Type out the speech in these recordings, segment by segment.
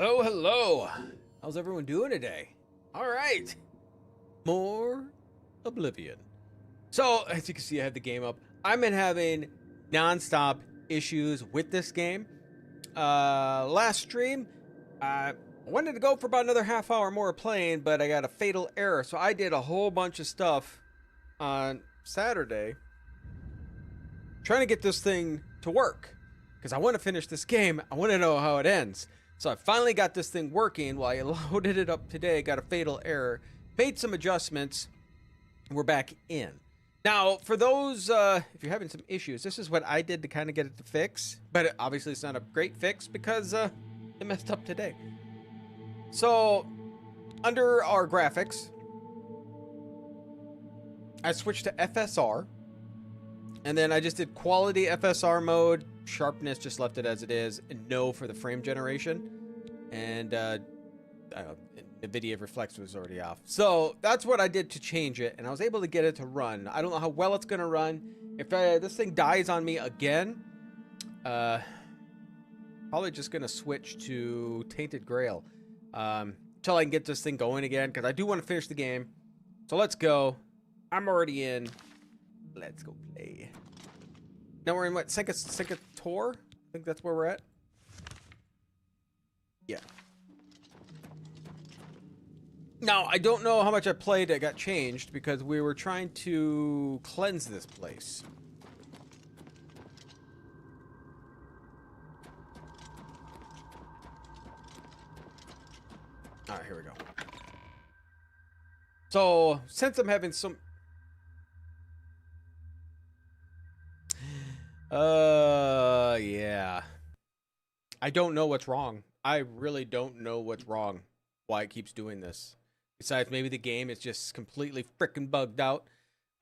Hello, hello. How's everyone doing today? All right. More Oblivion. So, as you can see, I have the game up. I've been having non-stop issues with this game. Last stream, I wanted to go for about another half hour more playing, but I got a fatal error. So I did a whole bunch of stuff on Saturday trying to get this thing to work. Because I want to finish this game. I want to know how it ends. So I finally got this thing working. While I loaded it up today, got a fatal error, made some adjustments, and we're back in. Now, for those, if you're having some issues, this is what I did to kind of get it to fix. But obviously it's not a great fix because it messed up today. So, under our graphics, I switched to FSR. And then I just did quality FSR mode, sharpness, just left it as it is, and no for the frame generation. And NVIDIA Reflex was already off. So that's what I did to change it, and I was able to get it to run. I don't know how well it's going to run. If this thing dies on me again, probably just going to switch to Tainted Grail until I can get this thing going again, because I do want to finish the game. So let's go. I'm already in. Let's go play. Now we're in what? Secator? I think that's where we're at. Yeah. Now, I don't know how much I played that got changed because we were trying to cleanse this place. Alright, here we go. So, since I'm having some... yeah. I don't know what's wrong. I really don't know what's wrong. Why it keeps doing this. Besides, maybe the game is just completely freaking bugged out.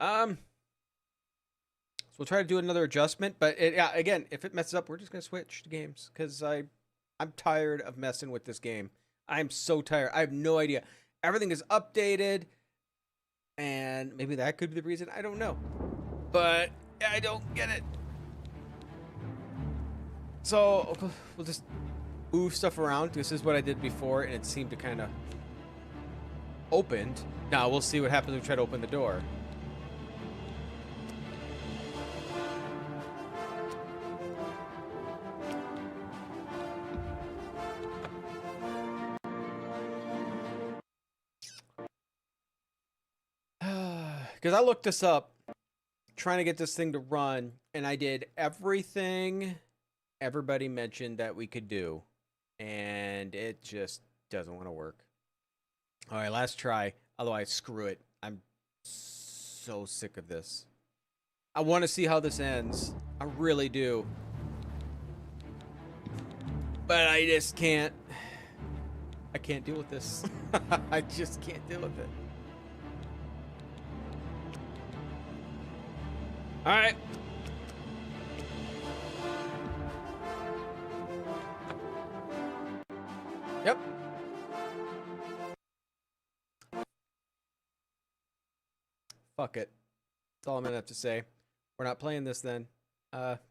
So we'll try to do another adjustment. But yeah, again, if it messes up, we're just gonna switch to games because I'm tired of messing with this game. I'm so tired. I have no idea. Everything is updated, and maybe that could be the reason. I don't know, but I don't get it. So we'll just move stuff around. This is what I did before, and it seemed to kind of opened. Now we'll see what happens if we try to open the door. Because I looked this up, trying to get this thing to run, and I did everything everybody mentioned that we could do, and it just doesn't want to work. All right, last try. Otherwise, screw it. I'm so sick of this. I want to see how this ends. I really do. But I just can't. I can't deal with this. I just can't deal with it. All right. Yep. Fuck it. That's all I'm gonna have to say. We're not playing this then.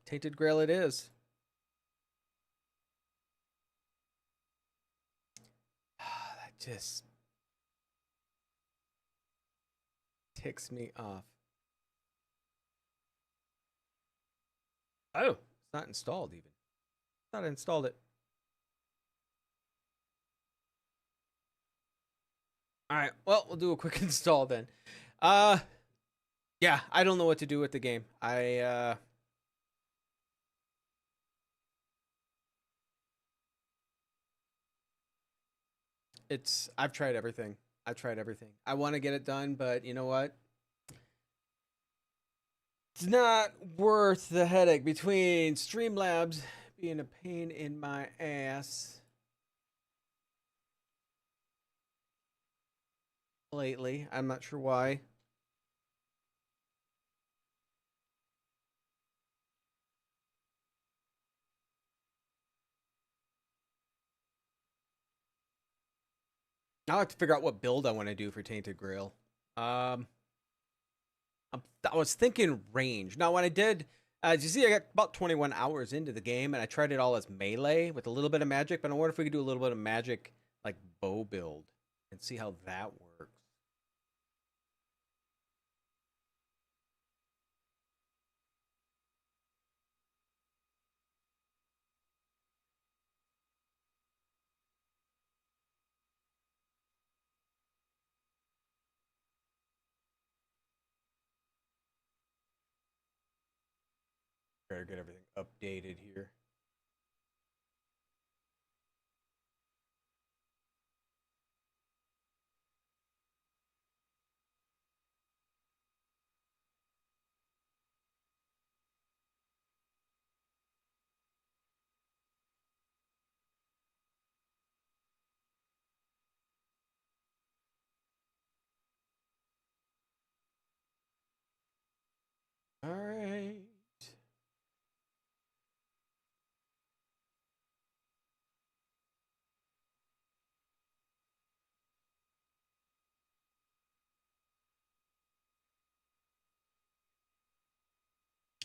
Tainted Grail it is. That just ticks me off. Oh, it's not installed even. I thought I installed it. Alright, well, we'll do a quick install then. Yeah, I don't know what to do with the game. I've tried everything. I've tried everything. I want to get it done, but you know what? It's not worth the headache between Streamlabs being a pain in my ass lately. I'm not sure why. I'll have to figure out what build I want to do for Tainted Grail. I was thinking range. Now, when I did As you see, I got about 21 hours into the game, and I tried it all as melee with a little bit of magic. But I wonder if we could do a little bit of magic, like bow build, and see how that works. Better get everything updated here. All right.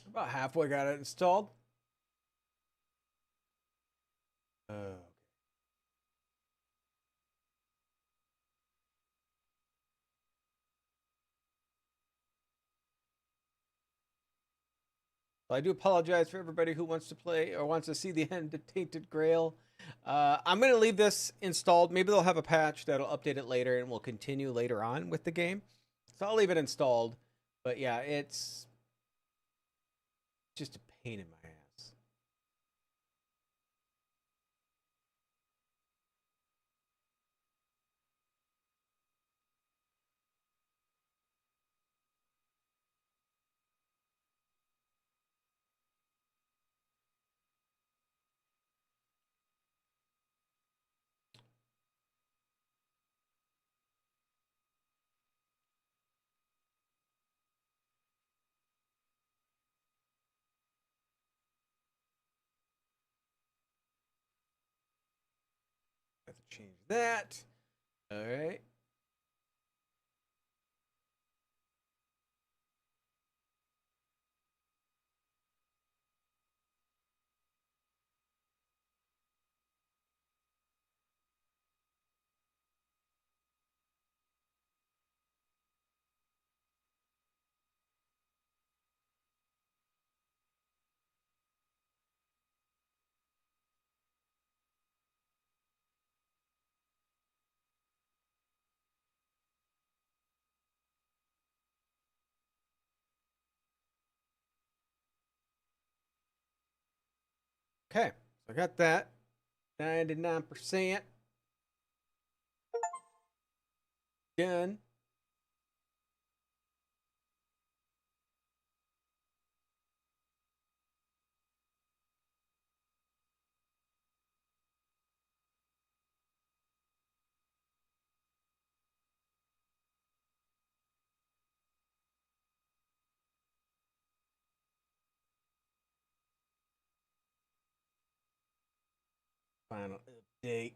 About halfway got it installed. Oh. Well, I do apologize for everybody who wants to play or wants to see the end of Tainted Grail. I'm going to leave this installed. Maybe they'll have a patch that'll update it later and we'll continue later on with the game. So I'll leave it installed. But yeah, it's just a pain in my ass. I have to change that. All right. Okay. So I got that. 99% done. Final update.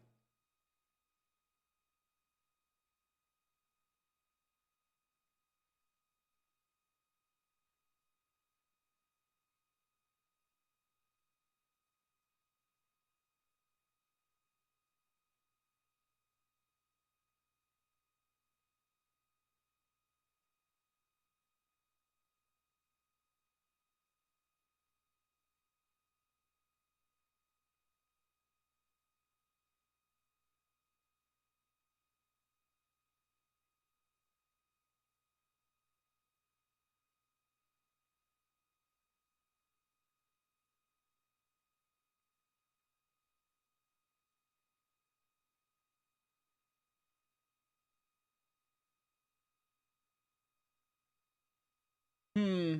Hmm.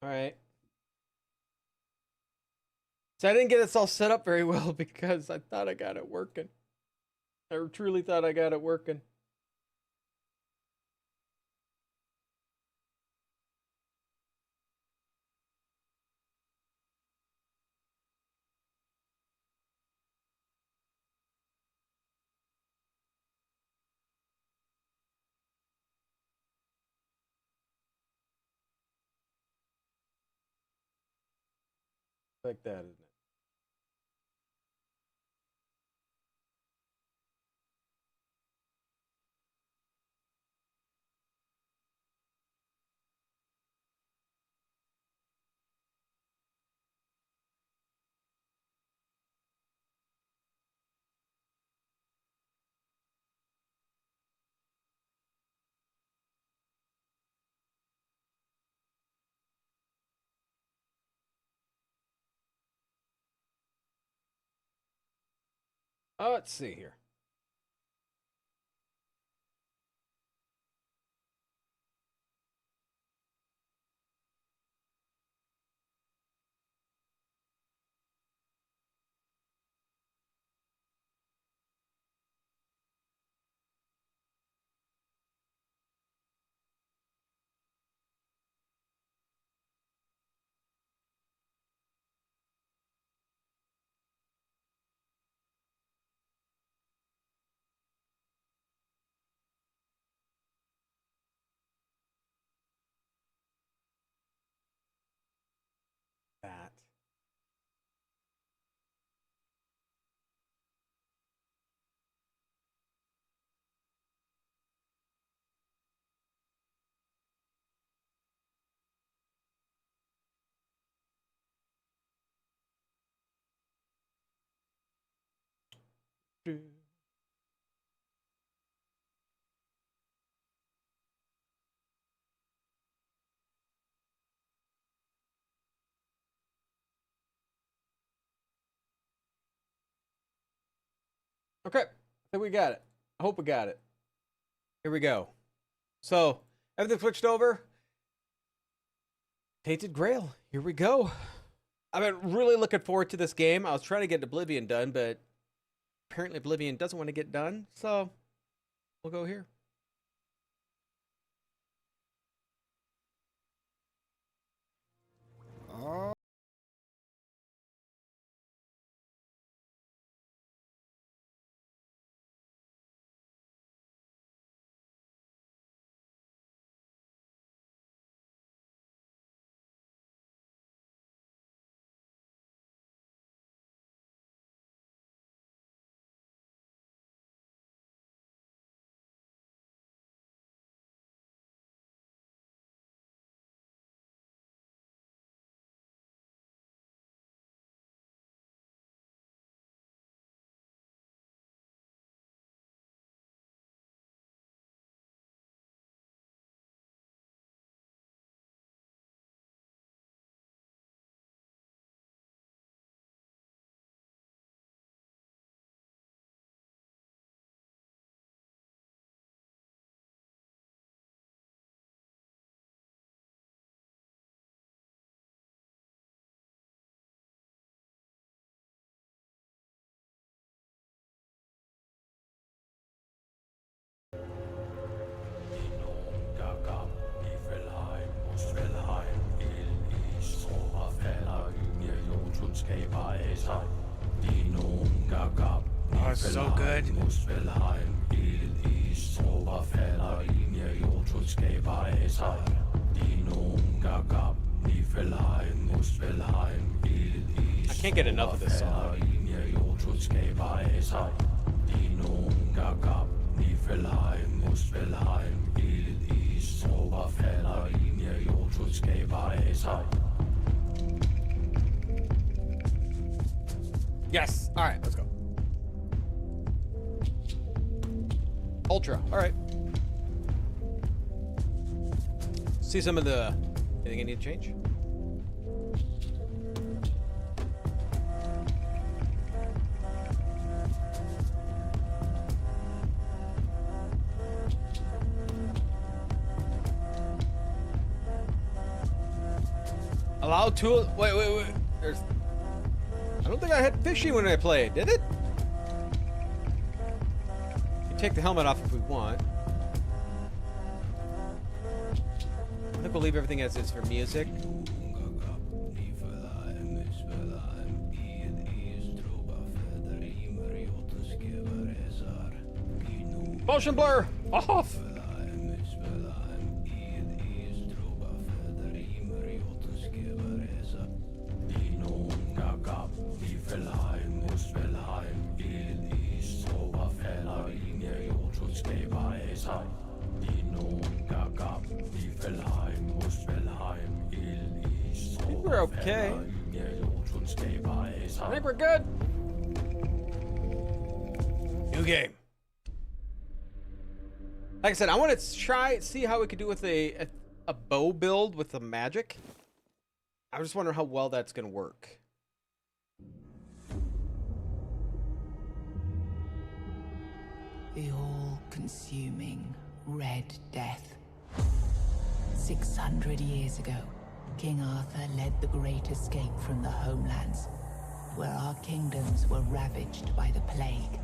All right. So I didn't get this all set up very well because I thought I got it working. I truly thought I got it working. Like that, isn't it? Oh, let's see here. That. Okay, I think we got it. I hope we got it. Here we go. So, everything switched over. Tainted Grail. Here we go. I've been really looking forward to this game. I was trying to get Oblivion done, but apparently Oblivion doesn't want to get done, so we'll go here. Oh, it's so good. I can't get enough of this song. Yes. All right, let's go. Ultra. All right. See some of the... Anything I need to change? Allow tool... Wait. There's... I don't think I had fishy when I played, did it? You can take the helmet off if we want. I think we'll leave everything as is for music. Motion blur off. I think we're okay. I think we're good. New game. Like I said, I want to see how we could do with a bow build with the magic. I just wonder how well that's going to work. The all-consuming Red Death. 600 years ago, King Arthur led the Great Escape from the homelands, where our kingdoms were ravaged by the plague.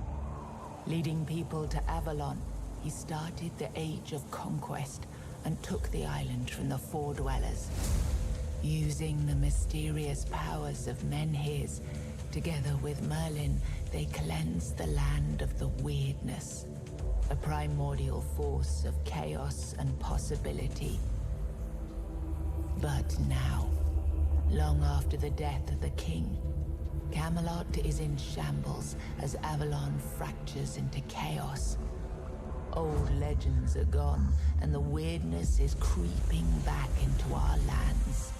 Leading people to Avalon, he started the Age of Conquest and took the island from the Four-Dwellers. Using the mysterious powers of Menhirs, together with Merlin, they cleansed the land of the weirdness, a primordial force of chaos and possibility. But now, long after the death of the king, Camelot is in shambles as Avalon fractures into chaos. Old legends are gone, and the weirdness is creeping back into our lands.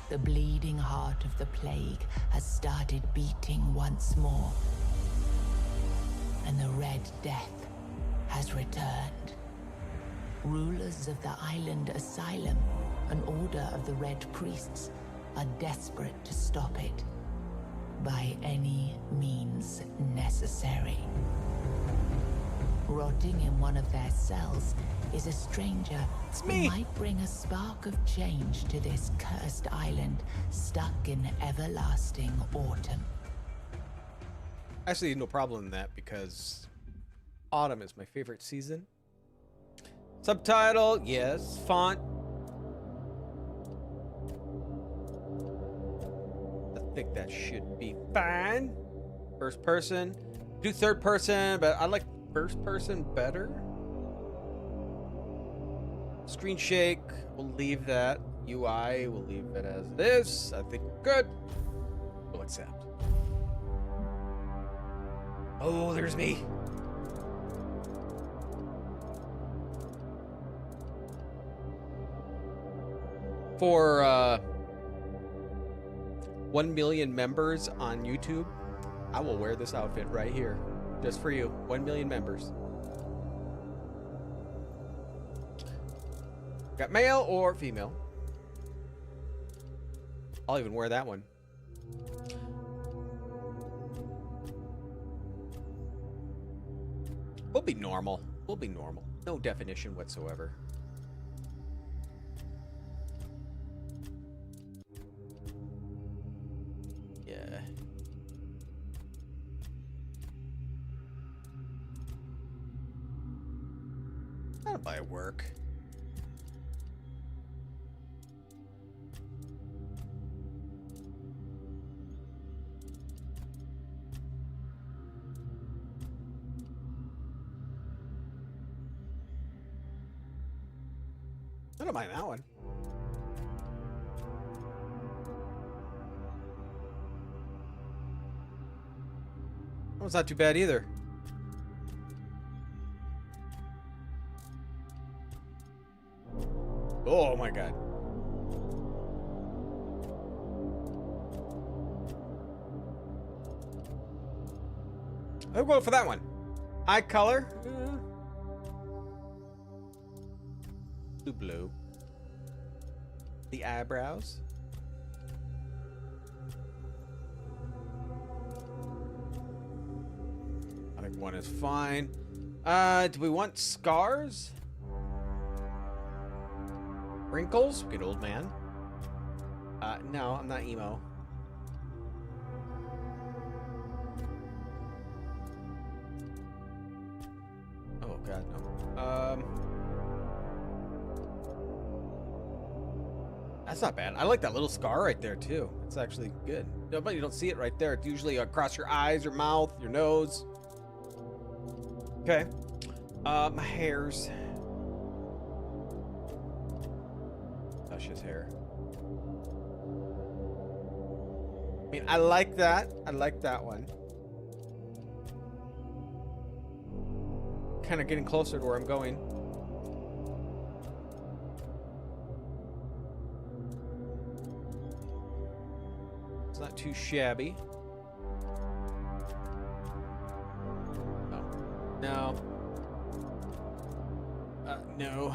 The bleeding heart of the plague has started beating once more, and the Red Death has returned. Rulers of the island asylum, an order of the Red Priests, are desperate to stop it by any means necessary. Rotting in one of their cells is a stranger who might bring a spark of change to this cursed island stuck in everlasting autumn. Actually, no problem in that because autumn is my favorite season. Subtitle, yes. Font. I think that should be fine. First person. Do third person, but I like first person better. Screen shake, we'll leave that. UI, we'll leave it as it is. I think we're good. We'll accept. Oh, there's me. For 1 million members on YouTube, I will wear this outfit right here. Just for you. 1 million members. Got male or female. I'll even wear that one. We'll be normal. We'll be normal. No definition whatsoever. Yeah. That'll buy work. I don't mind that one. That one's not too bad either. Oh my god. I'll go for that one. Eye color. Blue. The eyebrows. I think one is fine. Do we want scars? Wrinkles? Good old man. No, I'm not emo. Oh god, no. That's not bad. I like that little scar right there too. It's actually good. No, but you don't see it right there. It's usually across your eyes, your mouth, your nose. Okay. My hairs. Touch his hair. I mean, I like that. I like that one. Kind of getting closer to where I'm going. It's not too shabby. Oh. No. No.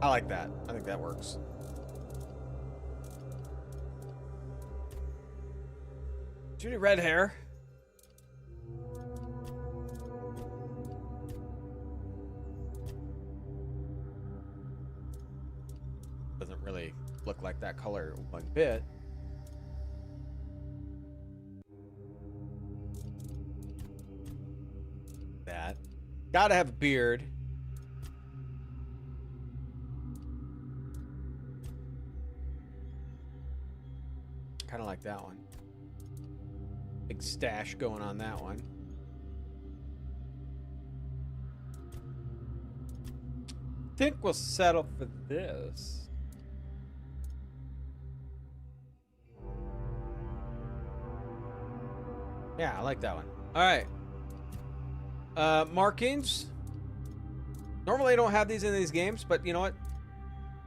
I like that. I think that works. Judy, red hair. Doesn't really look like that color one bit. That. Gotta have a beard. Kind of like that one. Big stash going on that one. Think we'll settle for this. Yeah, I like that one. All right. Markings. Normally I don't have these in these games, but you know what?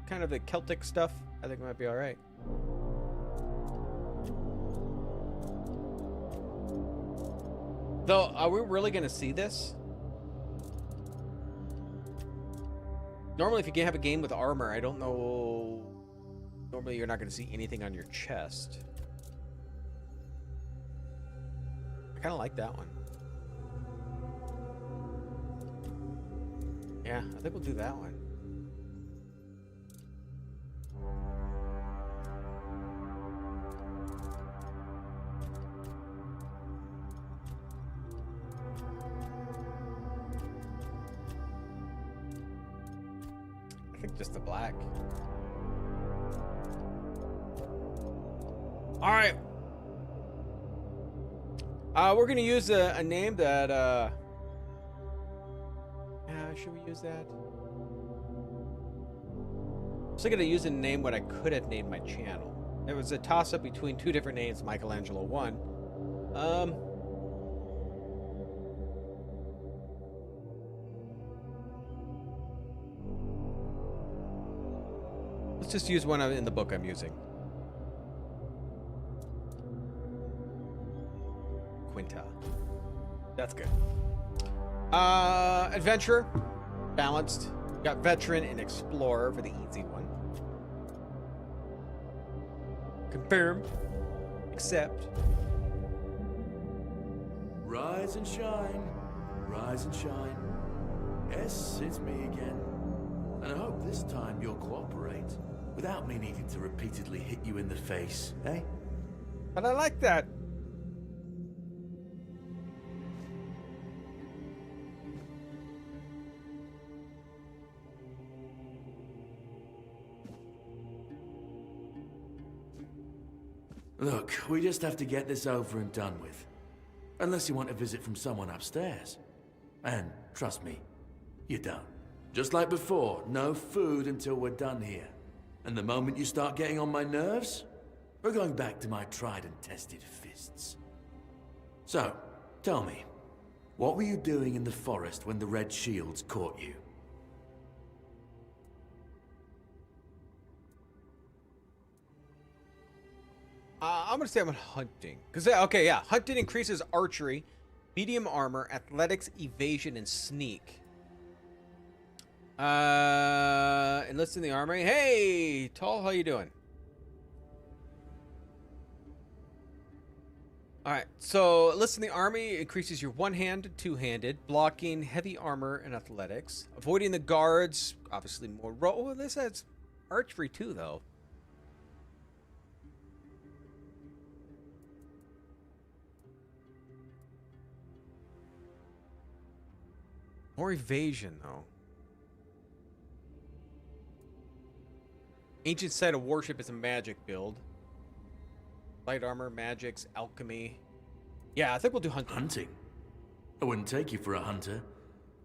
Kind of the Celtic stuff. I think it might be all right. Though, are we really going to see this? Normally, if you have a game with armor, I don't know. Normally, you're not going to see anything on your chest. I kind of like that one. Yeah, I think we'll do that one. I think just the black. All right. We're gonna use a name that. Should we use that? I'm still gonna use a name what I could have named my channel. It was a toss-up between two different names, Michelangelo 1. Let's just use one in the book I'm using. Quinta. That's good. Adventurer. Balanced. Got veteran and explorer for the easy one. Confirm. Accept. Rise and shine. Rise and shine. Yes, it's me again. And I hope this time you'll cooperate without me needing to repeatedly hit you in the face, eh? But I like that. Look, we just have to get this over and done with. Unless you want a visit from someone upstairs. And trust me, you don't. Just like before, no food until we're done here. And the moment you start getting on my nerves, we're going back to my tried and tested fists. So, tell me, what were you doing in the forest when the Red Shields caught you? I'm gonna say I'm hunting. Okay, yeah. Hunting increases archery, medium armor, athletics, evasion, and sneak. Enlist in the armory. Hey, Tall, how you doing? Alright, so enlist in the army increases your one-handed, two-handed, blocking, heavy armor, and athletics. Avoiding the guards, obviously more oh, this has archery too, though. More evasion, though. Ancient site of worship is a magic build. Light armor, magics, alchemy. Yeah, I think we'll do hunting. Hunting? I wouldn't take you for a hunter.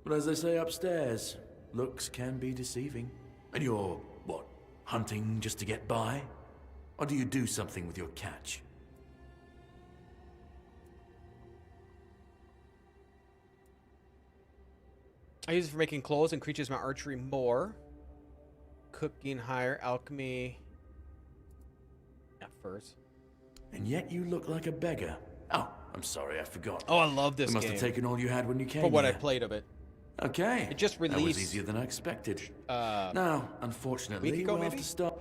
But as they say upstairs, looks can be deceiving. And you're, what, hunting just to get by? Or do you do something with your catch? I use it for making clothes, increases my archery more. Cooking higher, alchemy. Not first. And yet you look like a beggar. Oh, I'm sorry, I forgot. Oh, I love this We must game. have taken all you had when you came For what I here. played of it. Okay. It just That was released. easier than I expected. Now, unfortunately, week ago, we'll have maybe? to stop.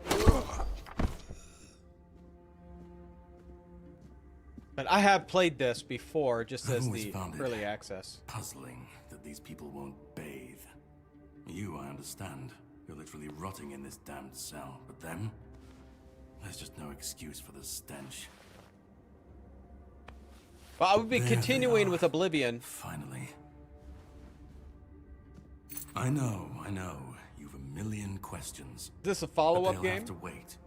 But I have played this before, just I've as always the found it early access. puzzling that these people won't bathe. You, I understand. You're literally rotting in this damned cell. But them? There's just no excuse for the stench. Well, I would be There they continuing are. with Oblivion. Finally. I know. You've a million questions. Is this a But follow-up they'll game? have to wait.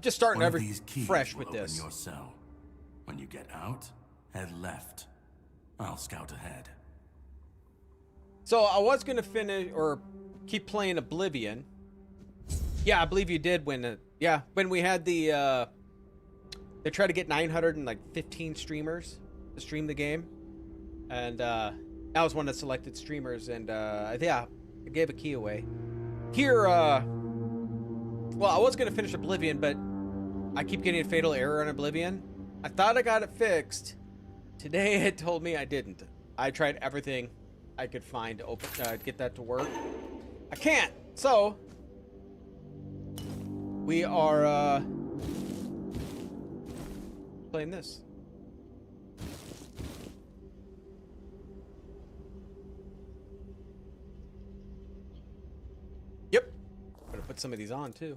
Just starting One of every these keys fresh will with this. open your cell. When you get out, head left. I'll scout ahead. So I was gonna finish or keep playing Oblivion. Yeah, I believe you did when when we had the they tried to get 915 streamers to stream the game, and I was one of the selected streamers, and yeah, I gave a key away. Here, well, I was gonna finish Oblivion, but I keep getting a fatal error on Oblivion. I thought I got it fixed. Today it told me I didn't. I tried everything I could find to open, get that to work. I can't. So we are playing this. Yep. Better put some of these on too.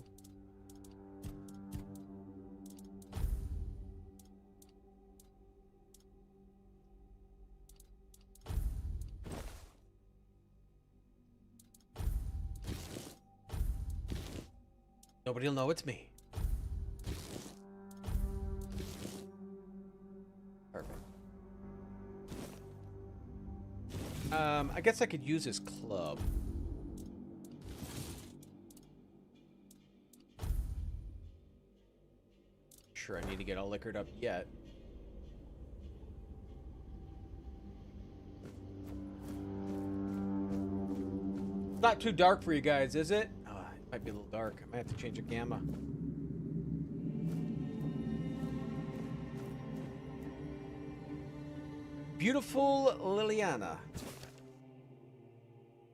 Nobody'll know it's me. Perfect. I guess I could use his club. Sure, I need to get all liquored up yet. Not too dark for you guys, is it? Oh, it might be a little dark. I might have to change the gamma. Beautiful Liliana.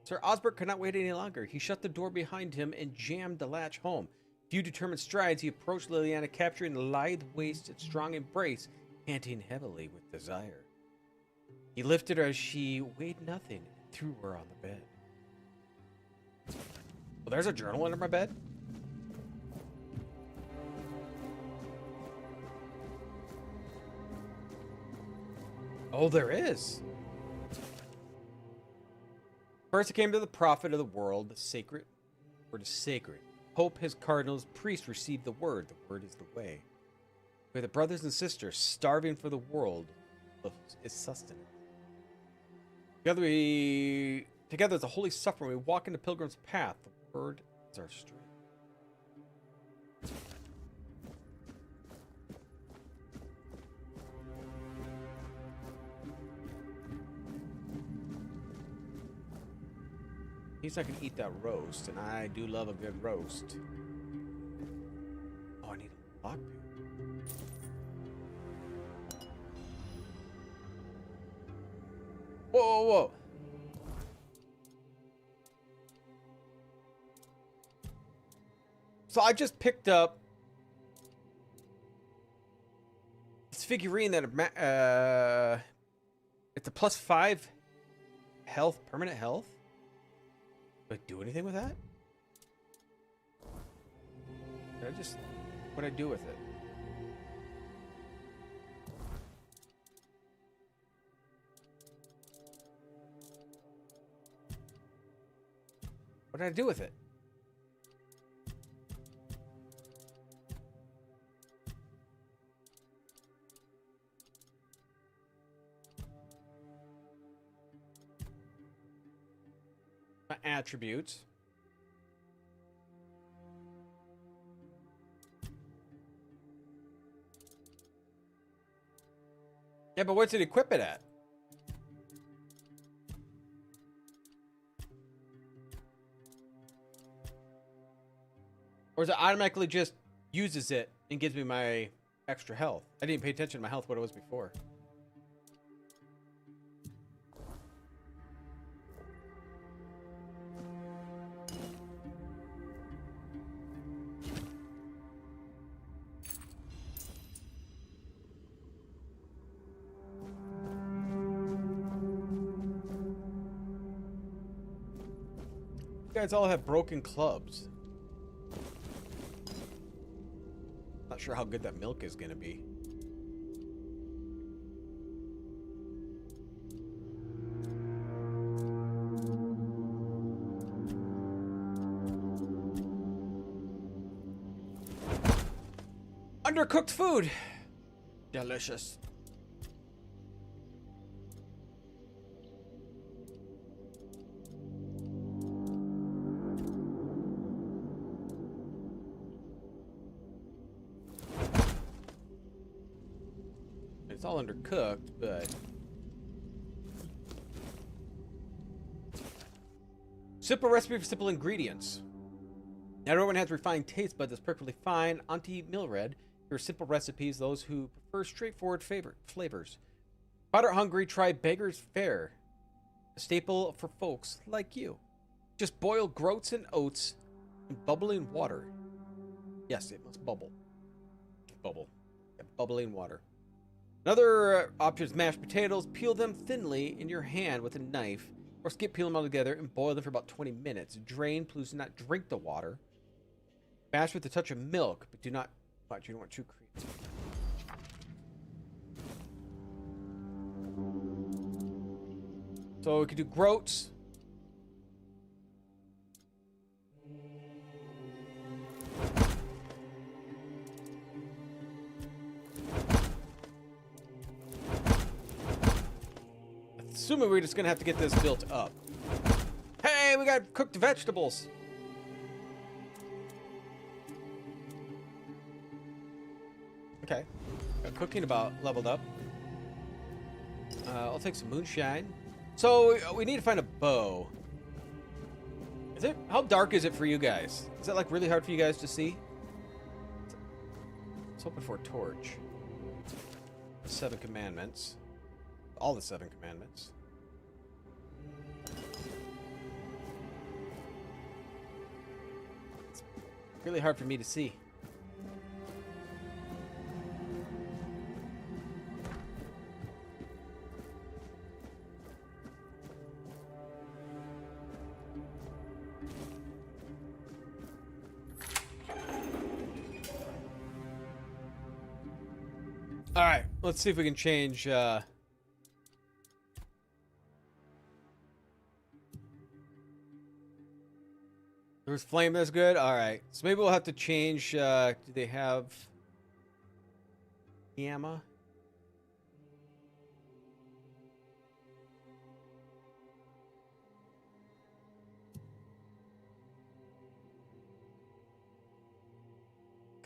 Sir Osbert could not wait any longer. He shut the door behind him and jammed the latch home. Few determined strides, he approached Liliana, capturing the lithe waist and strong embrace, panting heavily with desire. He lifted her as she weighed nothing and threw her on the bed. Well, there's a journal under my bed. Oh, there is. First it came to the prophet of the world, the sacred word is sacred. Pope, his cardinals, priests received the word is the way. We're the brothers and sisters starving for the world is sustenance. Together as a holy suffering, we walk in the pilgrim's path. The word is our strength. He's not gonna eat that roast, and I do love a good roast. Oh, I need a lockpick. Whoa, whoa, whoa. So I just picked up this figurine that it's a +5 health, permanent health. Do I do anything with that? What do I do with it? What did I do with it? My attributes. Yeah, but what's it equip it at? Or is it automatically just uses it and gives me my extra health? I didn't pay attention to my health, what it was before. You guys all have broken clubs. Not sure how good that milk is gonna be. Undercooked food. Delicious. It's all undercooked, but simple recipe for simple ingredients. Not everyone has refined taste buds that's perfectly fine. Auntie Milred, here are simple recipes, those who prefer straightforward flavors. Powder hungry, try Beggar's Fare, a staple for folks like you. Just boil groats and oats in bubbling water. Yes, it must bubble. Bubble. Yeah, bubbling water. Another option is mashed potatoes. Peel them thinly in your hand with a knife, or skip peel them all together and boil them for about 20 minutes. Drain, please do not drink the water. Mash with a touch of milk, but do not much. You don't want too creamy. So we could do groats. Assuming we're just gonna have to get this built up. Hey, we got cooked vegetables. Okay, got cooking about leveled up. I'll take some moonshine. So we need to find a bow. Is it? How dark is it for you guys? Is that like really hard for you guys to see? Let's hoping for a torch. 7 commandments. All the 7 commandments. It's really hard for me to see. All right, let's see if we can change There's flame, that's good. All right, so maybe we'll have to change. Do they have Yama?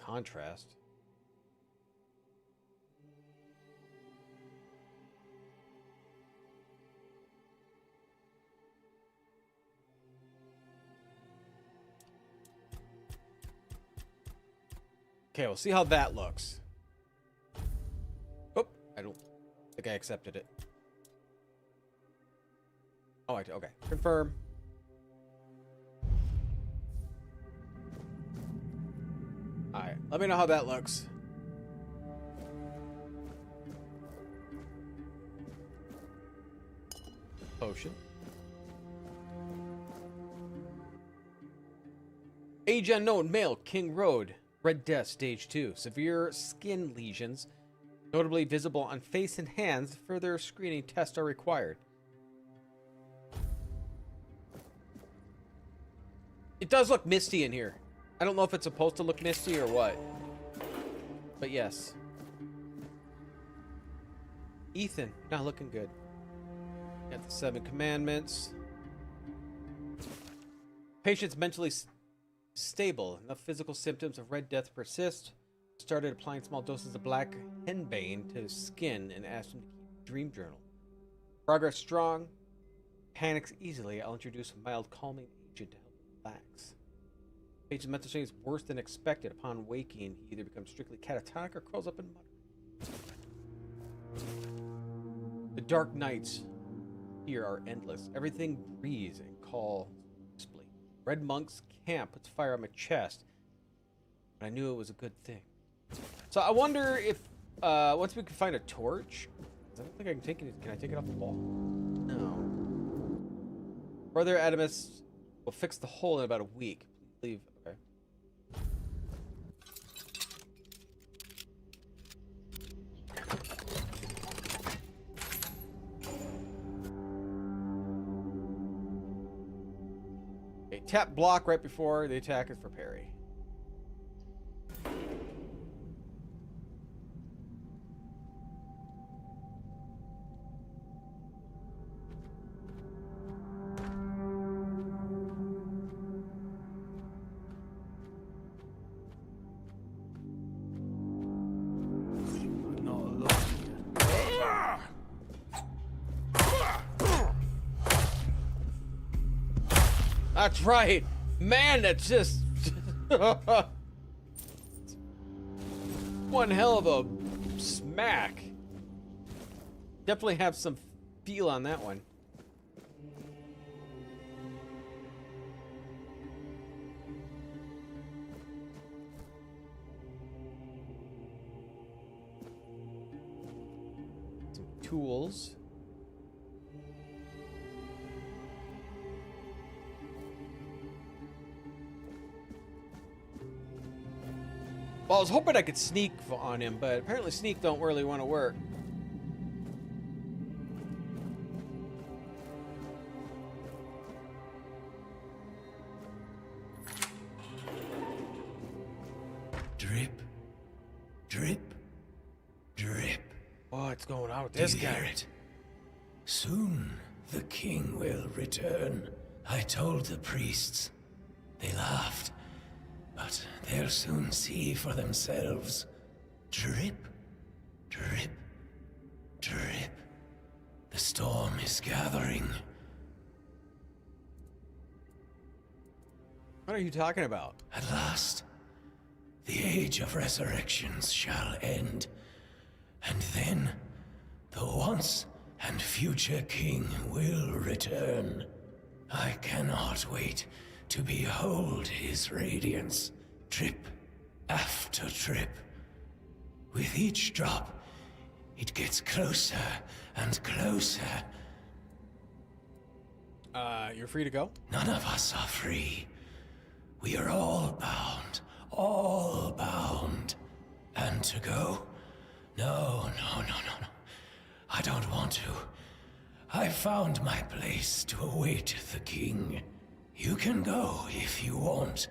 Contrast. Okay, we'll see how that looks. Oh, I don't think I accepted it. Oh, I did. Okay. Confirm. Alright, let me know how that looks. Potion. Age unknown, male, King Road. Red Death, Stage 2. Severe skin lesions, notably visible on face and hands. Further screening tests are required. It does look misty in here. I don't know if it's supposed to look misty or what. But yes. Ethan, not looking good. Got the 7 commandments. Patient's mentally stable. Enough physical symptoms of Red Death persist. Started applying small doses of black henbane to his skin and asked him to keep a dream journal. Progress strong. Panics easily. I'll introduce a mild calming agent to help relax. Page's mental state is worse than expected. Upon waking, he either becomes strictly catatonic or curls up and mutters. The dark nights here are endless. Everything breathes and calls whispering. Red Monk's camp puts fire on my chest. I knew it was a good thing. So I wonder if once we can find a torch, I don't think I can take it. Can I take it off the wall? No. Brother Adamus will fix the hole in about a week. Please leave. Okay. Okay, tap block right before the attack is for parry. That's right. Man, that's just one hell of a smack. Definitely have some feel on that one. Some tools. Well, I was hoping I could sneak on him, but apparently sneak don't really want to work. Drip, drip, drip. What's going on with Do this you guy? hear it? Soon the king will return. I told the priests. They laughed. But they'll soon see for themselves. Drip, drip, drip. The storm is gathering. What are you talking about? At last, the age of resurrections shall end. And then, the once and future king will return. I cannot wait to behold his radiance, drip after drip. With each drop, it gets closer and closer. You're free to go. None of us are free. We are all bound, all bound. And to go? No. I don't want to. I found my place to await the king. You can go if you want,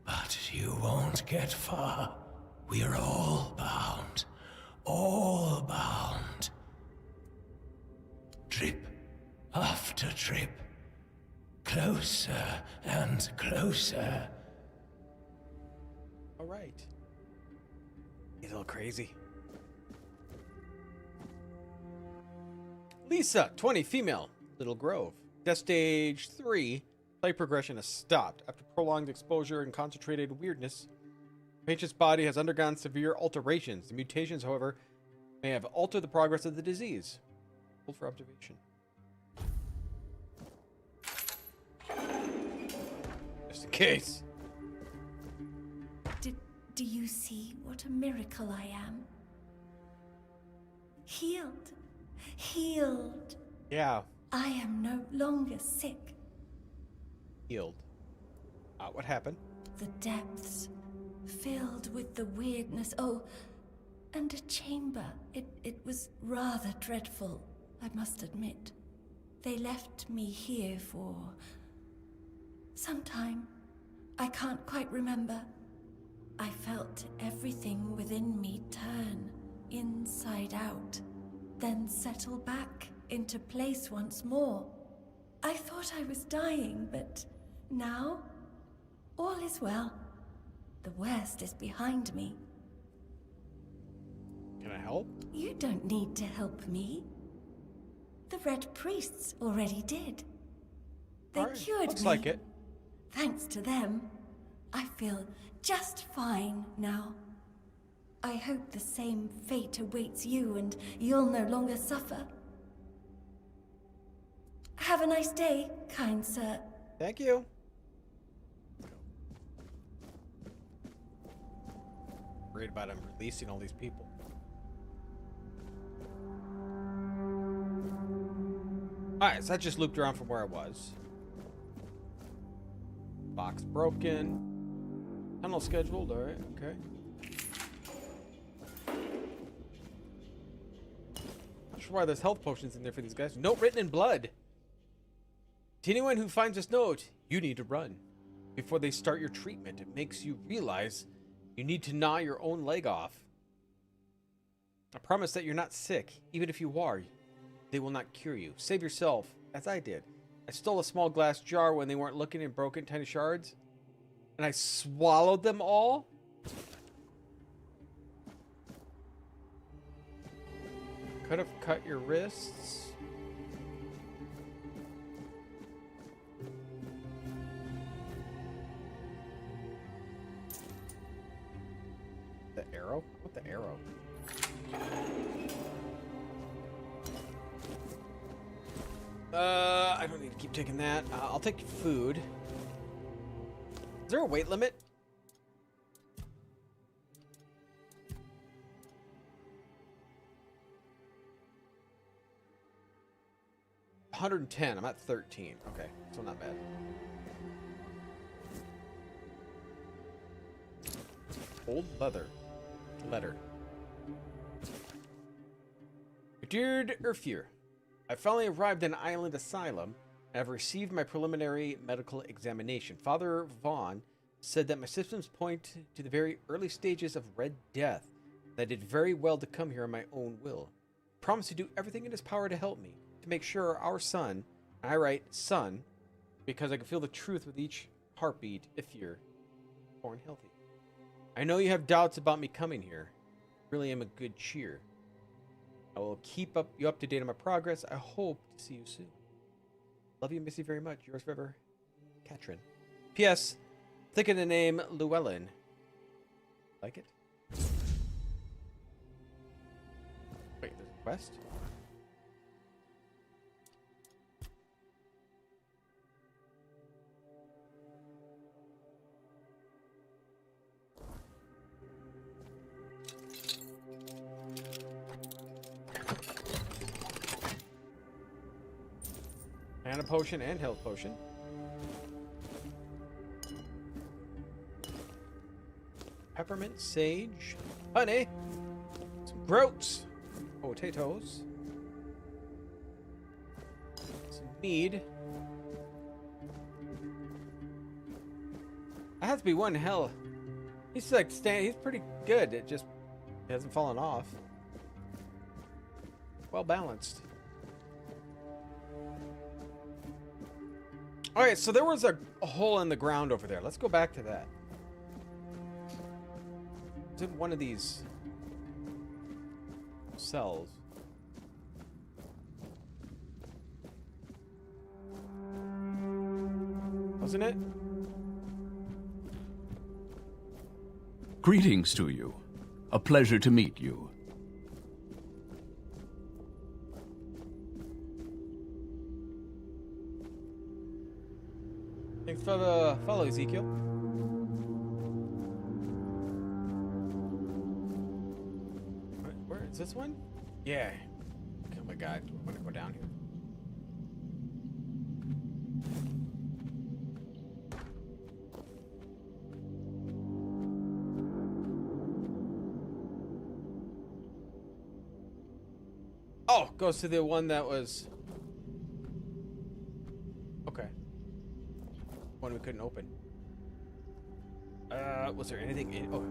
but you won't get far. We are all bound, all bound. Trip after trip, closer and closer. All right. He's a little crazy. Lisa, 20, female, Little Grove. Death stage 3. Play progression has stopped. After prolonged exposure and concentrated weirdness, the patient's body has undergone severe alterations. The mutations, however, may have altered the progress of the disease. Hold for observation. Just in case. Do you see what a miracle I am? Healed. Healed. Yeah, I am no longer sick. healed. What happened? The depths, filled with the weirdness. Oh, and a chamber. It was rather dreadful, I must admit. They left me here for some time. I can't quite remember. I felt everything within me turn inside out, then settle back into place once more. I thought I was dying, but now all is well. The worst is behind me. Can I help? You don't need to help me. The Red Priests already did. They All right, cured looks me. like it. Thanks to them, I feel just fine now. I hope the same fate awaits you and you'll no longer suffer. Have a nice day, kind sir. Thank you. Worried about him releasing all these people. Alright, so that just looped around from where I was. Box broken. Tunnel scheduled, alright, okay. Not sure why there's health potions in there for these guys. Note written in blood. To anyone who finds this note, you need to run. Before they start your treatment, it makes you realize you need to gnaw your own leg off. I promise that you're not sick. Even if you are, they will not cure you. Save yourself, as I did. I stole a small glass jar when they weren't looking and broke it in tiny shards. And I swallowed them all? Could have cut your wrists. The arrow? What the arrow? I don't need to keep taking that. I'll take food. Is there a weight limit? $110. I'm at 13. Okay, so not bad. Old letter. Dear Urfir, I finally arrived in Island Asylum and have received my preliminary medical examination. Father Vaughn said that my symptoms point to the very early stages of Red Death, and I did very well to come here on my own will. He promised to do everything in his power to help me, to make sure our son, and I write son, because I can feel the truth with each heartbeat if you're born healthy. I know you have doubts about me coming here. I really am a good cheer. I will keep you up to date on my progress. I hope to see you soon. Love you, miss you very much. Yours forever, Katrin. P.S. Think of the name Llewellyn. Like it? Wait, there's a quest? Mana potion and health potion. Peppermint, sage, honey, some groats, potatoes, some mead. That has to be one hell. He's like he's pretty good. It just hasn't fallen off. Well balanced. Alright, so there was a hole in the ground over there. Let's go back to that. It's in one of these cells. Wasn't it? Greetings to you. A pleasure to meet you. Thanks for the follow, Ezekiel. Where is this one? Yeah. Oh my god, I'm gonna go down here. Oh, goes to the one that was... Okay. One we couldn't open. Was there anything in... Oh,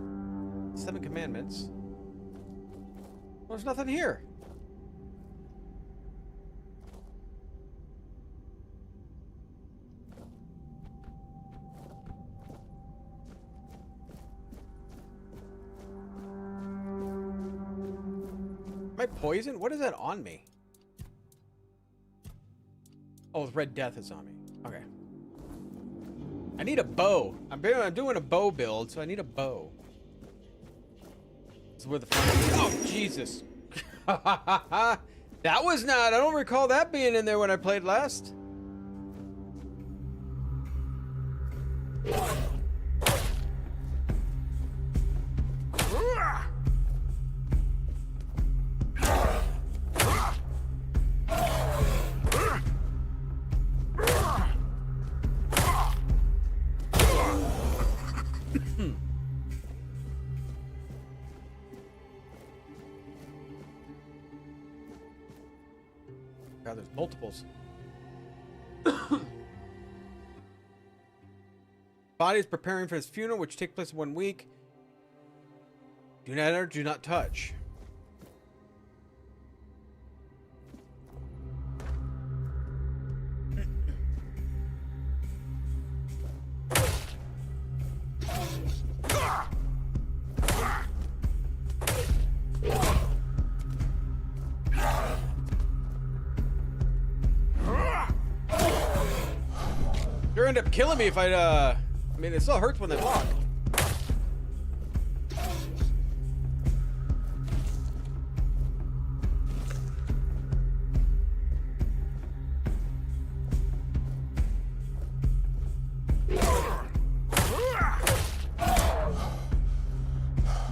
7 commandments. Well, there's nothing here. Am I poisoned? What is that on me? Oh, Red Death is on me. Okay. I need a bow. I'm doing a bow build, so I need a bow. This is where the fun is. Oh, Jesus. That was not... I don't recall that being in there when I played last. God, there's multiples. Body is preparing for his funeral, which takes place in 1 week. Do not enter, do not touch. Sure end up killing me if I mean, it still hurts when they block.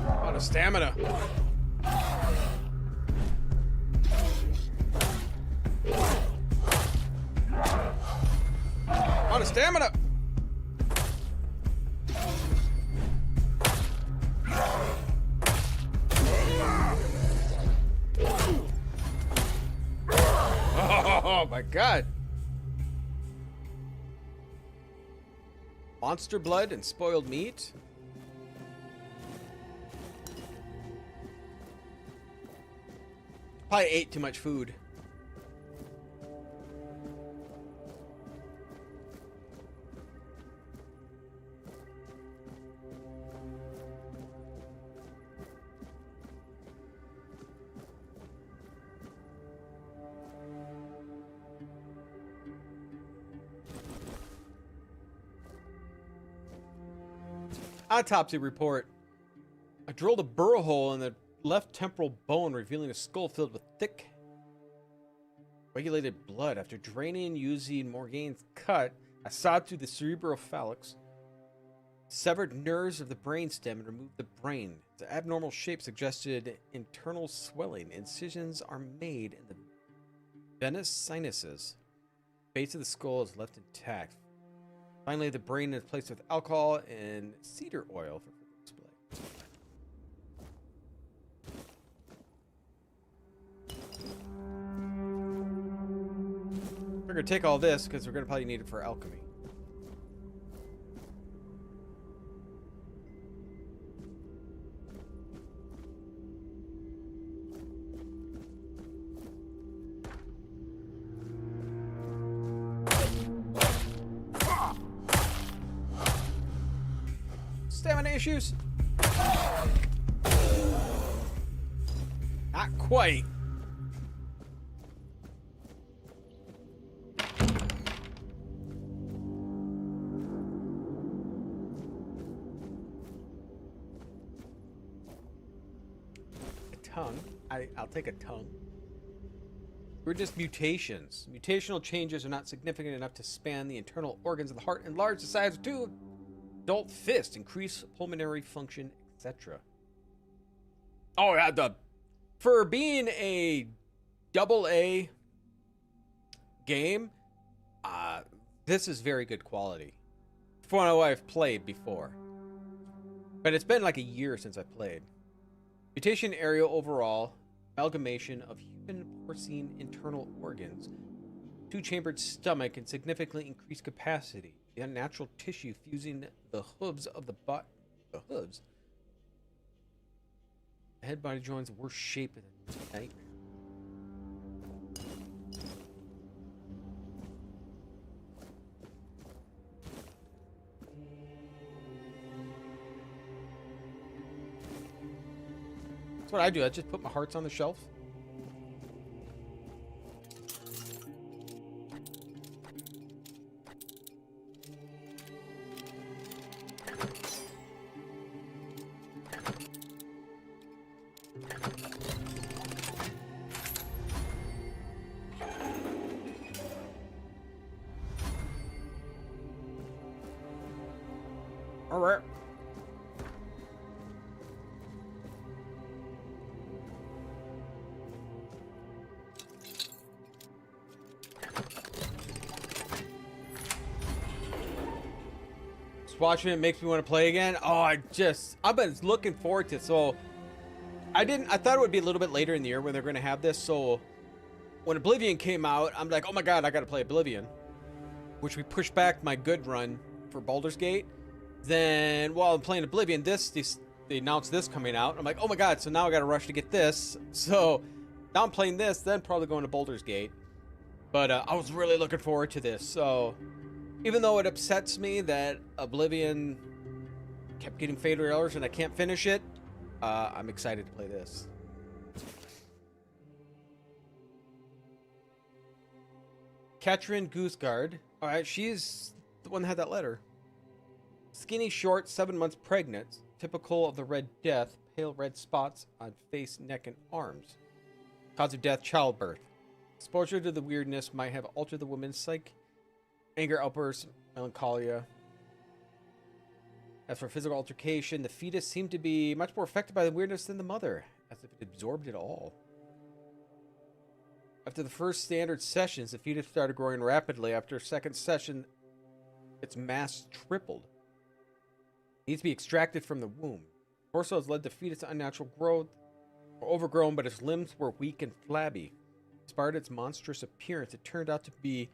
A lot of stamina. A lot of stamina. Oh my God. Monster blood and spoiled meat. Probably ate too much food. Autopsy report. I drilled a burrow hole in the left temporal bone, revealing a skull filled with thick, regulated blood. After draining and using Morgane's cut, I sawed through the cerebrosphalanx, severed nerves of the brainstem, and removed the brain. The abnormal shape suggested internal swelling. Incisions are made in the venous sinuses. The base of the skull is left intact. Finally, the brain is placed with alcohol and cedar oil for display. We're going to take all this because we're going to probably need it for alchemy. Stamina issues? Not quite. A tongue. I'll take a tongue. We're just mutations. Mutational changes are not significant enough to span the internal organs of the heart, enlarge the size of two adult fist, increase pulmonary function, etc. Oh yeah, for being a AA game, this is very good quality. For what I've played before, but it's been like a year since I played. Mutation area overall, amalgamation of human porcine internal organs, two-chambered stomach, and significantly increased capacity. The unnatural tissue fusing the hooves of the hooves. The head body joins the worst shape of the nightmare. That's what I do. I just put my hearts on the shelf. All right. Watching it makes me want to play again. Oh, I've been looking forward to it. So I thought it would be a little bit later in the year when they're going to have this. So when Oblivion came out, I'm like, oh my God, I got to play Oblivion, which we pushed back my good run for Baldur's Gate. Then while I'm playing Oblivion, they announced this coming out. I'm like, oh my God. So now I got to rush to get this. So now I'm playing this, then probably going to Baldur's Gate. But I was really looking forward to this. So even though it upsets me that Oblivion kept getting fatal errors and I can't finish it, I'm excited to play this. Katrin Gooseguard. All right, she's the one that had that letter. Skinny, short, 7 months pregnant. Typical of the Red Death. Pale red spots on face, neck, and arms. Cause of death, childbirth. Exposure to the weirdness might have altered the woman's psyche. Anger outbursts, melancholia. As for physical altercation, the fetus seemed to be much more affected by the weirdness than the mother, as if it absorbed it all. After the first standard sessions, the fetus started growing rapidly. After second session, its mass tripled. It needs to be extracted from the womb. Torso has led the fetus to unnatural growth, or overgrown, but its limbs were weak and flabby. Despite its monstrous appearance, it turned out to be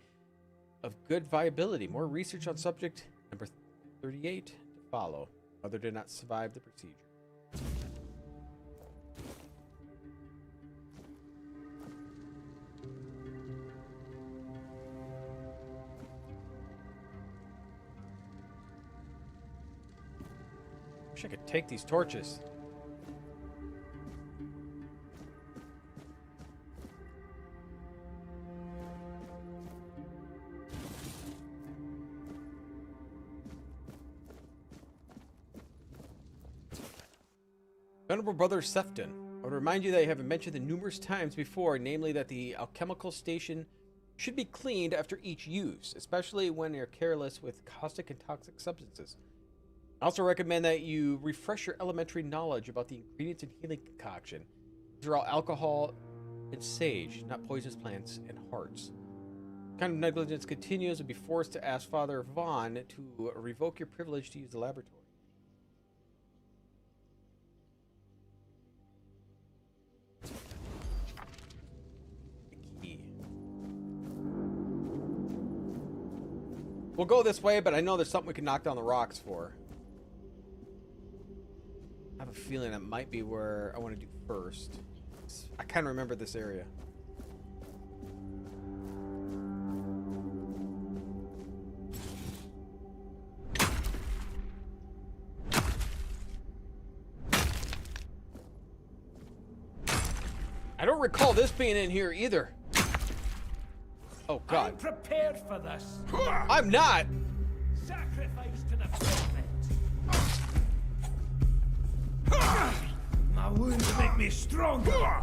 of good viability. More research on subject number 38 to follow. Mother did not survive the procedure. Wish I could take these torches. Venerable Brother Sefton, I would remind you that I have mentioned it numerous times before, namely that the alchemical station should be cleaned after each use, especially when you're careless with caustic and toxic substances. I also recommend that you refresh your elementary knowledge about the ingredients in healing concoction. These are all alcohol and sage, not poisonous plants and hearts. If kind of negligence continues, you'll be forced to ask Father Vaughn to revoke your privilege to use the laboratory. We'll go this way, but I know there's something we can knock down the rocks for. I have a feeling that might be where I want to do first. I kind of remember this area. I don't recall this being in here either. Oh God. I'm prepared for this. I'm not. Sacrifice to the prophet. My wounds make me stronger.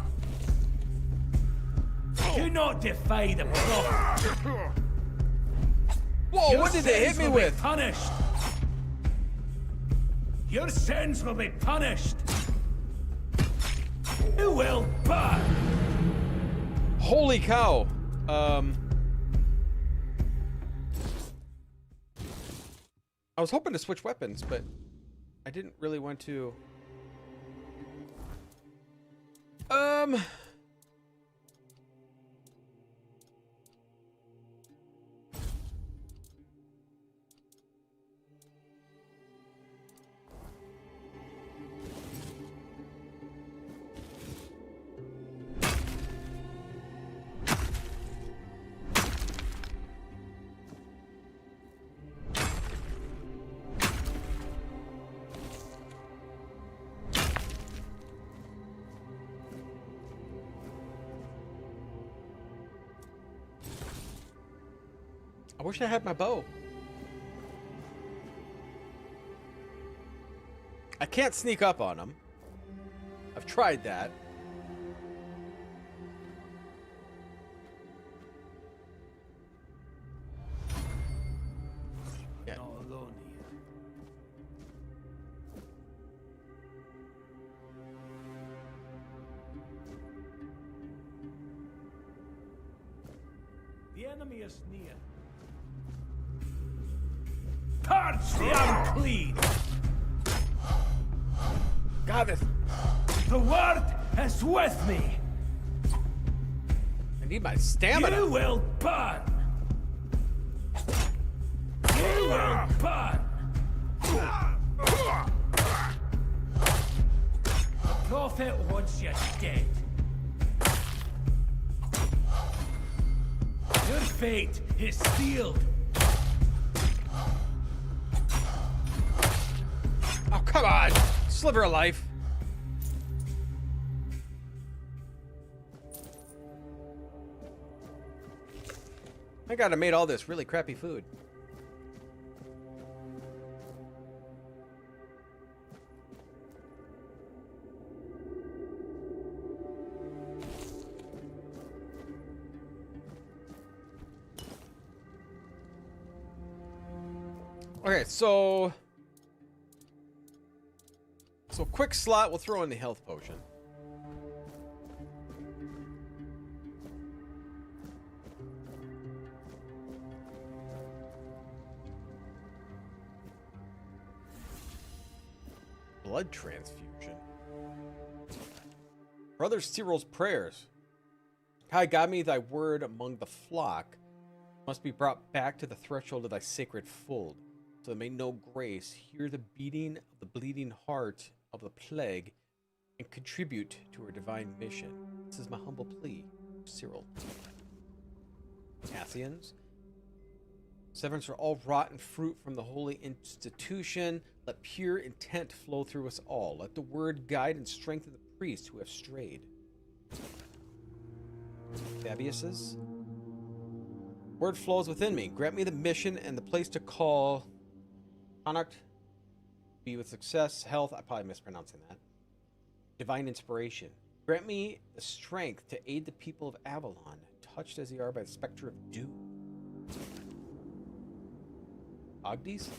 Do not defy the prophet. Whoa, what did they hit me with? Punished. Your sins will be punished. You will burn. Holy cow. I was hoping to switch weapons, but I didn't really want to. I wish I had my bow. I can't sneak up on them. I've tried that. Yeah. Not alone here. The enemy is near. Purge the unclean! God, this. The word is with me! I need my stamina. You will burn! You will burn! The prophet wants you dead. Your fate is sealed. Oh, come on. Sliver of life. I gotta made all this really crappy food. Okay, so quick slot, we'll throw in the health potion. Blood transfusion. Brother Cyril's prayers. Kai, guide me thy word among the flock. Must be brought back to the threshold of thy sacred fold. So that may know grace, hear the beating of the bleeding heart of the plague, and contribute to her divine mission. This is my humble plea, Cyril. Cassians. Severance are all rotten fruit from the holy institution. Let pure intent flow through us all. Let the word guide and strengthen the priests who have strayed. Fabius's. Word flows within me. Grant me the mission and the place to call. Conduct. Be with success, health. I'm probably mispronouncing that. Divine inspiration. Grant me the strength to aid the people of Avalon, touched as they are by the specter of doom. Ogdes?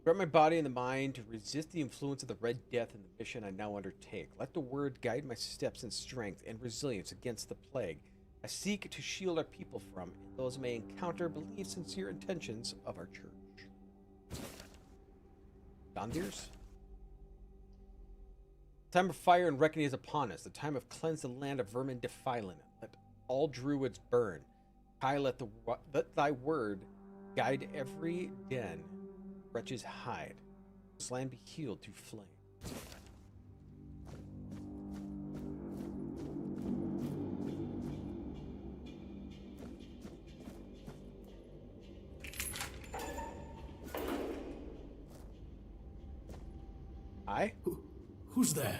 Grant my body and the mind to resist the influence of the Red Death in the mission I now undertake. Let the word guide my steps in strength and resilience against the plague I seek to shield our people from, and those may encounter believe sincere intentions of our church. Dondirs? Time of fire and reckoning is upon us. The time of cleanse the land of vermin defiling it. Let all druids burn. Kai, let thy word guide every den. Wretches hide. This land be healed through flame. Hi? Who's there?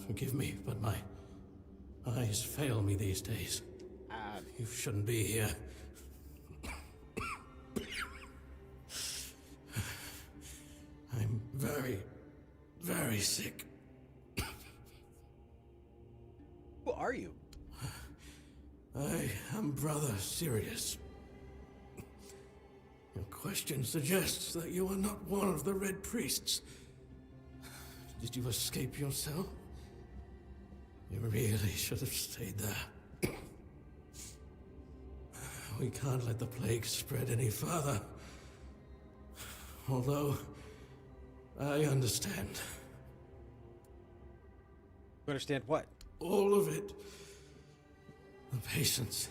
Forgive me, but my eyes fail me these days. You shouldn't be here. I'm very, very sick. Who are you? I am Brother Sirius. Your question suggests that you are not one of the Red Priests. Did you escape yourself? You really should have stayed there. We can't let the plague spread any further. Although, I understand. You understand what? All of it. The patience.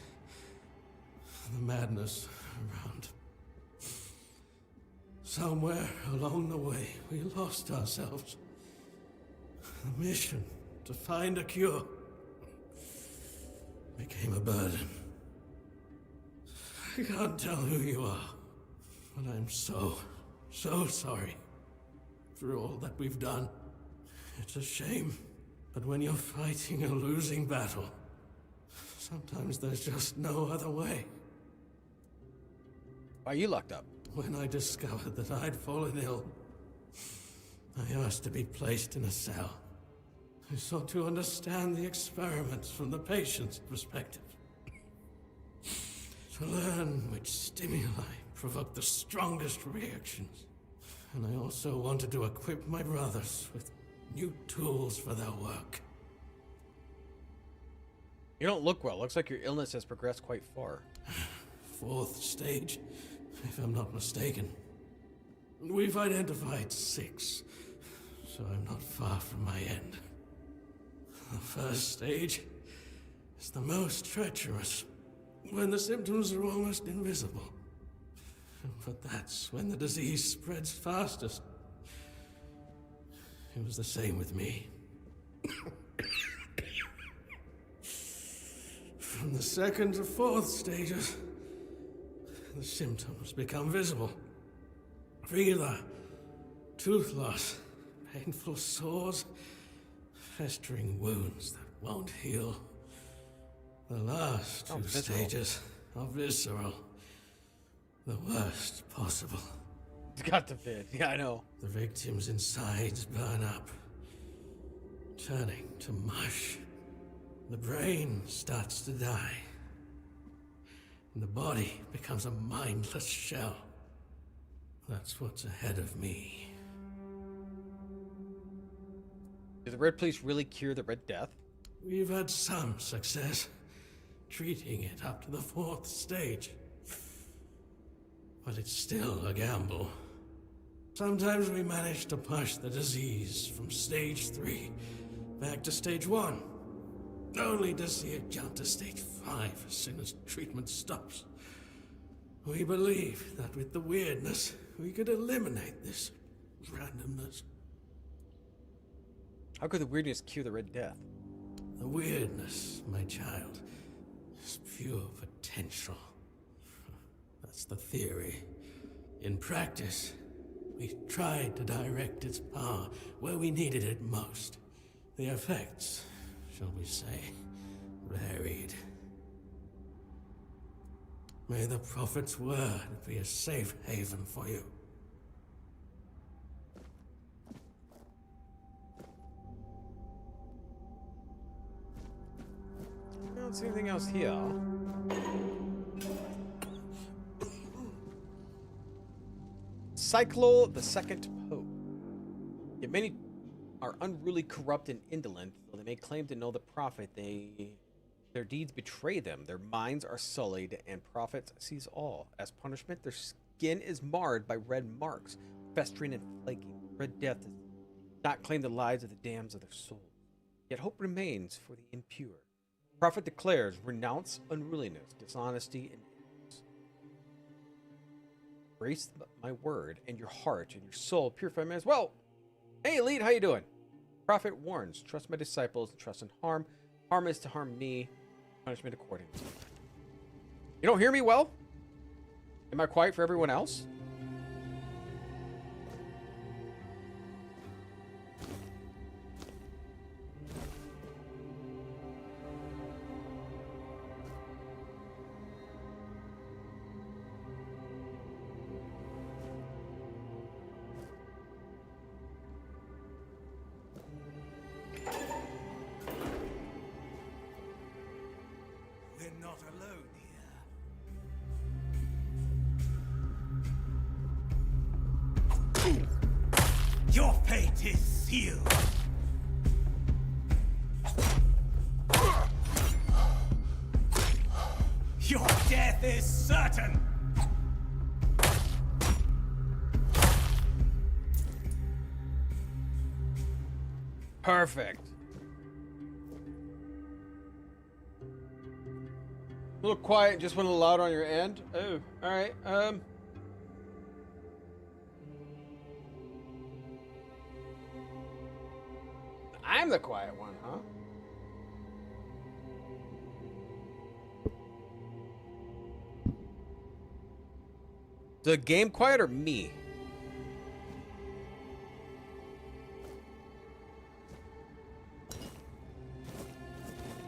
The madness around. Somewhere along the way, we lost ourselves. The mission to find a cure became a burden. I can't tell who you are, but I'm so sorry for all that we've done. It's a shame, but when you're fighting a losing battle, sometimes there's just no other way. Why are you locked up? When I discovered that I'd fallen ill, I asked to be placed in a cell. I sought to understand the experiments from the patient's perspective. To learn which stimuli provoke the strongest reactions. And I also wanted to equip my brothers with new tools for their work. You You don't look well. Looks like your illness has progressed quite far. 4th stage, if I'm not mistaken. We've identified 6, so I'm not far from my end. The 1st stage is the most treacherous, when the symptoms are almost invisible. But that's when the disease spreads fastest. It was the same with me. From the 2nd to 4th stages, the symptoms become visible. Fever, tooth loss, painful sores, festering wounds that won't heal. The last 2 stages are visceral. The worst possible. It's got to fit. Yeah, I know. The victim's insides burn up, turning to mush. The brain starts to die. And the body becomes a mindless shell. That's what's ahead of me. Did the Red Police really cure the Red Death? We've had some success treating it up to the 4th stage. But it's still a gamble. Sometimes we manage to push the disease from stage 3 back to stage 1, only to see it jump to stage 5 as soon as treatment stops. We believe that with the weirdness, we could eliminate this randomness. How could the weirdness cure the Red Death? The weirdness, my child, is pure potential. That's the theory. In practice, we tried to direct its power where we needed it most. The effects, shall we say, varied. May the Prophet's word be a safe haven for you. I don't see anything else here. Cyclo the Second Pope. Yet many are unruly, corrupt, and indolent. Though they may claim to know the Prophet, their deeds betray them. Their minds are sullied, and Prophet sees all. As punishment, their skin is marred by red marks, festering and flaking. Red Death does not claim the lives of the damned of their souls. Yet hope remains for the impure. Prophet declares, renounce unruliness, dishonesty, and ignorance. Embrace my word, and your heart and your soul purify me as well. Hey, Elite, how you doing? Prophet warns, trust my disciples, trust in harm. Harm is to harm me, punishment accordingly. You don't hear me well? Am I quiet for everyone else? Not alone here. Your fate is sealed. Your death is certain. Perfect. A little quiet, just went a little loud on your end. Oh, all right. I'm the quiet one, huh? The game quiet or me?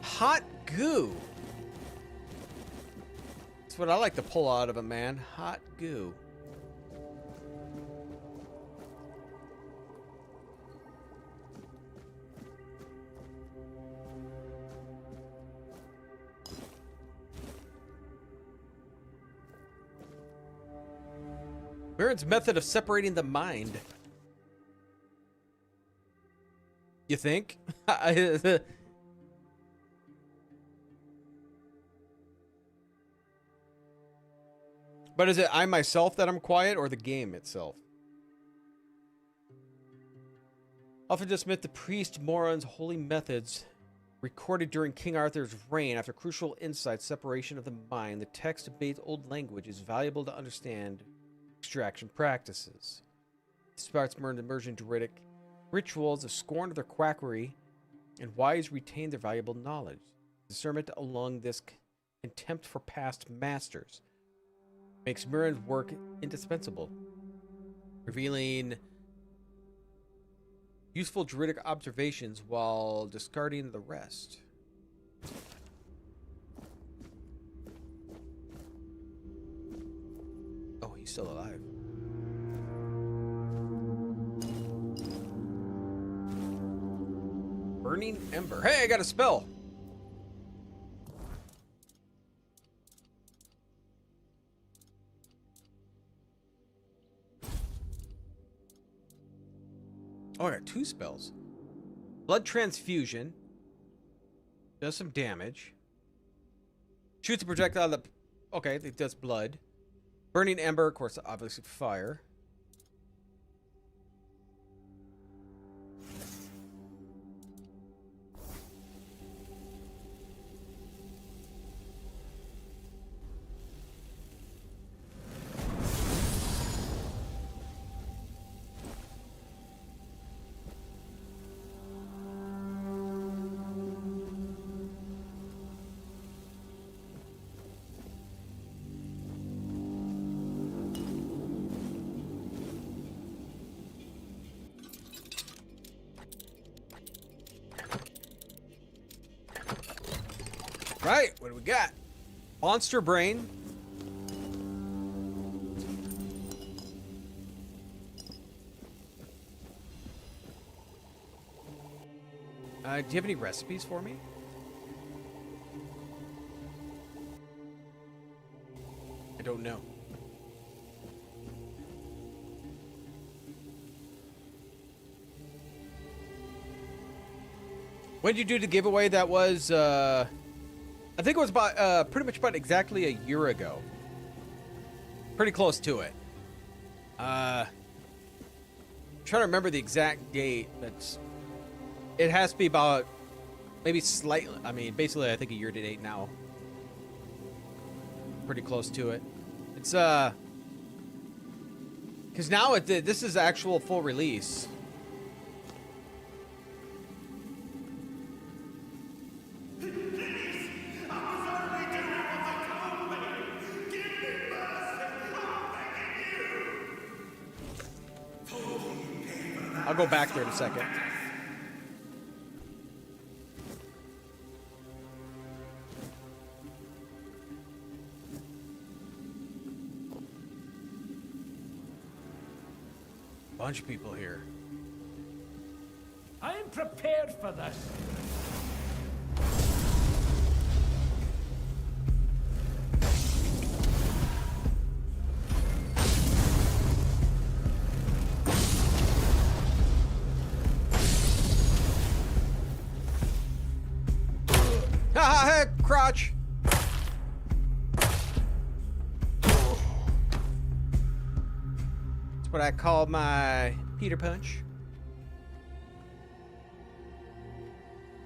Hot goo. That's what I like to pull out of a man. Hot goo. Baron's method of separating the mind. You think? But is it I myself that I'm quiet or the game itself? Often dismiss the priest Moron's holy methods recorded during King Arthur's reign. After crucial insights, separation of the mind, the text obeys old language is valuable to understand extraction practices. Spartsmen immersion druidic rituals of scorn of their quackery, and wise retain their valuable knowledge. Discernment along this contempt for past masters makes Mirren's work indispensable, revealing useful druidic observations while discarding the rest. Oh, he's still alive. Burning Ember. Hey, I got a spell. Oh, I got 2 spells. Blood Transfusion. Does some damage. Shoots a projectile that... Okay, it does blood. Burning Ember, of course, obviously fire. Right, what do we got? Monster Brain. Do you have any recipes for me? I don't know. When did you do the giveaway? That was, I think it was about, pretty much about exactly a year ago. Pretty close to it. I'm trying to remember the exact date. It has to be about, maybe slightly, I mean, basically, I think a year to date now. Pretty close to it. It's, because now this is actual full release. I'll go back there in a second. Bunch of people here. I'm prepared for this. Hey, crotch. That's what I call my Peter Punch.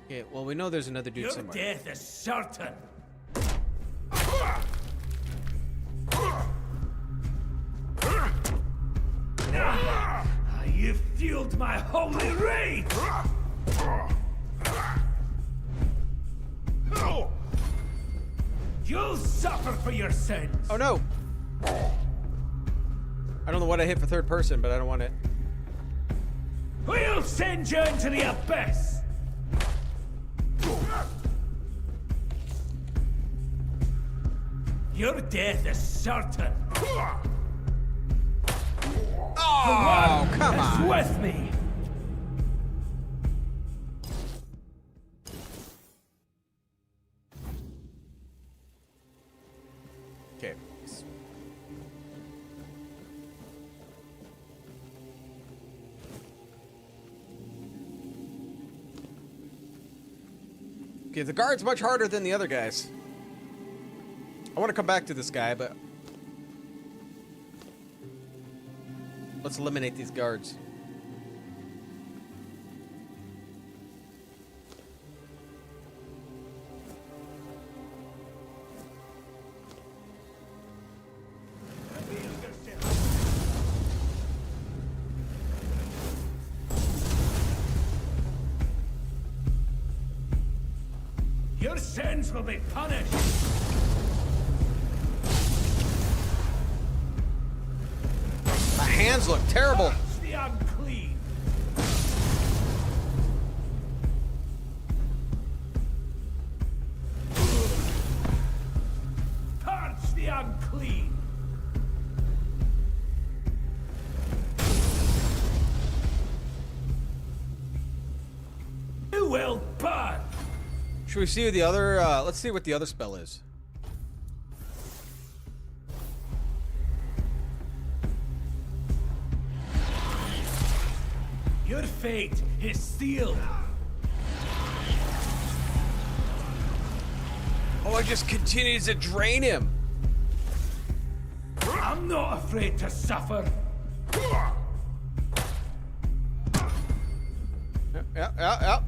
Okay, well, we know there's another dude Your somewhere. death is certain. You've fueled my holy rage! You'll suffer for your sins! Oh no! I don't know what I hit for third person, but I don't want it. We'll send you into the abyss! Your death is certain! Oh, come on! With me! Okay. Okay, the guard's much harder than the other guys. I want to come back to this guy, but Let's eliminate these guards. Your sins will be punished! My hands look terrible. Touch the unclean! Touch the unclean! You will burn! Should we see what the other, let's see what the other spell is. Your fate is sealed! Oh, it just continues to drain him. I'm not afraid to suffer! Yep.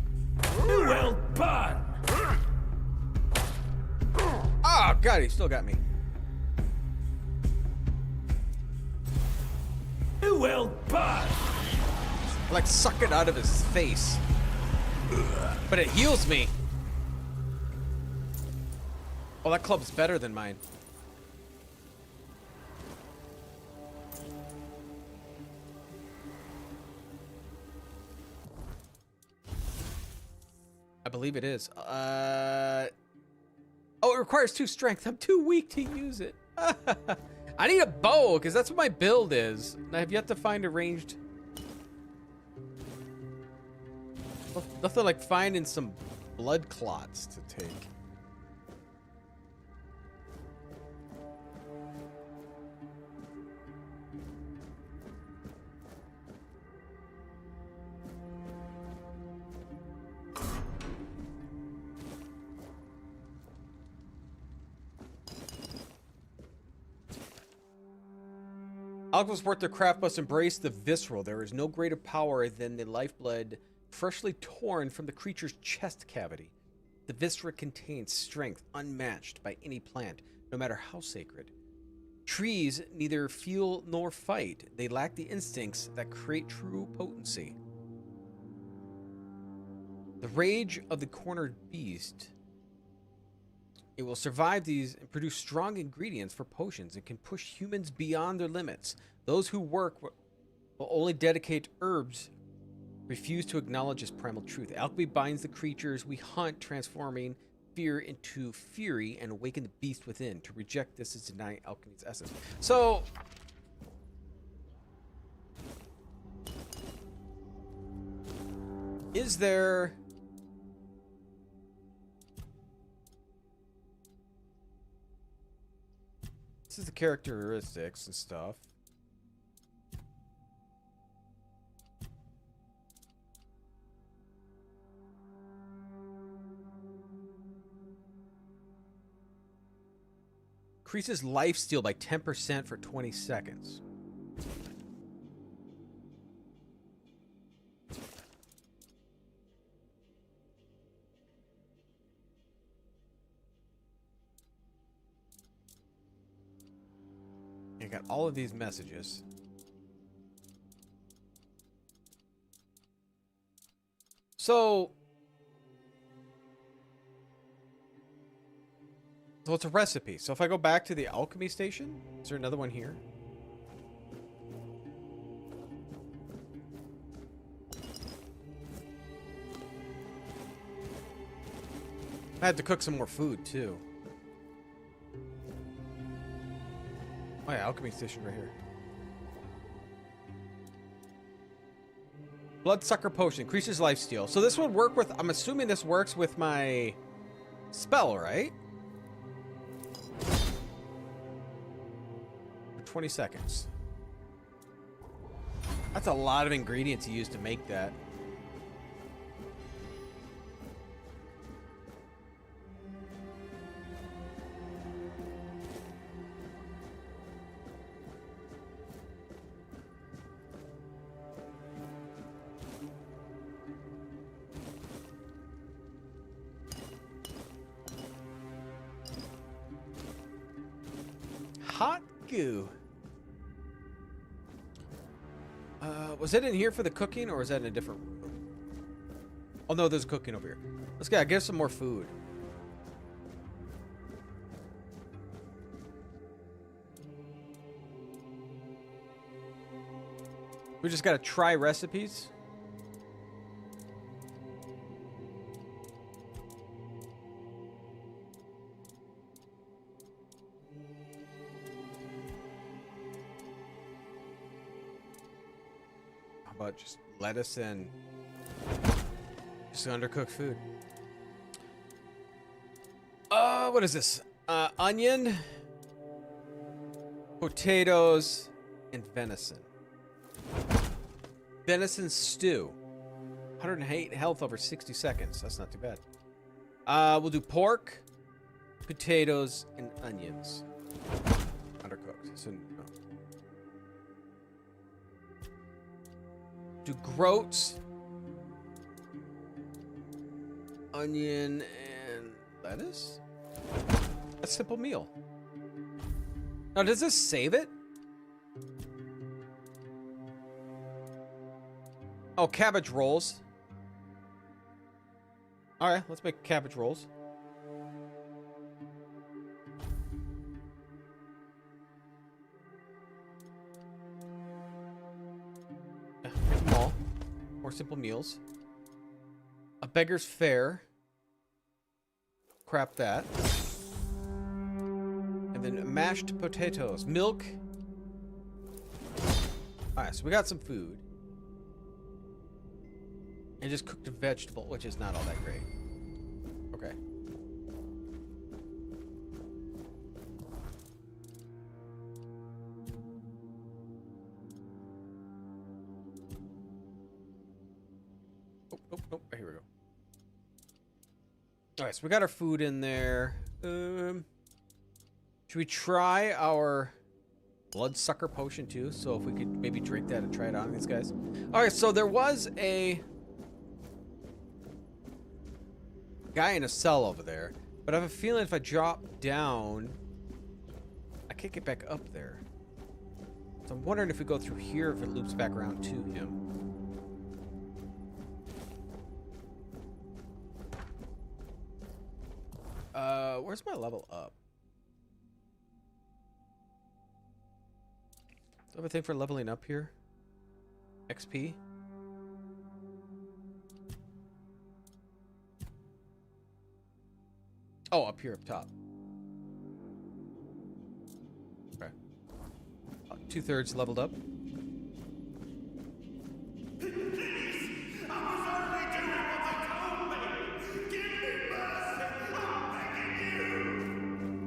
You will burn! Oh, God, he still got me. You will burn! Like, suck it out of his face. But it heals me. Oh, that club's better than mine. I believe it is. Oh, it requires 2 strength. I'm too weak to use it. I need a bow, because that's what my build is. And I have yet to find a ranged... Nothing like finding some blood clots to take. Alchemists worth their craft must embrace the visceral. There is no greater power than the lifeblood freshly torn from the creature's chest cavity. The viscera contains strength unmatched by any plant, no matter how sacred. Trees neither feel nor fight. They lack the instincts that create true potency. The rage of the cornered beast. It will survive these and produce strong ingredients for potions and can push humans beyond their limits. Those who work will only dedicate herbs, refuse to acknowledge this primal truth. Alchemy binds the creatures we hunt, transforming fear into fury and awaken the beast within. To reject this is denying alchemy's essence. So, is there... This is the characteristics and stuff. Increases lifesteal by 10% for 20 seconds. I got all of these messages. So it's a recipe. So if I go back to the alchemy station, is there another one here? I had to cook some more food too. Oh yeah, alchemy station right here. Bloodsucker potion increases lifesteal. So this would work with, I'm assuming this works with my spell, right? For 20 seconds. That's a lot of ingredients you use to make that. hot goo. Was it in here for the cooking, or is that in a different room? Oh no, there's cooking over here. Let's get some more food. We just gotta try recipes. How about just lettuce and just undercooked food? What is this? Onion, potatoes, and venison. Venison stew. 108 health over 60 seconds. That's not too bad. We'll do pork, potatoes, and onions. Undercooked. So, no. Do groats, onion, and lettuce? A simple meal. Now, does this save it? Oh, cabbage rolls. All right, let's make cabbage rolls. Yeah, make them all. More simple meals. A beggar's fare. Crap that. And then mashed potatoes. Milk. All right, so we got some food. And just cooked a vegetable, which is not all that great. Okay. Oh, here we go. All right, so we got our food in there. Should we try our bloodsucker potion too? So if we could maybe drink that and try it on these guys. All right, so there was a guy in a cell over there, but I have a feeling if I drop down, I can't get back up there. So I'm wondering if we go through here, if it loops back around to him. Where's my level up? Do I have a thing for leveling up here? XP? Oh, up here, up top. Okay. 2/3 leveled up.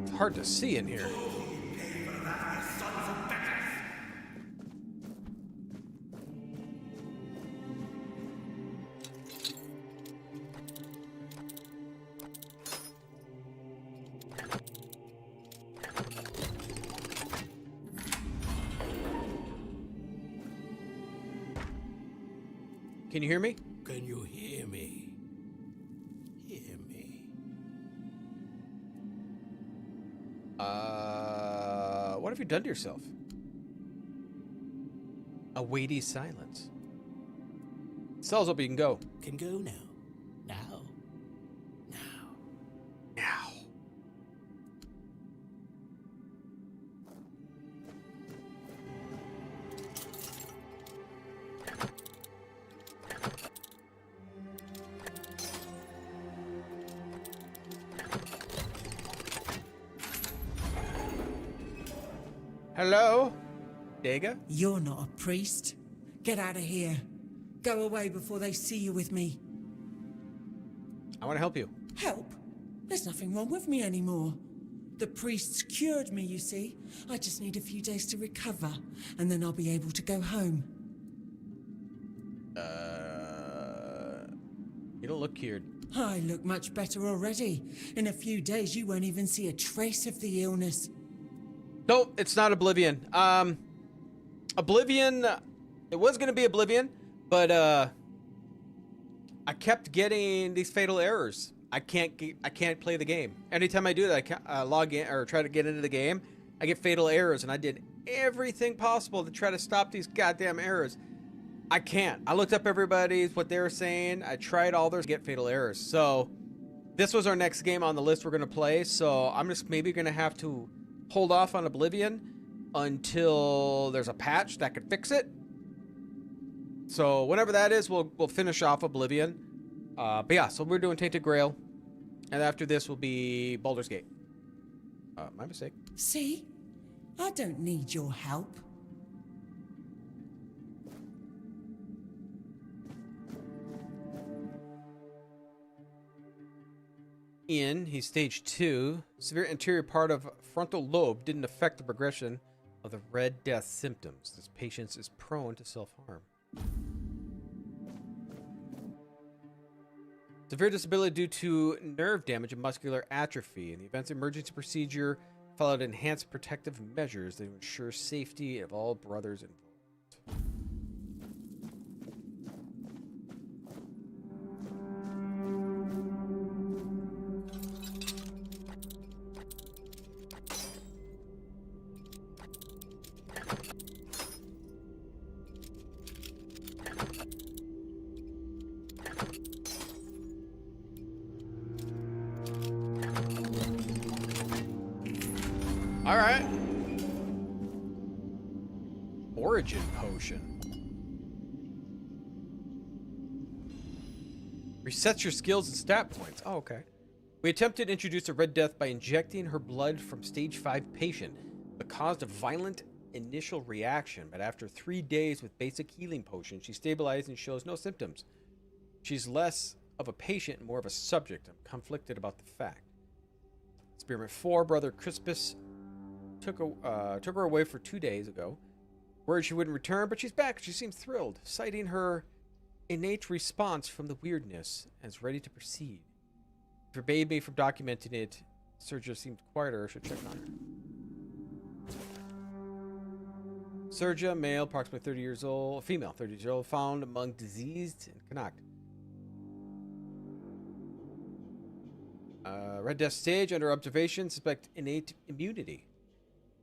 It's hard to see in here. Can you hear me? Can you hear me? Hear me. What have you done to yourself? A weighty silence. Cell's up, you can go. Can go now. Now. Now. Now. Hello? Dega? You're not a priest. Get out of here. Go away before they see you with me. I want to help you. Help? There's nothing wrong with me anymore. The priests cured me, you see. I just need a few days to recover, and then I'll be able to go home. You don't look cured. I look much better already. In a few days, you won't even see a trace of the illness. Nope, it's not Oblivion. Oblivion, it was going to be Oblivion, but I kept getting these fatal errors. I can't play the game. Anytime I do that, I log in or try to get into the game, I get fatal errors, and I did everything possible to try to stop these goddamn errors. I can't. I looked up everybody's, what they were saying. I tried all theirs to get fatal errors. So this was our next game on the list we're going to play. So I'm just maybe going to have to hold off on Oblivion until there's a patch that could fix it. So whenever that is, we'll finish off Oblivion. But yeah, so we're doing Tainted Grail. And after this will be Baldur's Gate. My mistake. See? I don't need your help. Ian, he's stage 2. Severe anterior part of frontal lobe didn't affect the progression of the Red Death symptoms. This patient is prone to self-harm. Severe disability due to nerve damage and muscular atrophy. In the event's emergency procedure, followed enhanced protective measures that ensure safety of all brothers involved. All right. Origin potion. Resets your skills and stat points. Oh, okay. We attempted to introduce a Red Death by injecting her blood from stage 5 patient, but caused a violent initial reaction. But after 3 days with basic healing potion, she stabilized and shows no symptoms. She's less of a patient and more of a subject. I'm conflicted about the fact. Experiment 4, Brother Crispus took her away for 2 days ago. Worried she wouldn't return, but she's back. She seems thrilled, citing her innate response from the weirdness and is ready to proceed. Forbade me from documenting it. Sergia seemed quieter. I should check on her. Sergia, male, approximately 30 years old. Female, 30 years old, found among diseased in Connacht. Red Death stage, under observation, suspect innate immunity.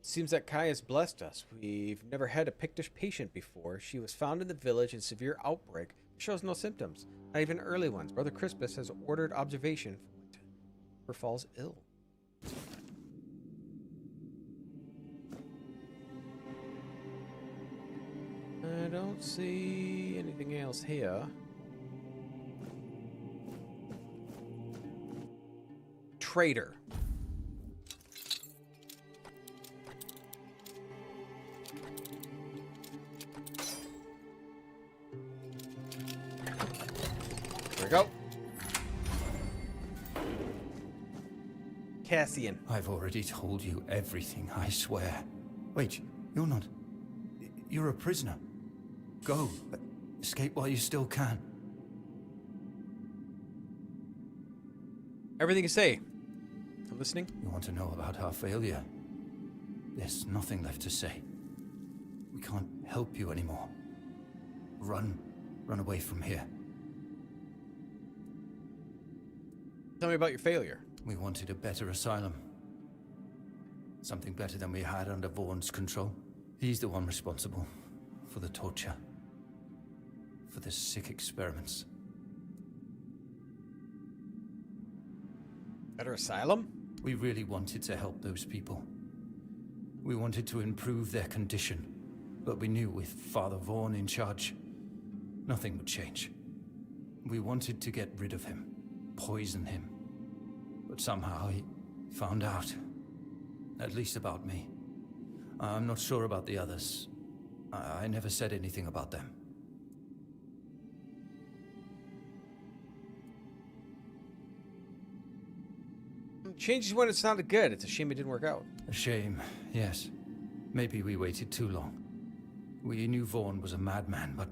Seems that Kai has blessed us. We've never had a Pictish patient before. She was found in the village in severe outbreak. Shows no symptoms, not even early ones. Brother Crispus has ordered observation for falls ill. I don't see anything else here. Traitor. There we go. Cassian. I've already told you everything, I swear. Wait, you're not... You're a prisoner. Go. Escape while you still can. Everything you say. I'm listening. You want to know about our failure? There's nothing left to say. We can't help you anymore. Run. Run away from here. Tell me about your failure. We wanted a better asylum. Something better than we had under Vaughn's control. He's the one responsible for the torture. For the sick experiments. Better asylum? We really wanted to help those people. We wanted to improve their condition. But we knew with Father Vaughn in charge, nothing would change. We wanted to get rid of him. Poison him. But somehow he found out. At least about me. I'm not sure about the others. I never said anything about them. Changes when it sounded good. It's a shame it didn't work out. A shame, yes. Maybe we waited too long. We knew Vaughn was a madman, but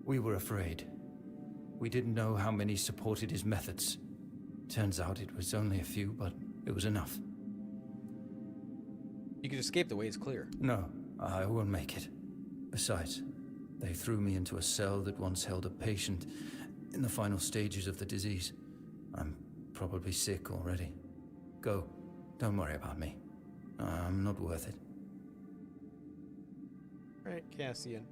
we were afraid. We didn't know how many supported his methods. Turns out it was only a few, but it was enough. You could escape, the way is clear. No, I won't make it. Besides, they threw me into a cell that once held a patient in the final stages of the disease. I'm probably sick already. Go. Don't worry about me. I'm not worth it. Right, Cassian.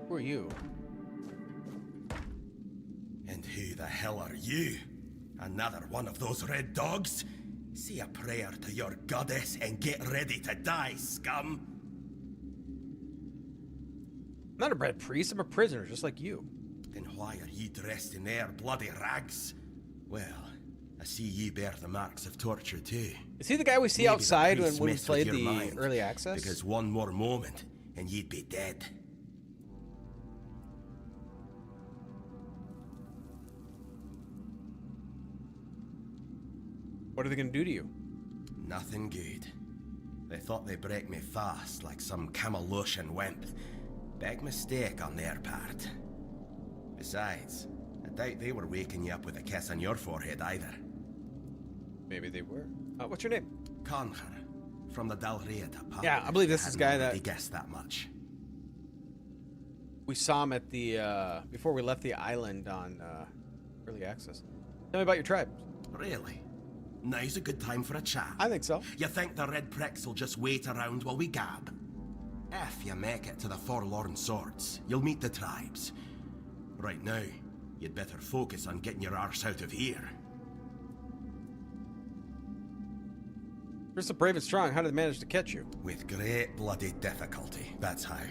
Who are you? And who the hell are you? Another one of those red dogs? Say a prayer to your goddess and get ready to die, scum! I'm not a red priest, I'm a prisoner, just like you. Then why are you dressed in their bloody rags? Well, I see you bear the marks of torture too. Is he the guy we see Maybe the outside when priests we messed with played your the mind, early access? Because one more moment and you'd be dead. What are they gonna do to you? Nothing good. They thought they'd break me fast, like some Camelusian wimp. Big mistake on their part. Besides, I doubt they were waking you up with a kiss on your forehead either. Maybe they were. What's your name? Concher, from the Dalrieta pub. Yeah, I believe this is the guy that... He guessed that much. We saw him at the, before we left the island on, early access. Tell me about your tribe. Really? Now's a good time for a chat. I think so. You think the red pricks will just wait around while we gab? If you make it to the Forlorn Swords, you'll meet the tribes. Right now, you'd better focus on getting your arse out of here. You're so brave and strong, how did they manage to catch you? With great bloody difficulty, that's how.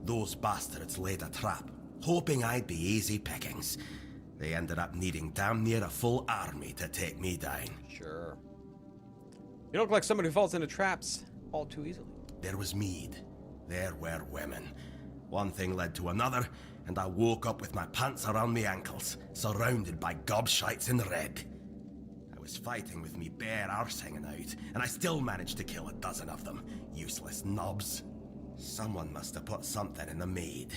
Those bastards laid a trap, hoping I'd be easy pickings. They ended up needing damn near a full army to take me down. Sure. You don't look like someone who falls into traps all too easily. There was mead. There were women. One thing led to another, and I woke up with my pants around my ankles, surrounded by gobshites in red. I was fighting with me bare arse hanging out, and I still managed to kill a dozen of them. Useless knobs. Someone must have put something in the mead.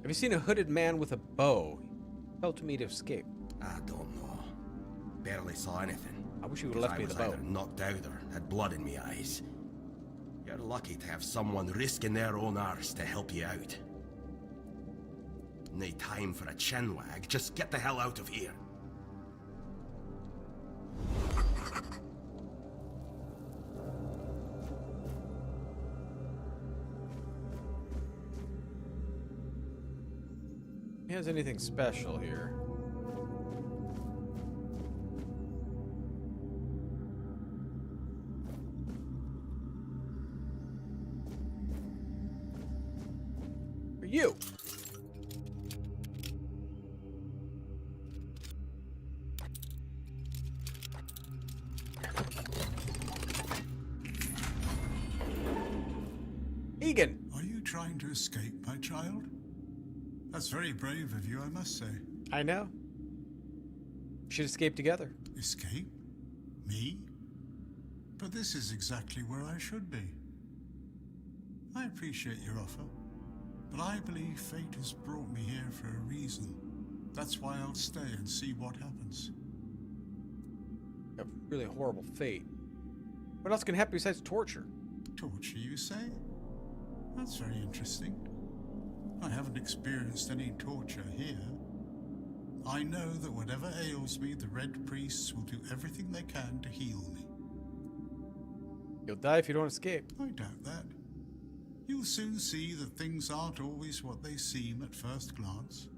Have you seen a hooded man with a bow? He fell to me to escape. I don't know. Barely saw anything. I wish you would have left me the I was bow. either knocked out or had blood in my eyes. You're lucky to have someone risking their own arse to help you out. No time for a chinwag. Just get the hell out of here. He has anything special here? For you. Egan. Are you trying to escape, my child? That's very brave of you, I must say. I know. We should escape together. Escape? Me? But this is exactly where I should be. I appreciate your offer, but I believe fate has brought me here for a reason. That's why I'll stay and see what happens. A really horrible fate. What else can happen besides torture? Torture, you say? That's very interesting. I haven't experienced any torture here. I know that whatever ails me, the Red Priests will do everything they can to heal me. You'll die if you don't escape. I doubt that. You'll soon see that things aren't always what they seem at first glance.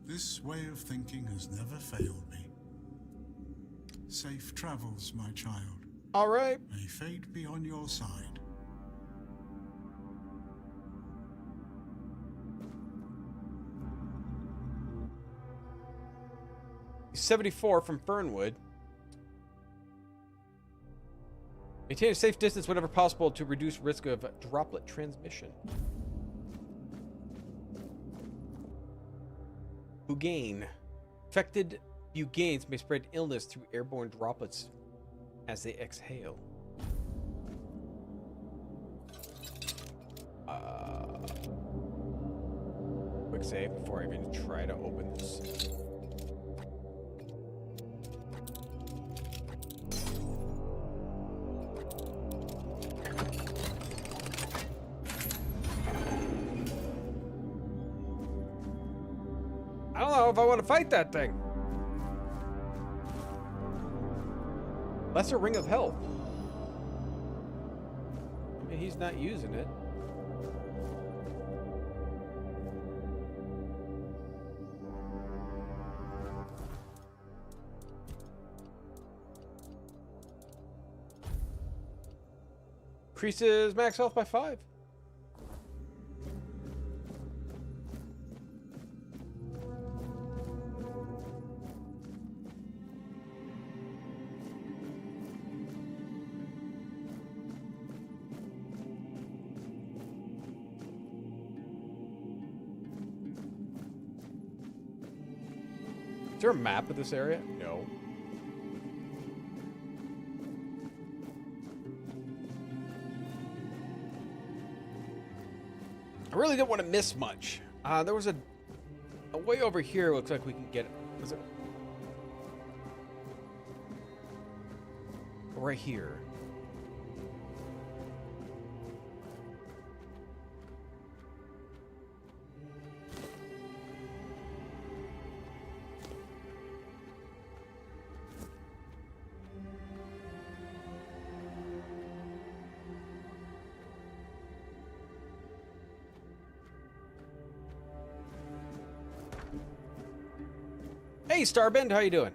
This way of thinking has never failed me. Safe travels, my child. All right. May fate be on your side. He's 74 from Fernwood. Maintain a safe distance whenever possible to reduce risk of droplet transmission. Bugane. Infected Buganes may spread illness through airborne droplets as they exhale. Quick save before I even try to open this. if I want to fight that thing. Lesser Ring of Health. I mean, he's not using it. Increases max health by 5. Is there a map of this area? No. I really didn't want to miss much. There was a way over here. Looks like we can get it. Was it right here? Hey, Starbend, how you doing?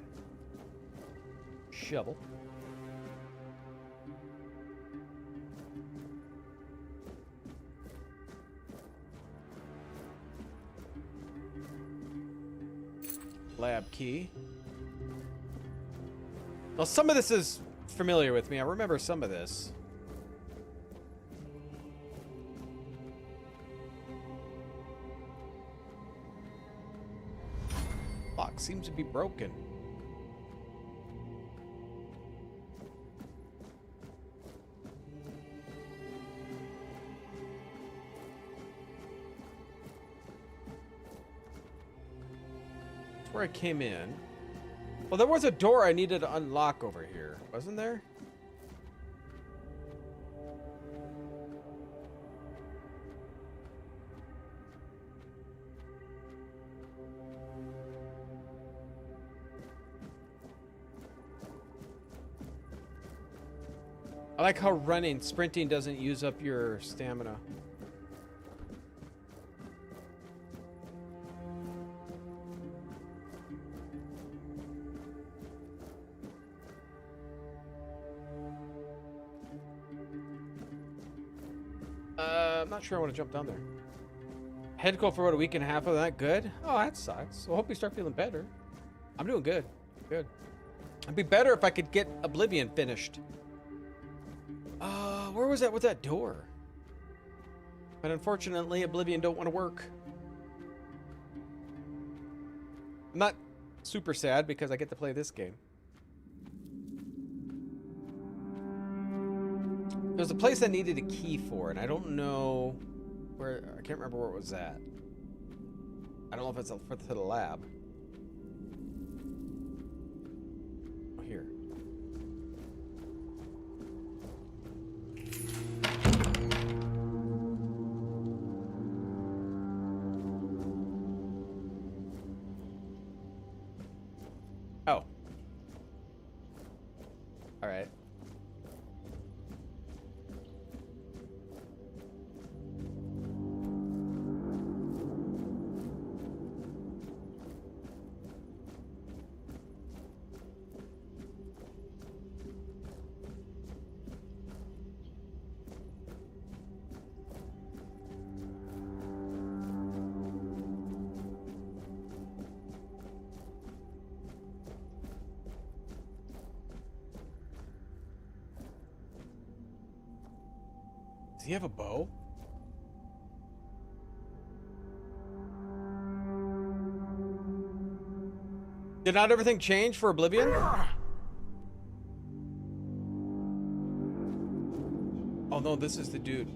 Shovel. Lab key. Well, some of this is familiar with me. I remember some of this. Lock seems to be broken. That's where I came in. Well, there was a door I needed to unlock over here, wasn't there? I like how sprinting doesn't use up your stamina. I'm not sure I want to jump down there. Head cold for about a week and a half of that. Good? Oh, that sucks. Well, hope you start feeling better. I'm doing good. Good. It'd be better if I could get Oblivion finished. Where was that with that door? But unfortunately, Oblivion don't want to work. I'm not super sad because I get to play this game. There's a place I needed a key for, and I don't know where. I can't remember where it was at. I don't know if it's to the lab. Oh, here. Oh. All right. Does he have a bow? Did not everything change for Oblivion? Oh no, this is the dude.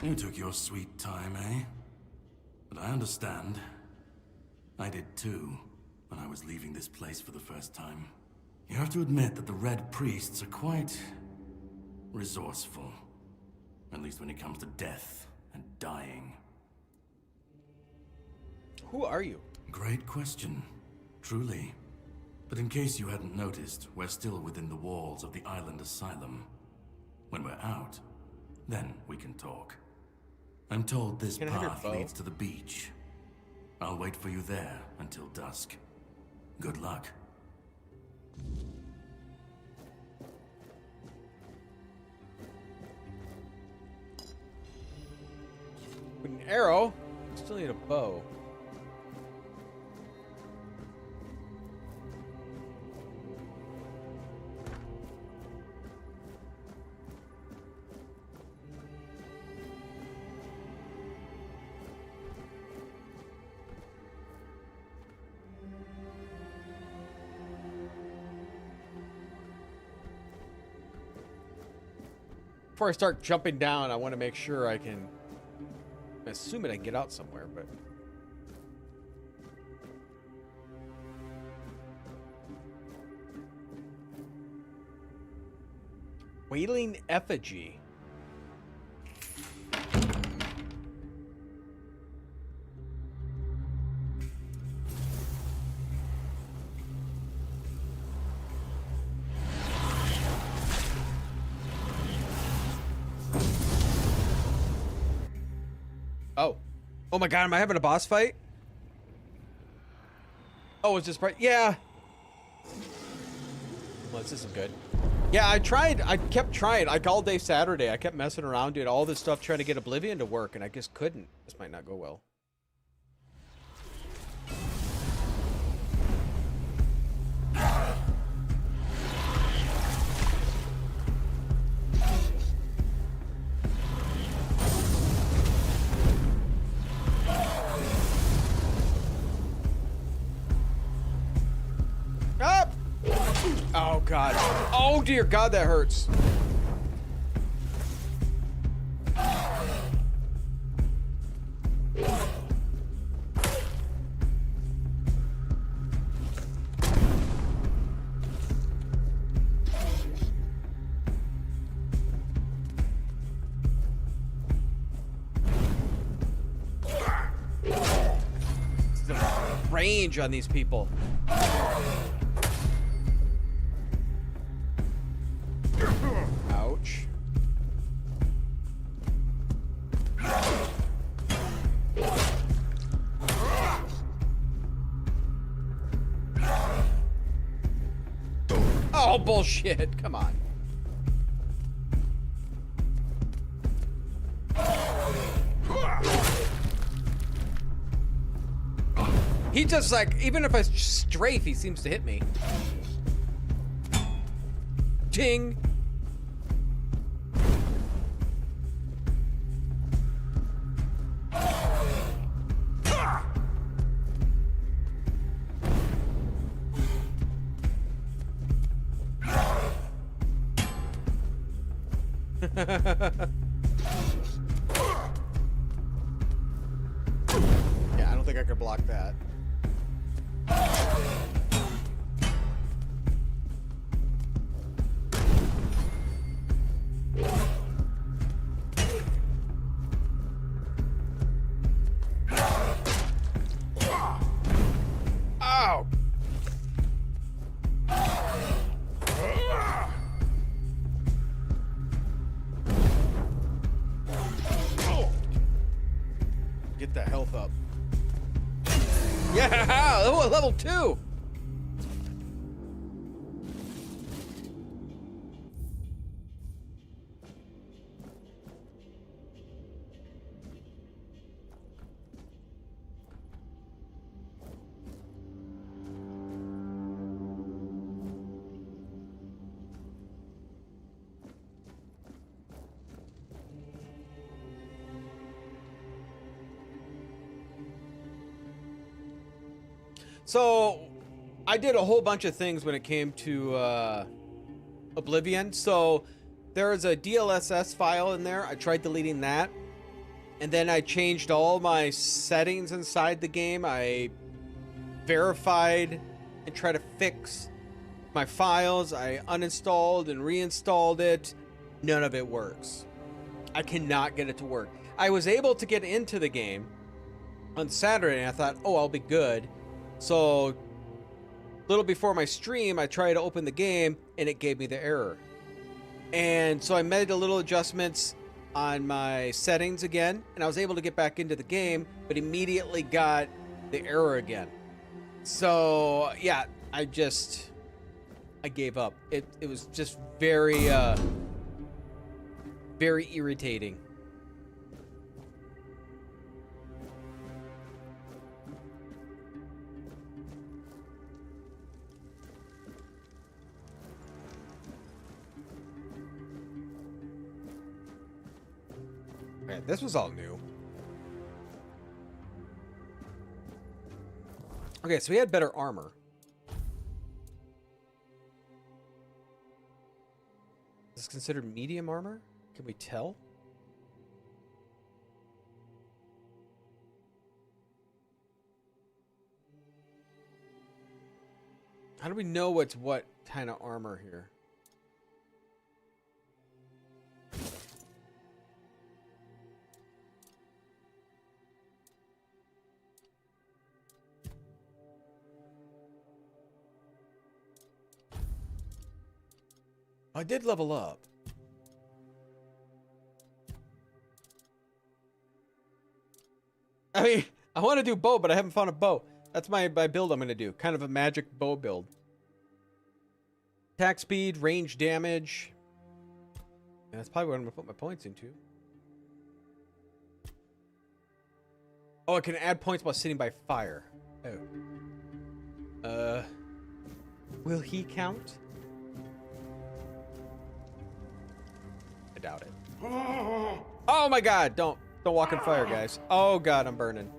You took your sweet time, eh? But I understand. I did too, when I was leaving this place for the first time. You have to admit that the Red Priests are quite resourceful. At least when it comes to death and dying. Who are you? Great question. Truly. But in case you hadn't noticed, we're still within the walls of the island asylum. When we're out, then we can talk. I'm told this Can I have your path bow? leads to the beach. I'll wait for you there until dusk. Good luck. With an arrow. Still need a bow. Before I start jumping down, I want to make sure I can... I'm assuming I can get out somewhere, but... Wailing Effigy. Oh. Oh my god, am I having a boss fight? Oh, it's just right. Yeah. Well, this isn't good. Yeah, I tried. I kept trying. Like all day Saturday, I kept messing around, doing all this stuff, trying to get Oblivion to work, and I just couldn't. This might not go well. Up! Oh god. Oh dear god, that hurts. The range on these people. Ouch. Oh, bullshit. Come on. He just like, even if I strafe, he seems to hit me. Ting. Yeah, I don't think I could block that. Ow! Get the health up. Yeah! Oh, level 2! So, I did a whole bunch of things when it came to Oblivion. So, there's a DLSS file in there. I tried deleting that. And then I changed all my settings inside the game. I verified and tried to fix my files. I uninstalled and reinstalled it. None of it works. I cannot get it to work. I was able to get into the game on Saturday, and I thought, oh, I'll be good. So, a little before my stream, I tried to open the game, and it gave me the error. And so I made a little adjustments on my settings again, and I was able to get back into the game, but immediately got the error again. So, yeah, I gave up. It was just very irritating. Man, this was all new. Okay, so we had better armor. Is this considered medium armor? Can we tell? How do we know what's what kind of armor here? I did level up. I mean, I want to do bow, but I haven't found a bow. That's my build I'm going to do. Kind of a magic bow build. Attack speed, range damage. And that's probably what I'm going to put my points into. Oh, I can add points while sitting by fire. Oh. Will he count? I doubt it. Oh my god, don't walk in fire, guys. Oh god, I'm burning.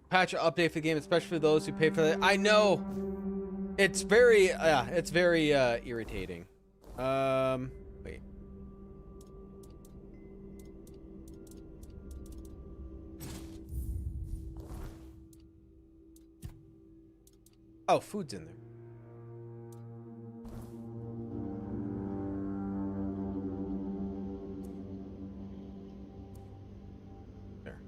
Patch update for the game, especially for those who pay for it. I know. It's very irritating. Wait. Oh, food's in there. There.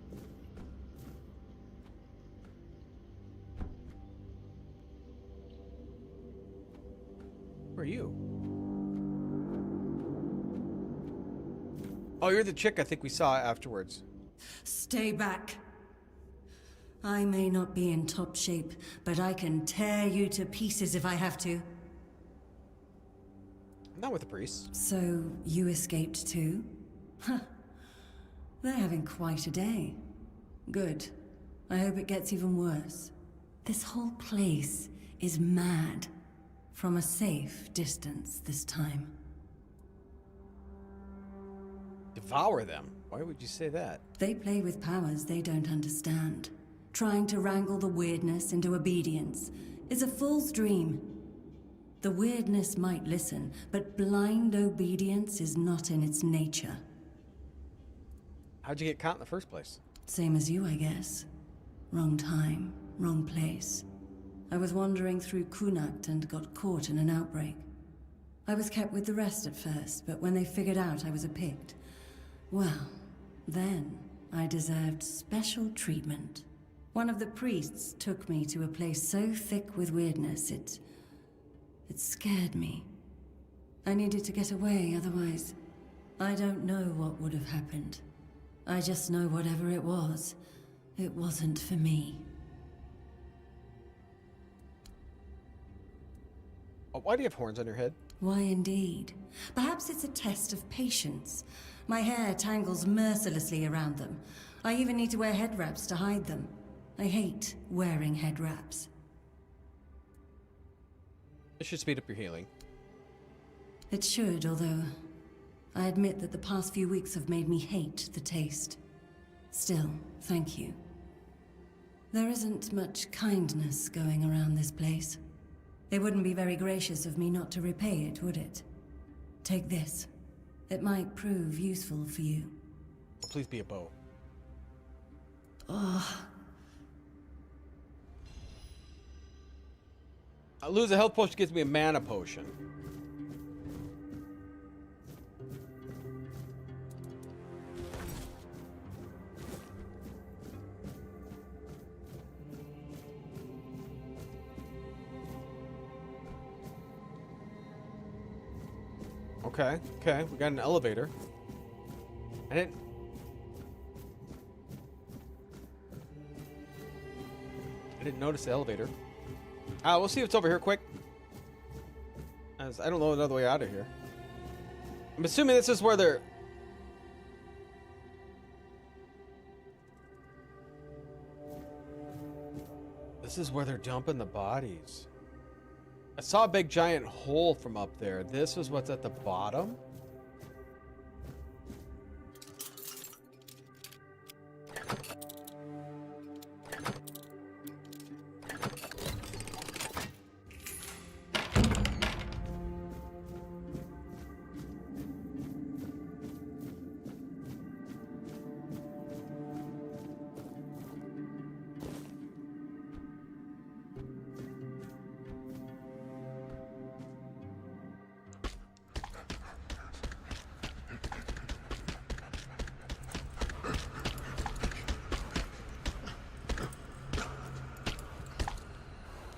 Where are you? Oh, you're the chick I think we saw afterwards. Stay back. I may not be in top shape, but I can tear you to pieces if I have to. Not with the priests. So, you escaped too? Huh. They're having quite a day. Good. I hope it gets even worse. This whole place is mad. From a safe distance this time. Devour them? Why would you say that? They play with powers they don't understand. Trying to wrangle the weirdness into obedience is a fool's dream. The weirdness might listen, but blind obedience is not in its nature. How'd you get caught in the first place? Same as you, I guess. Wrong time, wrong place. I was wandering through Kunakt and got caught in an outbreak. I was kept with the rest at first, but when they figured out I was a Pict, well, then I deserved special treatment. One of the priests took me to a place so thick with weirdness, it scared me. I needed to get away, otherwise, I don't know what would have happened. I just know whatever it wasn't for me. Oh, why do you have horns on your head? Why indeed? Perhaps it's a test of patience. My hair tangles mercilessly around them. I even need to wear head wraps to hide them. I hate wearing head wraps. It should speed up your healing. It should, although I admit that the past few weeks have made me hate the taste. Still, thank you. There isn't much kindness going around this place. It wouldn't be very gracious of me not to repay it, would it? Take this. It might prove useful for you. Please be a bow. Oh. I lose a health potion, gives me a mana potion. Okay, okay, we got an elevator. I didn't notice the elevator. We'll see if it's over here quick. As I don't know another way out of here. I'm assuming this is where they're... This is where they're dumping the bodies. I saw a big giant hole from up there. This is what's at the bottom?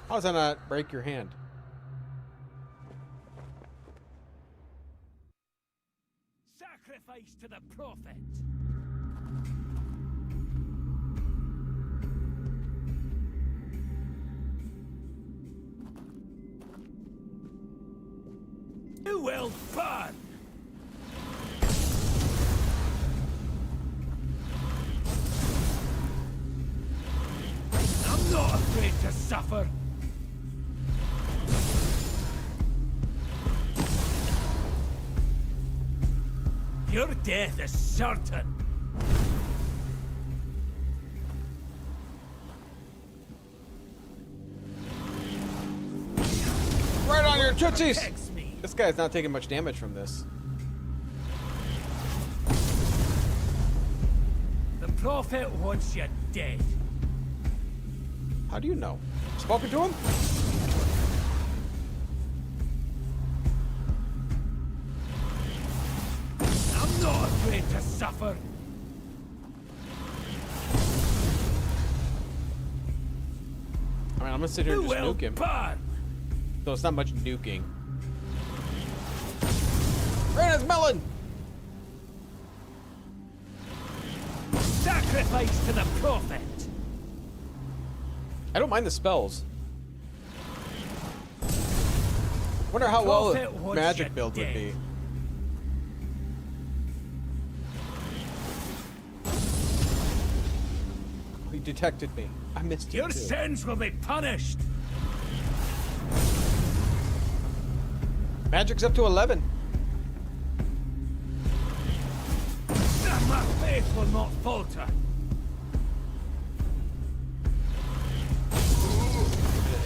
How does that not break your hand? Sacrifice to the prophet. You will burn. I'm not afraid to suffer. Your death is certain. Right on your tootsies! This guy's not taking much damage from this. The prophet wants you dead. How do you know? Spoken to him? I'm not afraid to suffer. I mean, I'm gonna sit here and You just will nuke him. burn. Though it's not much nuking. Brandon's melon! Sacrifice to the prophet. I don't mind the spells. Wonder how well Prophet a wants magic you build would dead. be. He detected me. I missed him Your too. sins will be punished. Magic's up to 11. My faith will not falter.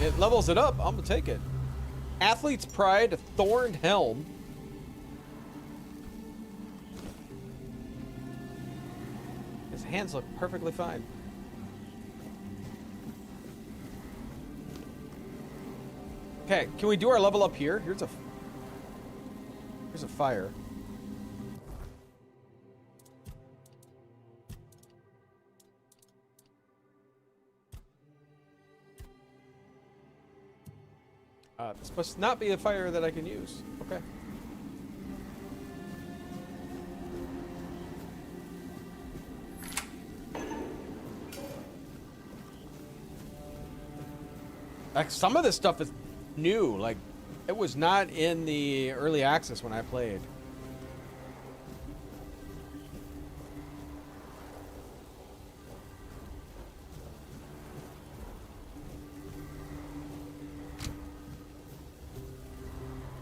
It levels it up. I'm gonna take it. Athlete's Pride, Thorned Helm. His hands look perfectly fine. Okay, can we do our level up here? Here's a fire. This must not be a fire that I can use. Okay. Like, some of this stuff is new. Like, it was not in the early access when I played.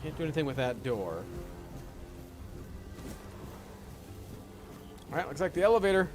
Can't do anything with that door. Alright, looks like the elevator.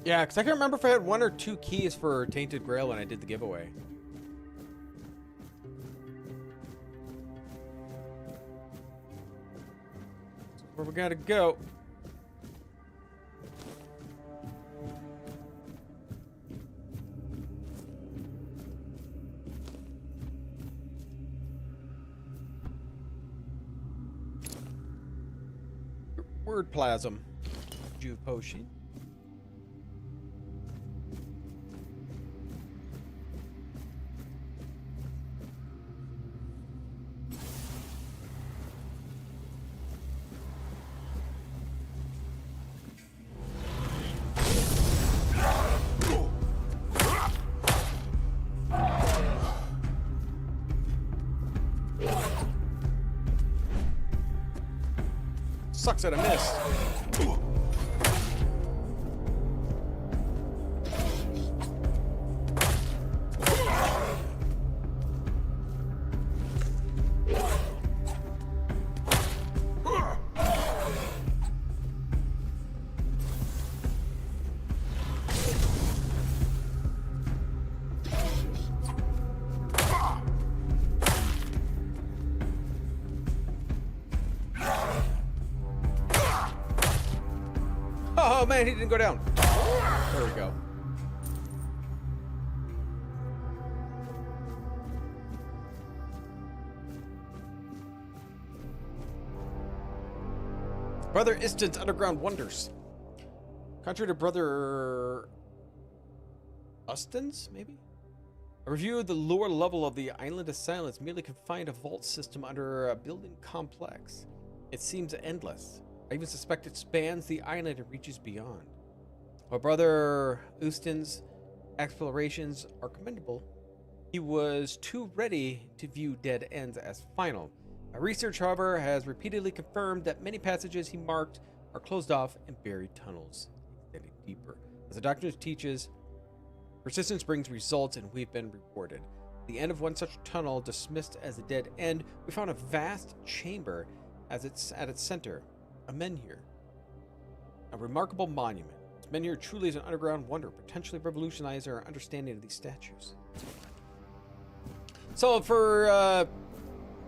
Yeah, because I can't remember if I had 1 or 2 keys for Tainted Grail when I did the giveaway. Where we gotta go. Word plasm. Juve potion. Sucks that I missed. Oh man, he didn't go down. There we go. Brother Iston's Underground Wonders. Contrary to Brother Uston's, maybe? A review of the lower level of the Island of Silence merely confined a vault system under a building complex. It seems endless. I even suspect it spans the island and reaches beyond. While Brother Uston's explorations are commendable, he was too ready to view dead ends as final. My research, however, has repeatedly confirmed that many passages he marked are closed off and buried tunnels extending deeper. As the doctrine teaches, persistence brings results, and we've been rewarded. At the end of one such tunnel, dismissed as a dead end, we found a vast chamber at its center. A menhir, a remarkable monument. This menhir truly is an underground wonder, potentially revolutionize our understanding of these statues. So for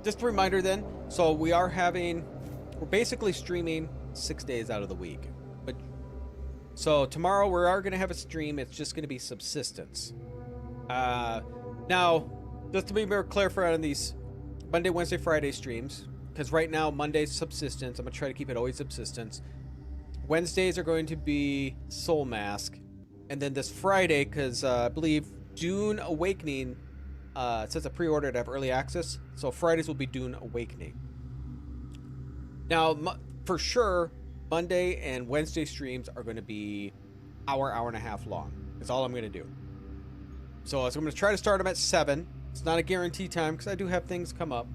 just a reminder then, so we're basically streaming 6 days out of the week. But so tomorrow we are going to have a stream. It's just going to be subsistence. Now, just to be more clarified on these Monday, Wednesday, Friday streams, because right now Monday's subsistence. I'm gonna try to keep it always subsistence. Wednesdays are going to be Soul Mask, and then this Friday, because I believe Dune Awakening says I pre-ordered to have early access, so Fridays will be Dune Awakening. Now, for sure, Monday and Wednesday streams are going to be hour and a half long. That's all I'm going to do. So I'm going to try to start them at 7. It's not a guarantee time because I do have things come up.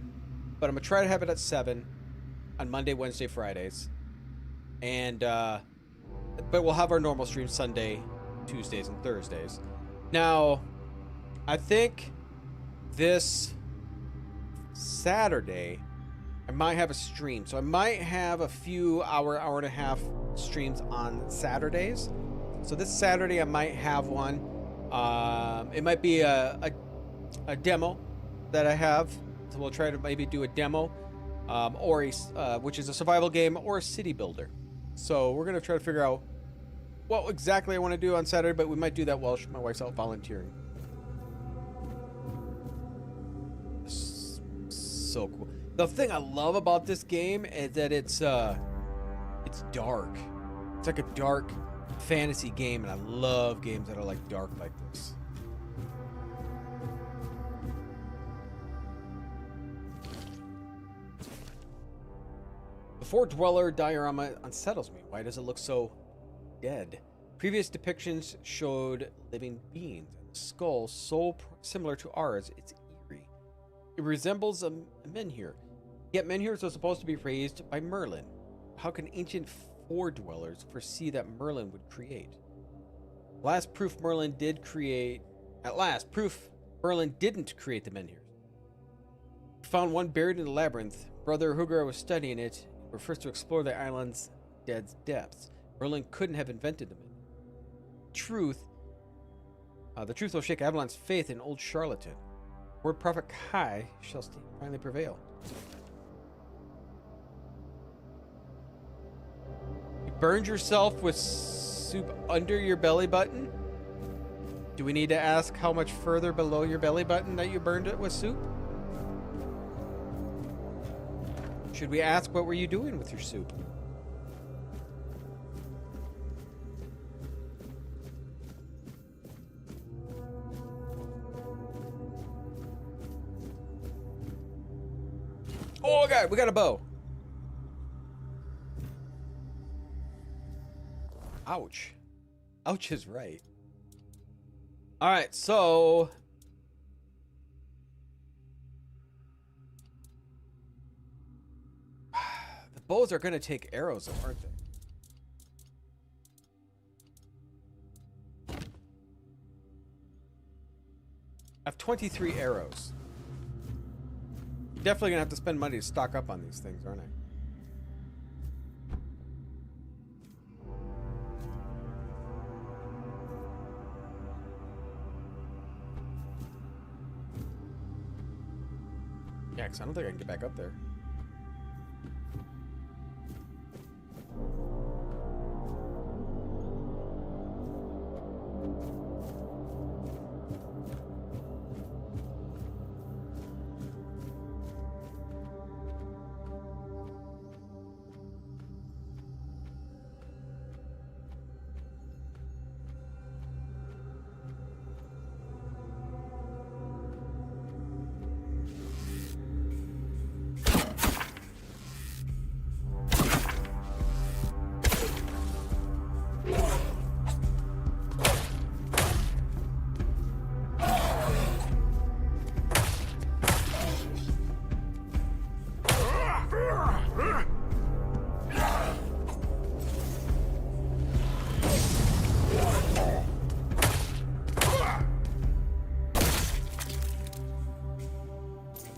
But I'm going to try to have it at 7 on Monday, Wednesday, Fridays. And, but we'll have our normal stream Sunday, Tuesdays, and Thursdays. Now, I think this Saturday, I might have a stream. So I might have a few hour and a half streams on Saturdays. So this Saturday, I might have one. It might be a demo that I have. So we'll try to maybe do a demo, or which is a survival game, or a city builder. So we're gonna try to figure out what exactly I want to do on Saturday, but we might do that while my wife's out volunteering. So cool. The thing I love about this game is that it's dark. It's like a dark fantasy game, and I love games that are like dark like this. The Four Dweller diorama unsettles me. Why does it look so dead? Previous depictions showed living beings. The skull so similar to ours, it's eerie. It resembles a menhir. Yet menhirs are supposed to be raised by Merlin. How can ancient Four Dwellers foresee that Merlin would create? At last, proof Merlin didn't create the menhirs. We found one buried in the labyrinth. Brother Huger was studying it. We're first to explore the island's dead depths. Merlin couldn't have invented them. truth will shake Avalon's faith in old charlatan. Word prophet Kai shall finally prevail. You burned yourself with soup under your belly button? Do we need to ask how much further below your belly button that you burned it with soup? Should we ask what were you doing with your soup? Oh god, we got a bow. Ouch. Ouch is right. Alright, so the bows are gonna take arrows, aren't they? I have 23 arrows. Definitely gonna have to spend money to stock up on these things, aren't I? Yeah, 'cause I don't think I can get back up there.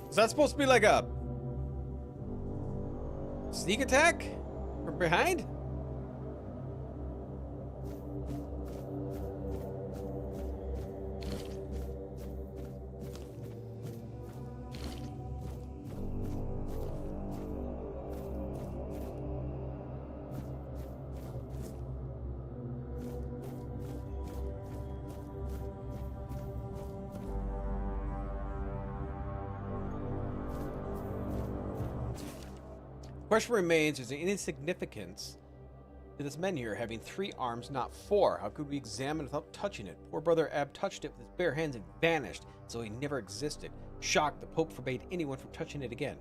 Is that supposed to be like a sneak attack from behind? Question remains, is there any significance to this men here having 3 arms, not 4? How could we examine without touching it? Poor brother Ab touched it with his bare hands and vanished, so he never existed. Shocked, the Pope forbade anyone from touching it again.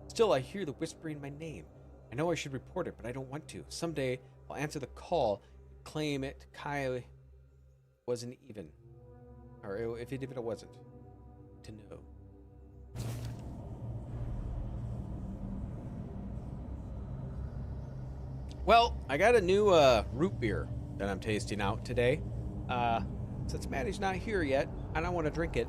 Still, I hear the whispering my name. I know I should report it, but I don't want to. Someday, I'll answer the call, claim it Kai wasn't even. Or if it even wasn't. To know. Well, I got a new root beer that I'm tasting out today. Since Maddie's not here yet, I don't want to drink it.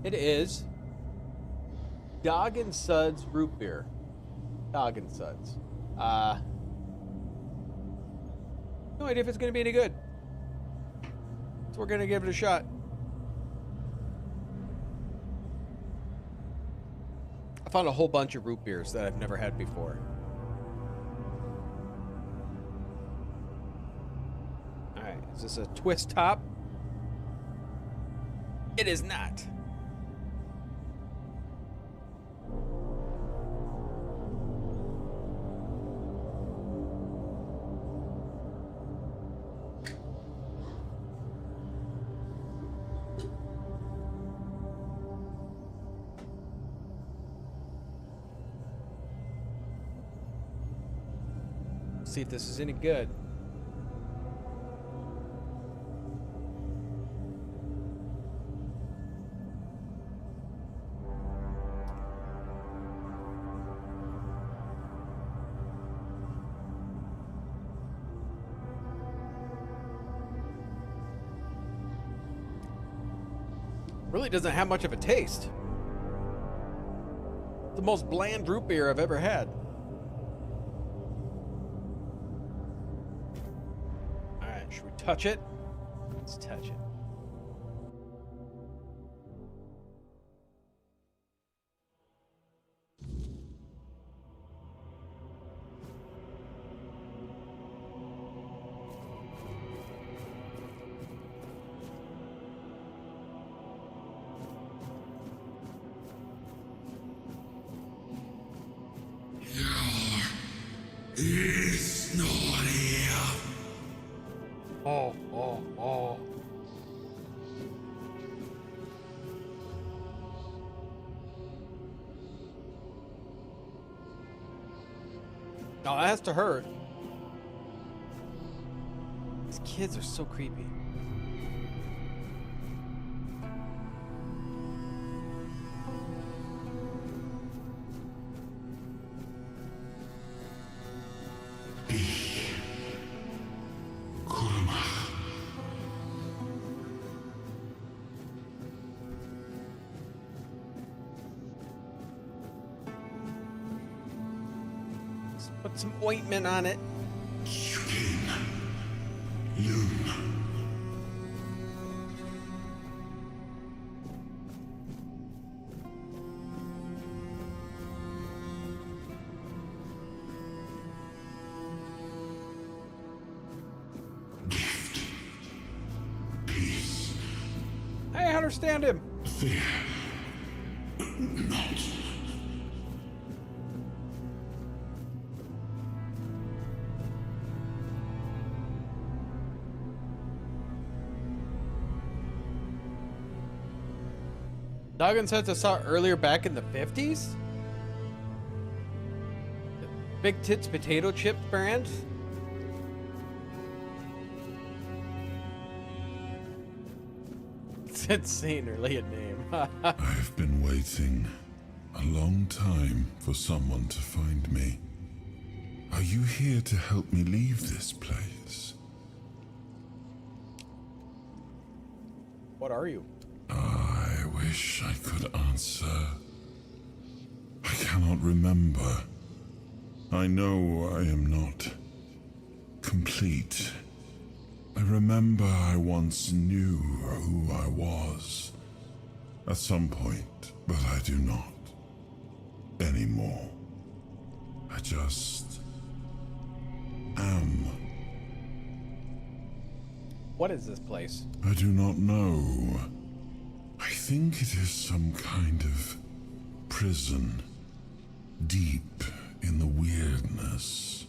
It is Dog and Suds root beer. Dog and Suds. No idea if it's going to be any good. So we're going to give it a shot. I found a whole bunch of root beers that I've never had before. Alright, is this a twist top? It is not. See if this is any good. Really doesn't have much of a taste. The most bland root beer I've ever had. bench. Should we touch it? Let's touch it. It's not here. Oh, oh, oh. No, that has to hurt. These kids are so creepy. Put some ointment on it. I understand him. Fear not. Doggin says I saw earlier back in the 50s? The Big Tits potato chip brand? It's insane early name. I've been waiting a long time for someone to find me. Are you here to help me leave this place? What are you? I wish I could answer. I cannot remember. I know I am not complete. I remember I once knew who I was at some point, but I do not anymore. I just am. What is this place? I do not know. I think it is some kind of prison, deep in the weirdness.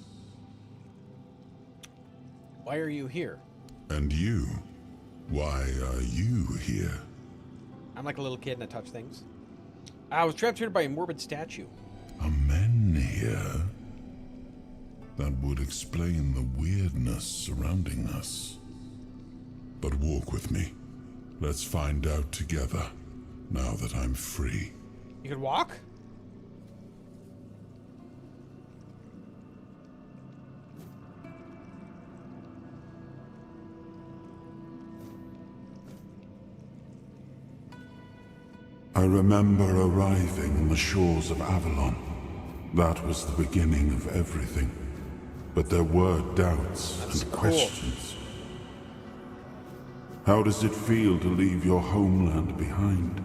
Why are you here? And you? Why are you here? I'm like a little kid and I touch things. I was transported by a morbid statue. Are men here? That would explain the weirdness surrounding us. But walk with me. Let's find out together, now that I'm free. You could walk? I remember arriving on the shores of Avalon. That was the beginning of everything. But there were doubts and questions. How does it feel to leave your homeland behind?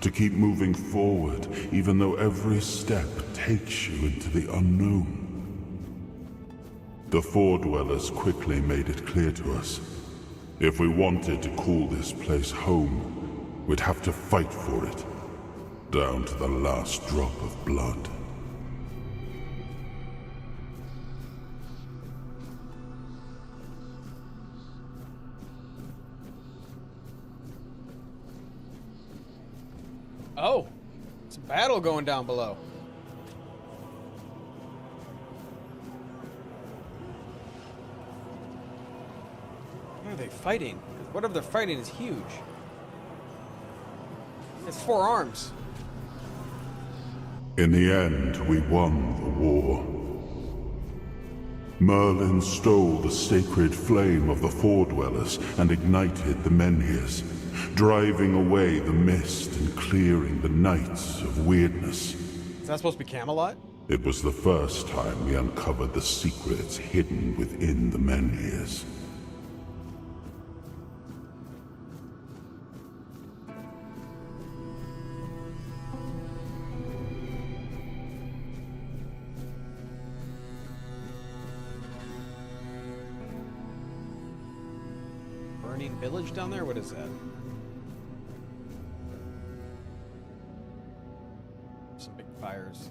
To keep moving forward, even though every step takes you into the unknown? The Four Dwellers quickly made it clear to us. If we wanted to call this place home, we'd have to fight for it, down to the last drop of blood. Oh, it's a battle going down below. What are they fighting? Whatever they're fighting is huge. It's 4 arms. In the end, we won the war. Merlin stole the sacred flame of the Four Dwellers and ignited the Menhirs, driving away the mist and clearing the nights of weirdness. Is that supposed to be Camelot? It was the first time we uncovered the secrets hidden within the Menhirs. burning village down there? What is that? Some big fires.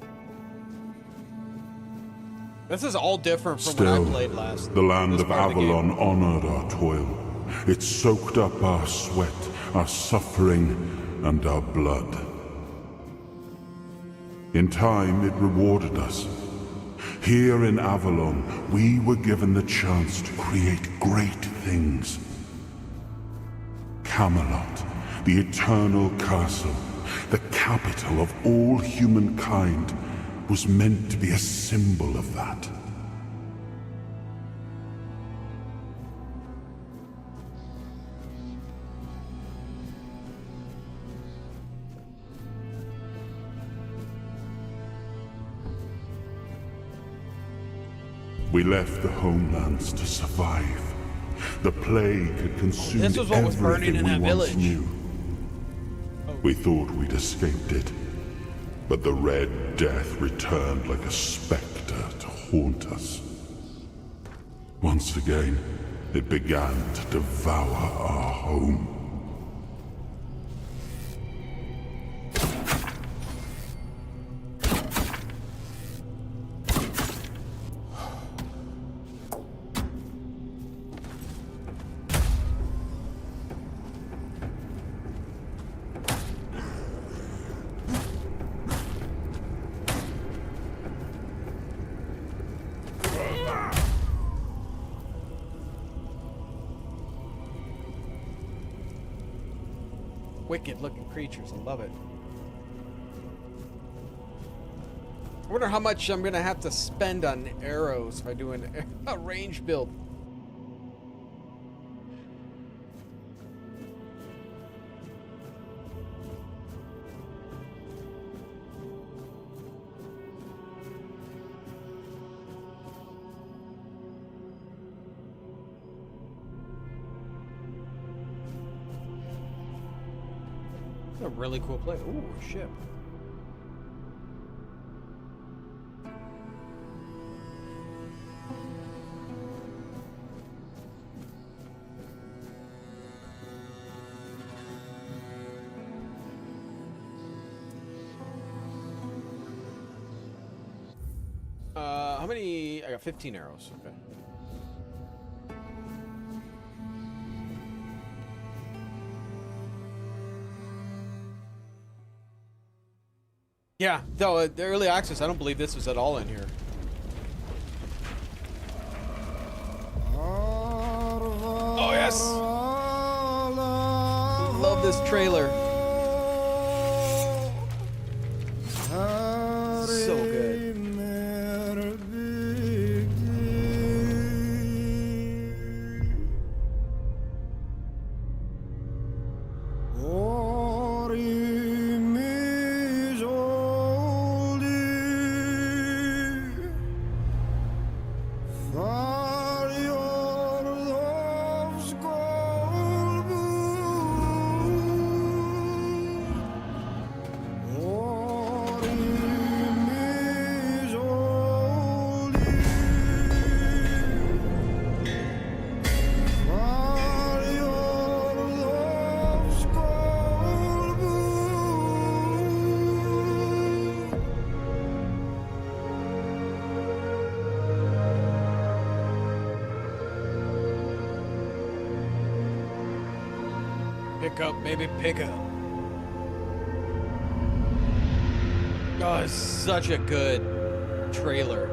This is all different from Still, when I played last. the land this of part the game. Avalon honored our toil. It soaked up our sweat, our suffering, and our blood. In time, it rewarded us. Here in Avalon, we were given the chance to create great things. Camelot, the eternal castle, the capital of all humankind, was meant to be a symbol of that. We left the homelands to survive. The plague had consumed This was what was burning everything in we that once village. knew. We thought we'd escaped it, but the Red Death returned like a specter to haunt us. Once again, it began to devour our home. Wicked looking creatures. I love it. I wonder how much I'm gonna have to spend on arrows if I do a range build. A really cool place. Ooh, ship. How many? I got 15 arrows. Okay. Yeah, though the early access, I don't believe this was at all in here. Oh yes! Love this trailer. So good. Pick up, baby, pick up. Oh, it's such a good trailer.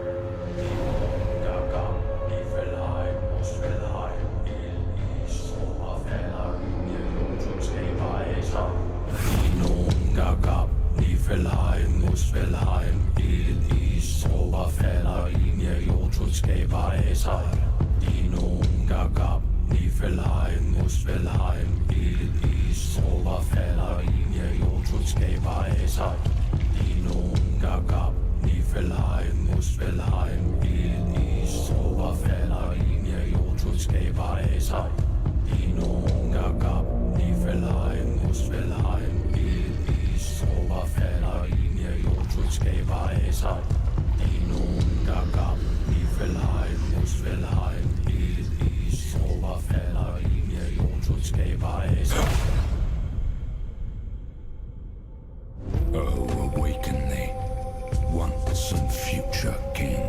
Levi's. Oh, awaken the once and future king.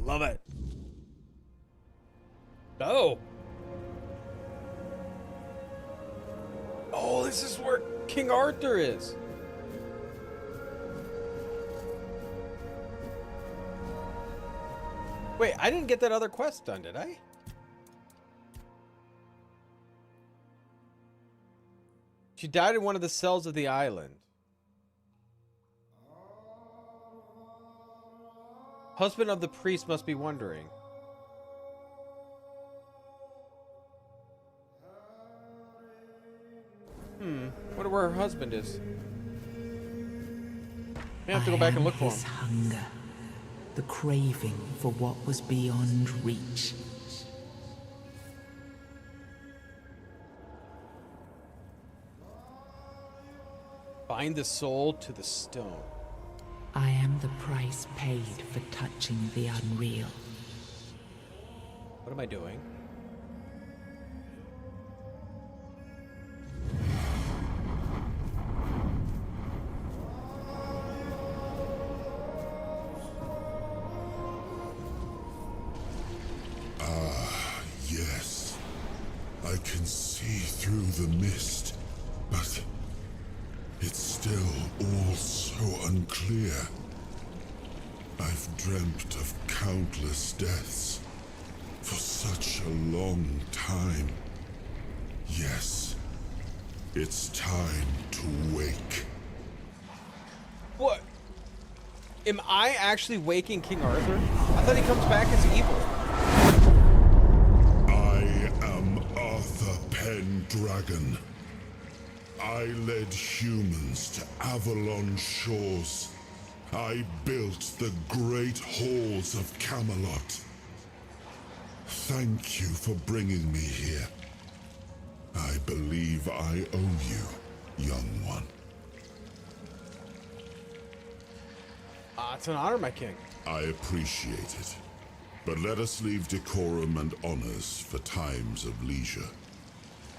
Love it. Oh. Oh, this is where King Arthur is. Wait, I didn't get that other quest done, did I? She died in one of the cells of the island. Husband of the priest must be wondering. Wonder where her husband is. May have to go back and look for him. Hunger, the craving for what was beyond reach. Bind the soul to the stone. I am the price paid for touching the unreal. What am I doing? Yes, I can see through the mist, but it's still all so unclear. I've dreamt of countless deaths for such a long time. Yes, it's time to wake. What? Am I actually waking King Arthur? I thought he comes back as evil. Arthur Pendragon. I led humans to Avalon shores. I built the great halls of Camelot. Thank you for bringing me here. I believe I owe you, young one. It's an honor, my king. I appreciate it. But let us leave decorum and honors for times of leisure.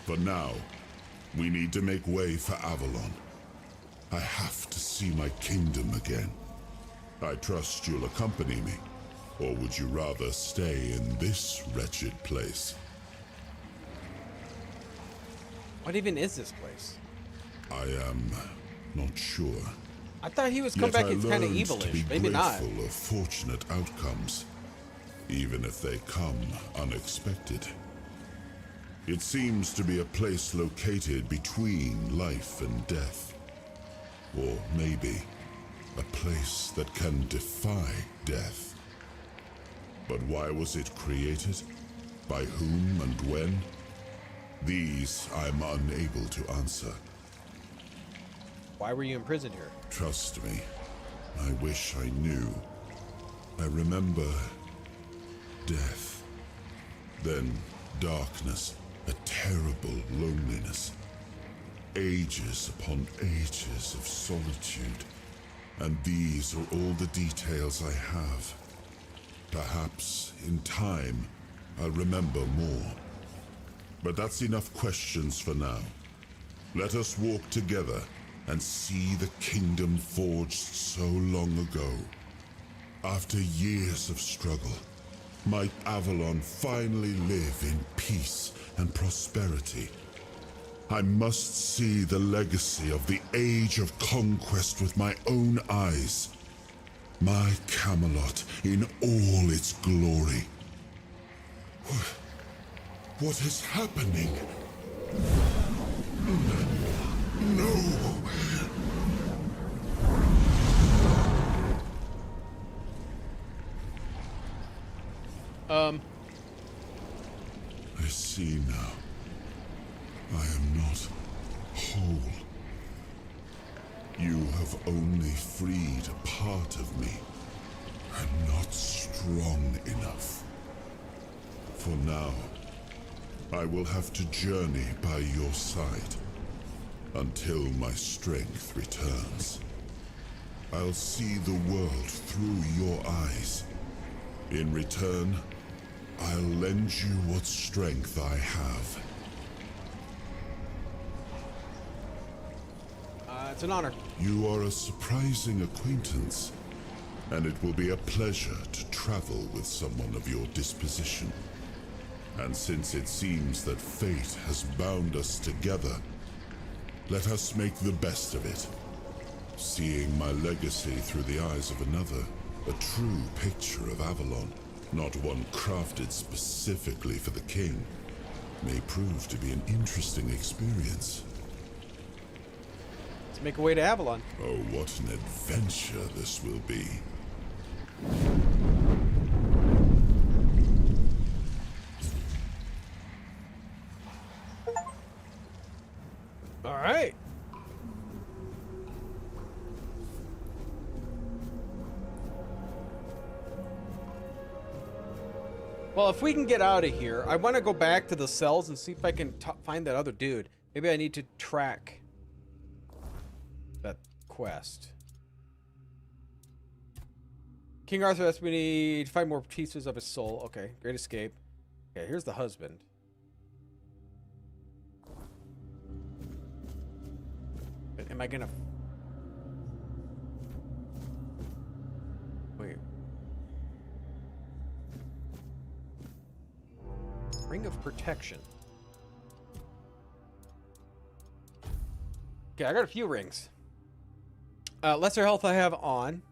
For now, we need to make way for Avalon. I have to see my kingdom again. I trust you'll accompany me, or would you rather stay in this wretched place? What even is this place? I am not sure. I thought he was come back as kind of evilish. evilish. Maybe not. Grateful of fortunate outcomes, even if they come unexpected. It seems to be a place located between life and death. Or maybe a place that can defy death. But why was it created? By whom and when? These I'm unable to answer. Why were you imprisoned here? Trust me, I wish I knew. I remember death, then darkness, a terrible loneliness, ages upon ages of solitude, and these are all the details I have. Perhaps, in time, I'll remember more. But that's enough questions for now. Let us walk together and see the kingdom forged so long ago. After years of struggle, might Avalon finally live in peace and prosperity. I must see the legacy of the Age of Conquest with my own eyes. My Camelot in all its glory. What is happening? No! I see now. I am not whole. You have only freed a part of me. I'm not strong enough. For now, I will have to journey by your side until my strength returns. I'll see the world through your eyes. In return, I'll lend you what strength I have. It's an honor. You are a surprising acquaintance, and it will be a pleasure to travel with someone of your disposition. And since it seems that fate has bound us together, let us make the best of it. Seeing my legacy through the eyes of another, a true picture of Avalon, not one crafted specifically for the king, may prove to be an interesting experience. Let's make our way to Avalon. Oh, what an adventure this will be. All right. Well, if we can get out of here, I want to go back to the cells and see if I can find that other dude. Maybe I need to track that quest. King Arthur asked me to need 5 more pieces of his soul. Okay, great escape. Okay, here's the husband. But am I gonna... Wait. Ring of Protection. Okay, I got a few rings. Lesser health I have on.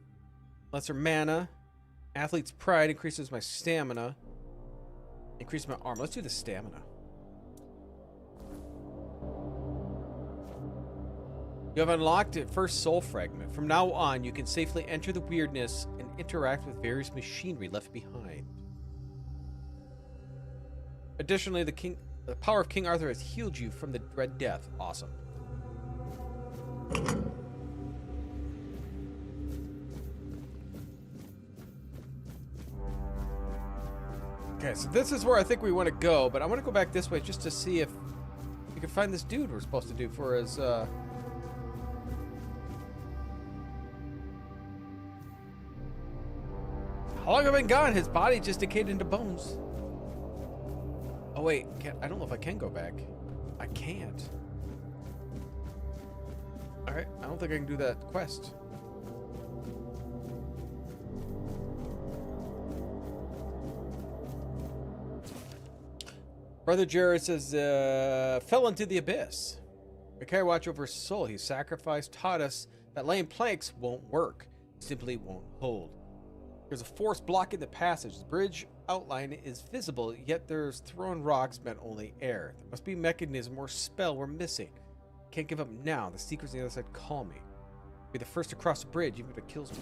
Lesser mana. Athlete's Pride increases my stamina. Increase my armor. Let's do the stamina. You have unlocked a first soul fragment. From now on, you can safely enter the weirdness and interact with various machinery left behind. Additionally, the power of King Arthur has healed you from the dread death. Awesome. Okay, so this is where I think we want to go, but I want to go back this way just to see if we can find this dude we're supposed to do for his, How long have I been gone? His body just decayed into bones. Oh wait, I don't know if I can go back. I can't. Alright, I don't think I can do that quest. Brother Jared says, fell into the abyss. Micaiah watch over his soul. He sacrificed, taught us that laying planks won't work. Simply won't hold. There's a force blocking the passage. The bridge outline is visible, yet there's thrown rocks meant only air. There must be a mechanism or spell we're missing. Can't give up now. The secrets on the other side call me. Be the first to cross the bridge, even if it kills me.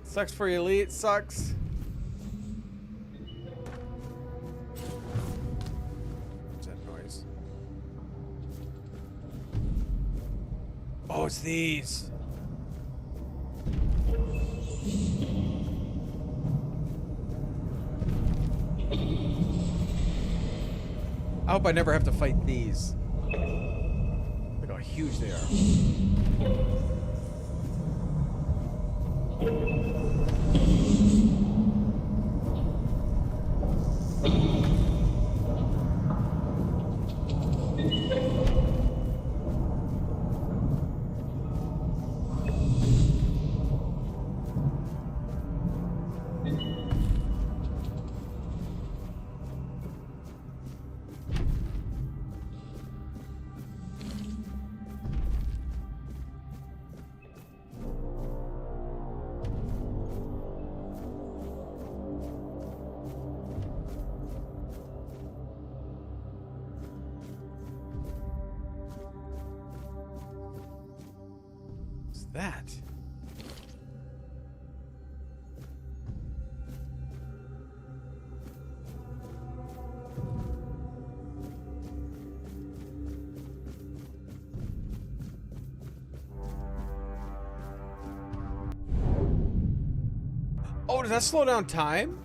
Sucks for your elite, sucks. What's that noise? Oh, it's these. I hope I never have to fight these. Look how huge they are. That? does that slow down time?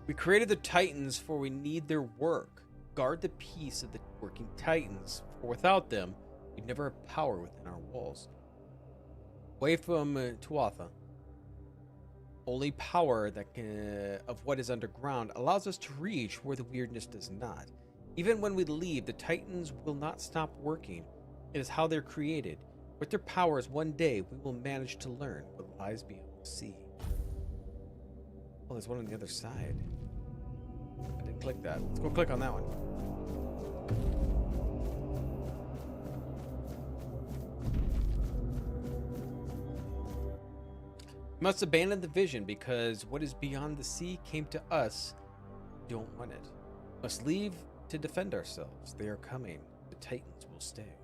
We created the Titans, for we need their work. Guard the peace of the working Titans, for without them, we'd never have power within our walls. Away from Tuatha, only power that of what is underground allows us to reach where the weirdness does not. Even when we leave, the Titans will not stop working. It is how they're created. With their powers, one day we will manage to learn what lies beyond the sea. Oh, there's one on the other side. I didn't click that. Let's go click on that one. We must abandon the vision, because what is beyond the sea came to us. We don't want it. We must leave to defend ourselves. They are coming. The Titans will stay.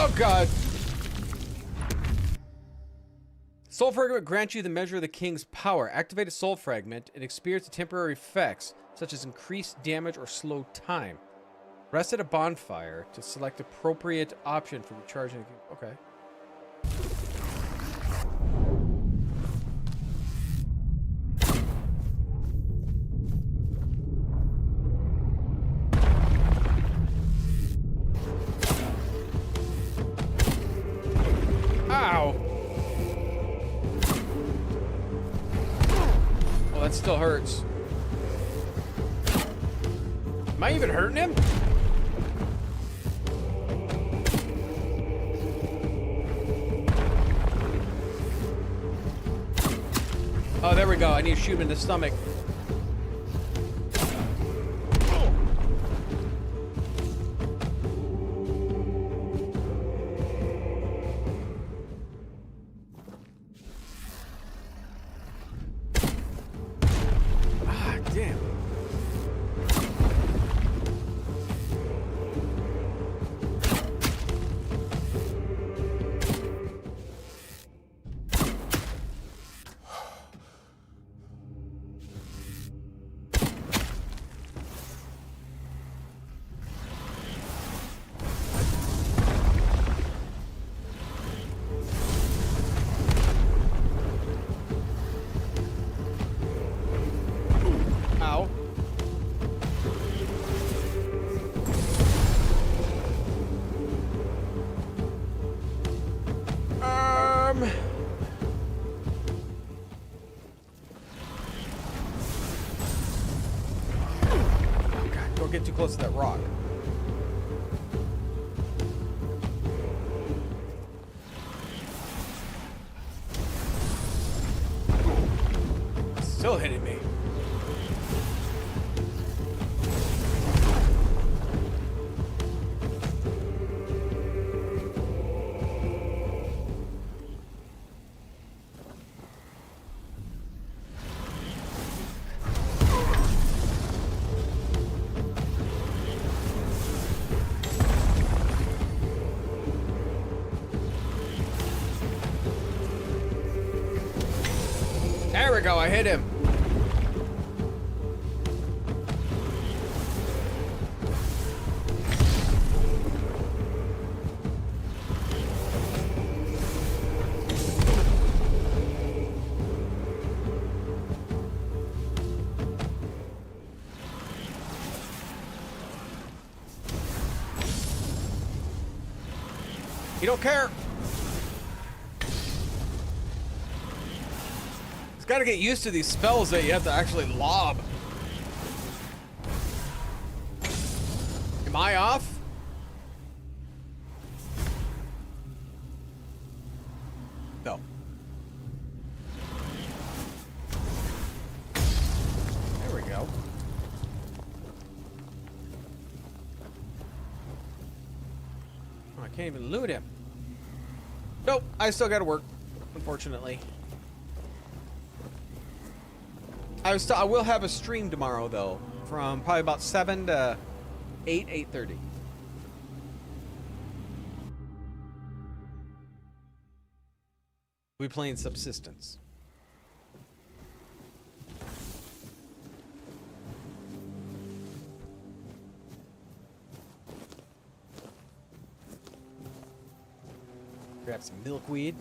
Oh god! Soul Fragment grants you the measure of the king's power. Activate a soul fragment and experience the temporary effects, such as increased damage or slow time. Rest at a bonfire to select appropriate option for recharging. Okay. Ow! Oh, that still hurts. Am I even hurting him? Oh, there we go. I need to shoot him in the stomach. Don't get too close to that rock. Still hitting me. There we go, I hit him. You don't care. Got to get used to these spells that you have to actually lob. Am I off? No. There we go. Oh, I can't even loot him. Nope, I still got to work, unfortunately. I will have a stream tomorrow though, from probably about 7 to 8:30. We're playing Subsistence. Grab some milkweed.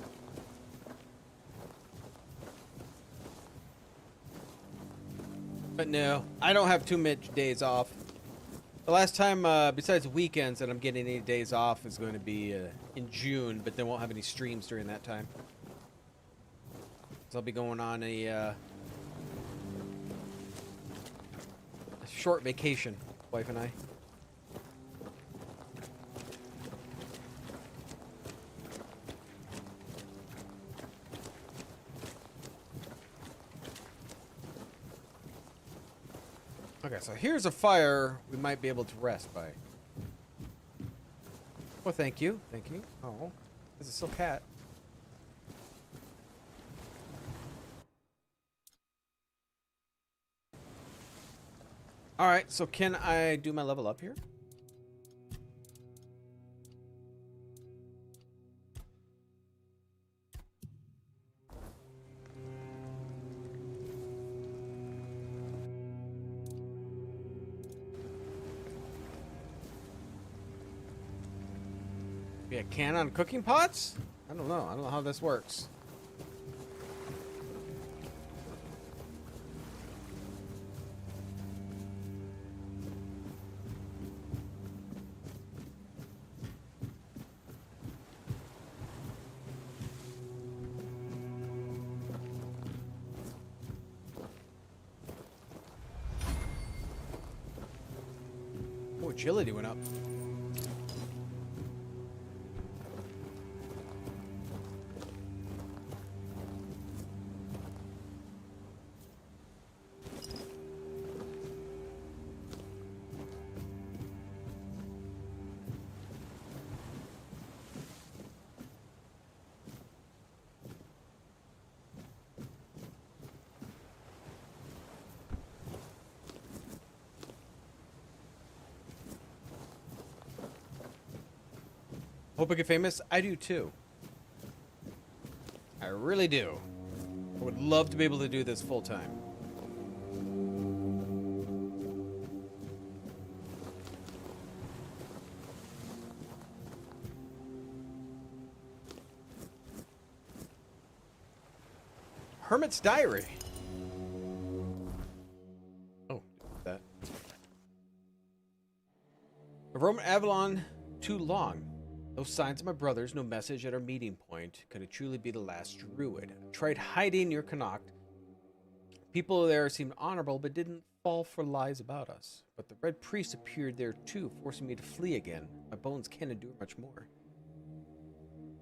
But no, I don't have too much days off. The last time, besides weekends, that I'm getting any days off is going to be in June, but then won't have any streams during that time. So I'll be going on a short vacation, wife and I. Okay, so here's a fire we might be able to rest by. Well, thank you. Thank you. Oh, there's a still cat. Alright, so can I do my level up here? Yeah, can on cooking pots? I don't know. I don't know how this works. Oh, agility went up. Hope I get famous. I do too. I really do. I would love to be able to do this full time. Hermit's Diary. Oh, that. The Roman Avalon too long. No signs of my brothers, no message at our meeting point. Could it truly be the last druid? I tried hiding near Connacht. People there seemed honorable, but didn't fall for lies about us. But the red priest appeared there too, forcing me to flee again. My bones can't endure much more.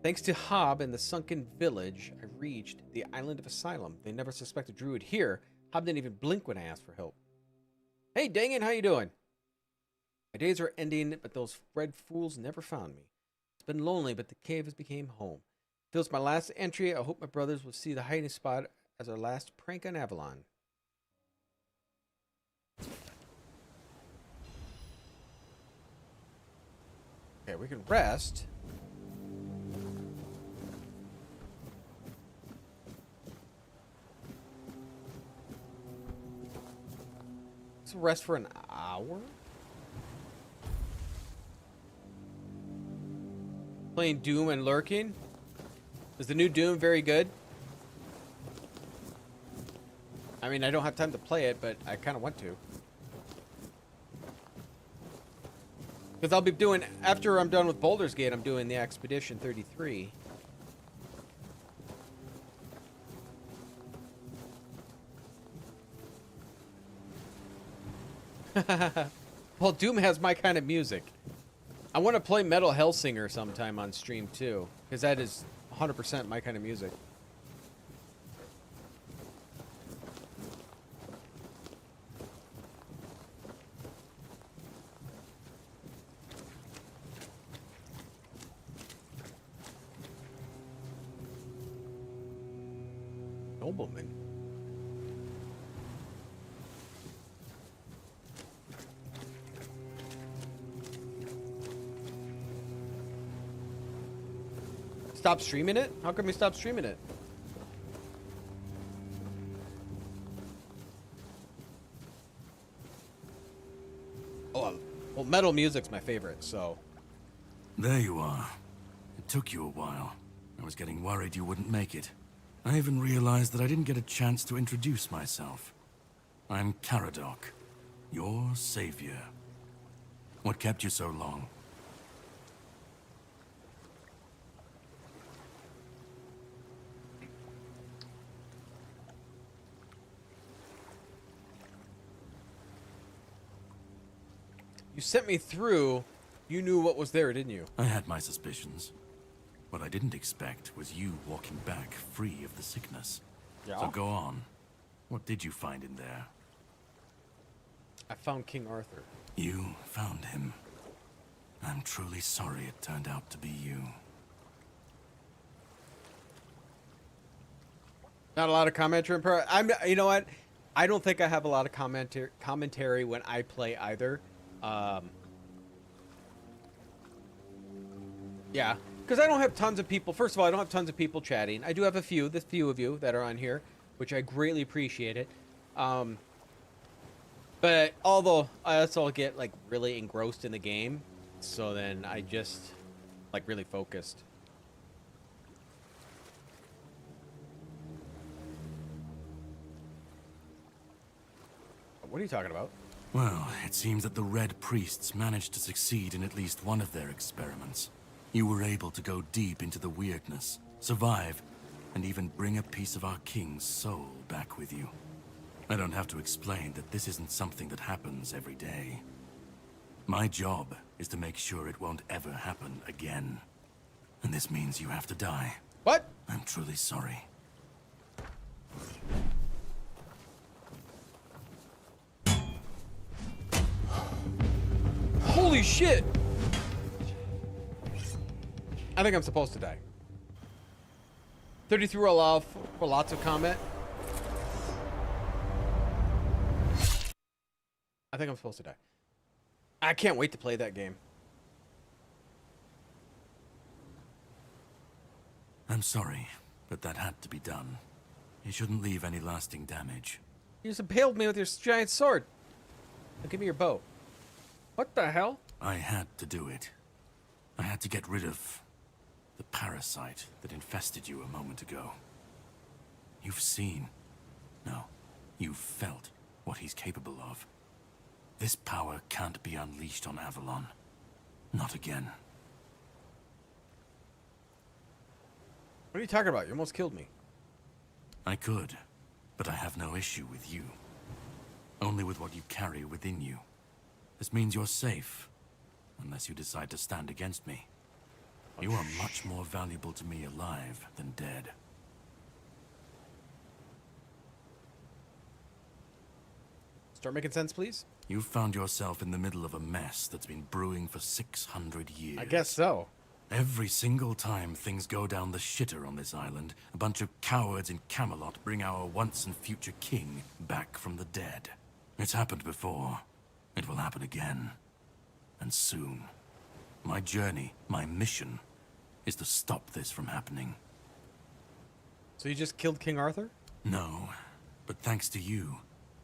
Thanks to Hob and the sunken village, I reached the island of Asylum. They never suspected druid here. Hob didn't even blink when I asked for help. Hey, dang it, how you doing? My days are ending, but those red fools never found me. Been lonely, but the cave has become home. Feels my last entry. I hope my brothers will see the hiding spot as our last prank on Avalon. Okay, we can rest. Let's rest for an hour. Playing Doom and Lurking. Is the new Doom very good? I mean, I don't have time to play it, but I kind of want to. Because I'll be doing, after I'm done with Baldur's Gate, I'm doing the Expedition 33. Well, Doom has my kind of music. I want to play Metal Hellsinger sometime on stream too, because that is 100% my kind of music. Nobleman. stop streaming it? How come you stop streaming it? Oh, well, metal music's my favorite, so. There you are. It took you a while. I was getting worried you wouldn't make it. I even realized that I didn't get a chance to introduce myself. I'm Caradoc, your savior. What kept you so long? You sent me through. You knew what was there, didn't you? I had my suspicions. What I didn't expect was you walking back free of the sickness. Yeah. So go on. What did you find in there? I found King Arthur. You found him. I'm truly sorry it turned out to be you. Not a lot of commentary. You know what? I don't think I have a lot of commentary when I play either. Yeah, because I don't have tons of people. First of all, I don't have tons of people chatting. I do have the few of you that are on here, which I greatly appreciate it. But although I also get like really engrossed in the game, so then I just like really focused. What are you talking about? Well, it seems that the Red Priests managed to succeed in at least one of their experiments. You were able to go deep into the weirdness, survive, and even bring a piece of our king's soul back with you. I don't have to explain that this isn't something that happens every day. My job is to make sure it won't ever happen again. And this means you have to die. What? I'm truly sorry. Holy shit! I think I'm supposed to die. 33 will allow for lots of comment. I think I'm supposed to die. I can't wait to play that game. I'm sorry, but that had to be done. You shouldn't leave any lasting damage. You just impaled me with your giant sword. Now give me your bow. What the hell? I had to do it. I had to get rid of the parasite that infested you a moment ago. You've seen, no, you've felt what he's capable of. This power can't be unleashed on Avalon. Not again. What are you talking about? You almost killed me. I could, but I have no issue with you. Only with what you carry within you. This means you're safe, unless you decide to stand against me. You are much more valuable to me alive than dead. Start making sense, please? You've found yourself in the middle of a mess that's been brewing for 600 years. I guess so. Every single time things go down the shitter on this island, a bunch of cowards in Camelot bring our once and future king back from the dead. It's happened before. It will happen again. And soon. My journey, my mission, is to stop this from happening. So you just killed King Arthur? No, but thanks to you,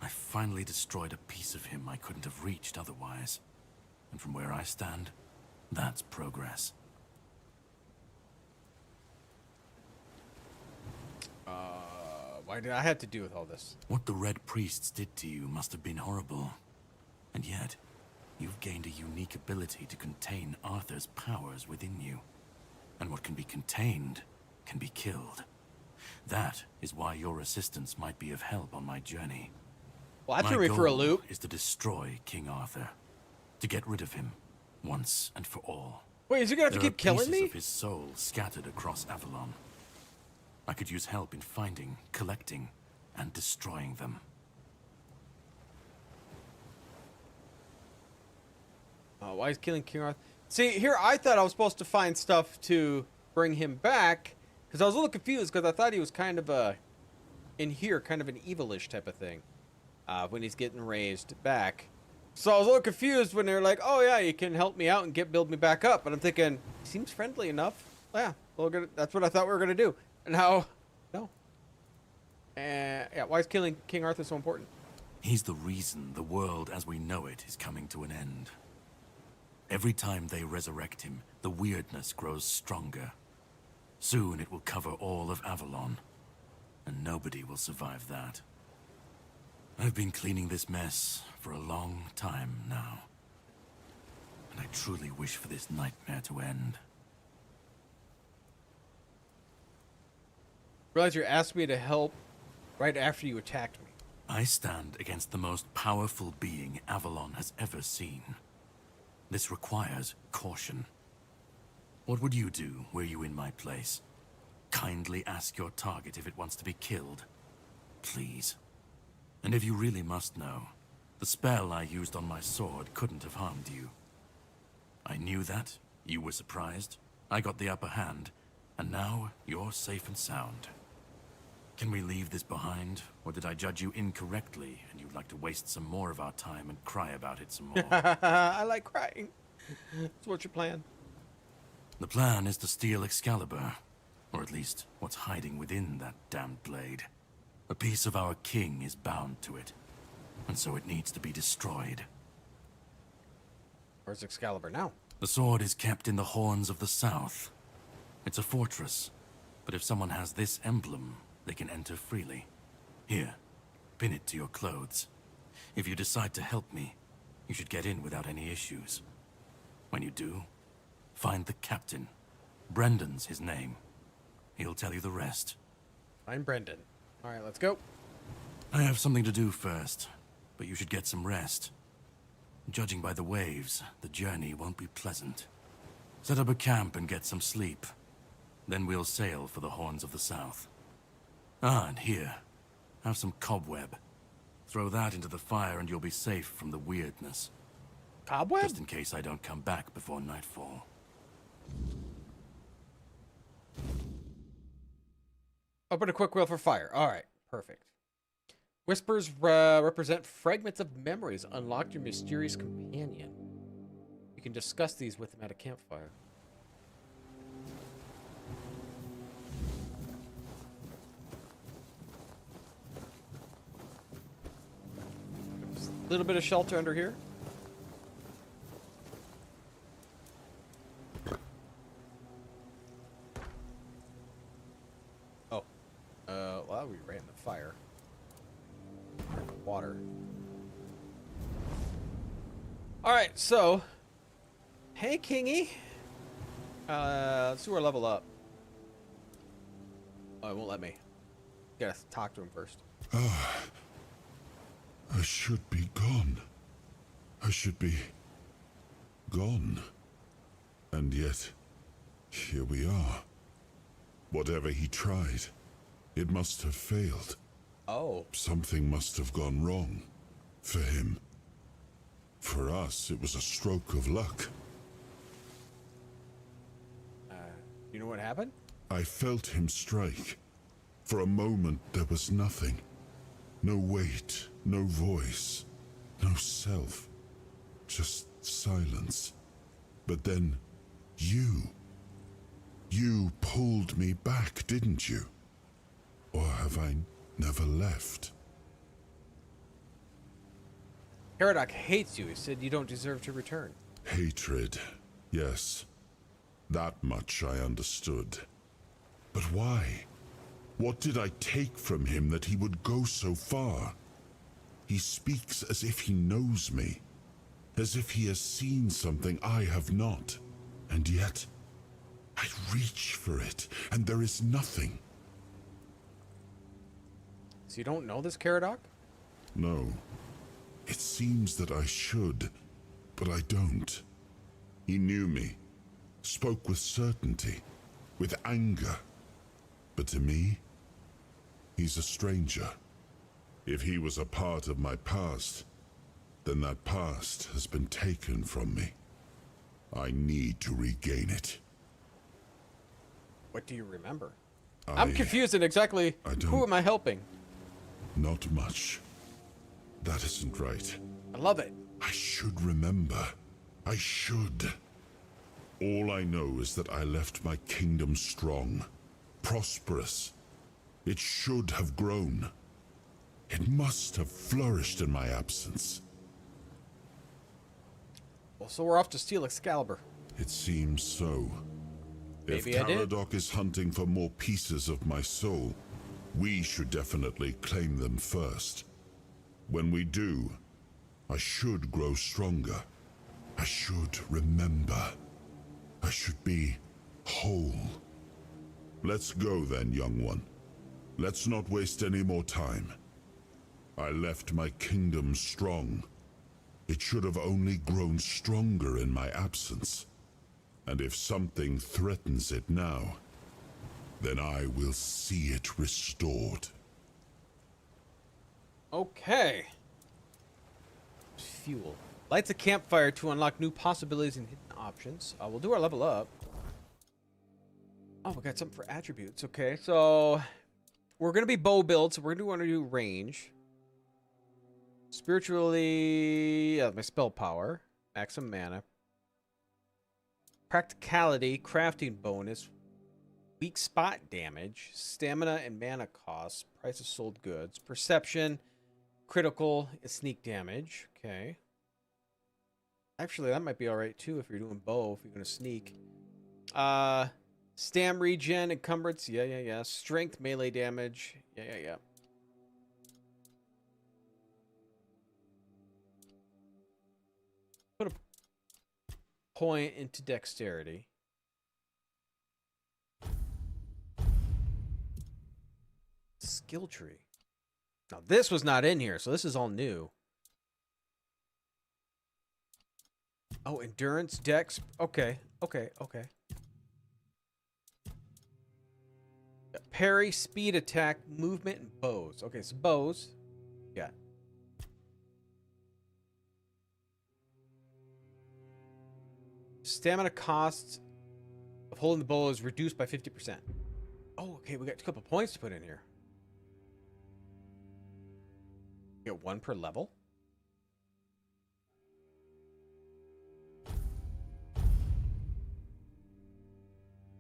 I finally destroyed a piece of him I couldn't have reached otherwise. And from where I stand, that's progress. Why did I have to do with all this? What the Red Priests did to you must have been horrible. And yet, you've gained a unique ability to contain Arthur's powers within you. And what can be contained can be killed. That is why your assistance might be of help on my journey. Well, that threw me for a loop. Is to destroy King Arthur. To get rid of him, once and for all. Wait, is he gonna have to keep killing me? There are pieces of his soul scattered across Avalon. I could use help in finding, collecting, and destroying them. Why is killing King Arthur? See, here I thought I was supposed to find stuff to bring him back, because I was a little confused, because I thought he was kind of in here, kind of an evilish type of thing, when he's getting raised back. So I was a little confused when they're like, oh yeah, you can help me out and build me back up. But I'm thinking, he seems friendly enough. Yeah, That's what I thought we were gonna do. And now, no. And yeah, why is killing King Arthur so important? He's the reason the world as we know it is coming to an end. Every time they resurrect him, the weirdness grows stronger. Soon it will cover all of Avalon, and nobody will survive that. I've been cleaning this mess for a long time now, and I truly wish for this nightmare to end. Realize you asked me to help right after you attacked me. I stand against the most powerful being Avalon has ever seen. This requires caution. What would you do were you in my place? Kindly ask your target if it wants to be killed. Please. And if you really must know, the spell I used on my sword couldn't have harmed you. I knew that, you were surprised, I got the upper hand, and now you're safe and sound. Can we leave this behind, or did I judge you incorrectly and you'd like to waste some more of our time and cry about it some more? I like crying. So what's your plan? The plan is to steal Excalibur, or at least what's hiding within that damned blade. A piece of our king is bound to it, and so it needs to be destroyed. Where's Excalibur now? The sword is kept in the Horns of the South. It's a fortress, but if someone has this emblem, they can enter freely. Here, pin it to your clothes. If you decide to help me, you should get in without any issues. When you do, find the captain. Brendan's his name. He'll tell you the rest. I'm Brendan. All right, let's go. I have something to do first, but you should get some rest. Judging by the waves, the journey won't be pleasant. Set up a camp and get some sleep. Then we'll sail for the Horns of the South. Ah, and here, have some cobweb. Throw that into the fire and you'll be safe from the weirdness. Cobweb? Just in case I don't come back before nightfall. Open a quick wheel for fire. All right, perfect. Whispers represent fragments of memories. Unlock your mysterious companion. You can discuss these with him at a campfire. A little bit of shelter under here. Oh. Well, we ran the fire. Water. Alright, so. Hey, Kingy. Let's do our level up. Oh, it won't let me. Gotta talk to him first. I should be gone. I should be gone. And yet, here we are. Whatever he tried, it must have failed. Oh. Something must have gone wrong. For him. For us, it was a stroke of luck. You know what happened? I felt him strike. For a moment, there was nothing. No weight, no voice, no self. Just silence. But then, you pulled me back, didn't you? Or have I never left? Caradoc hates you. He said you don't deserve to return. Hatred, yes. That much I understood. But why? What did I take from him that he would go so far? He speaks as if he knows me, as if he has seen something I have not. And yet, I reach for it, and there is nothing. So you don't know this, Caradoc? No. It seems that I should, but I don't. He knew me, spoke with certainty, with anger. But to me, he's a stranger. If he was a part of my past, then that past has been taken from me. I need to regain it. What do you remember? I'm confused in exactly who am I helping? Not much. That isn't right. I love it. I should remember. I should. All I know is that I left my kingdom strong, prosperous. It should have grown. It must have flourished in my absence. Well, so we're off to steal Excalibur. It seems so. Maybe If I did. Caradoc is hunting for more pieces of my soul, we should definitely claim them first. When we do, I should grow stronger. I should remember. I should be whole. Let's go then, young one. Let's not waste any more time. I left my kingdom strong. It should have only grown stronger in my absence. And if something threatens it now, then I will see it restored. Okay. Fuel. Lights a campfire to unlock new possibilities and hidden options. We'll do our level up. Oh, we got something for attributes. Okay, so we're going to be bow build, so we're going to want to do range. Spiritually, my spell power. Maximum mana. Practicality, crafting bonus. Weak spot damage. Stamina and mana costs. Price of sold goods. Perception. Critical and sneak damage. Okay. Actually, that might be alright too if you're doing bow, if you're going to sneak. Stam regen, encumbrance. Yeah. Strength, melee damage. Yeah. Put a point into dexterity. Skill tree. Now, this was not in here, so this is all new. Oh, endurance, dex. Okay. Parry, speed, attack, movement, and bows. Okay, so bows. Yeah. Stamina costs of holding the bow is reduced by 50%. Oh, okay, we got a couple points to put in here. Get one per level.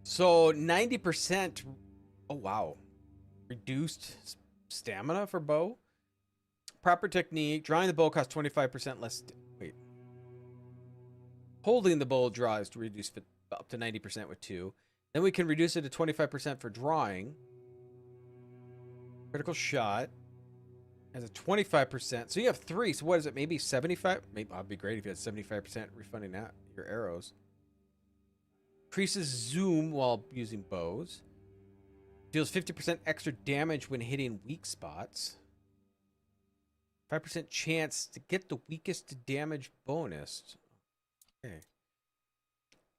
So 90%. Oh, wow. Reduced stamina for bow. Proper technique. Drawing the bow costs 25% less. Wait. Holding the bow draws to reduce up to 90% with 2. Then we can reduce it to 25% for drawing. Critical shot has a 25%. So you have 3. So what is it? Maybe 75? Maybe that'd be great if you had 75% refunding that your arrows. Increases zoom while using bows. Deals 50% extra damage when hitting weak spots. 5% chance to get the weakest damage bonus. Okay.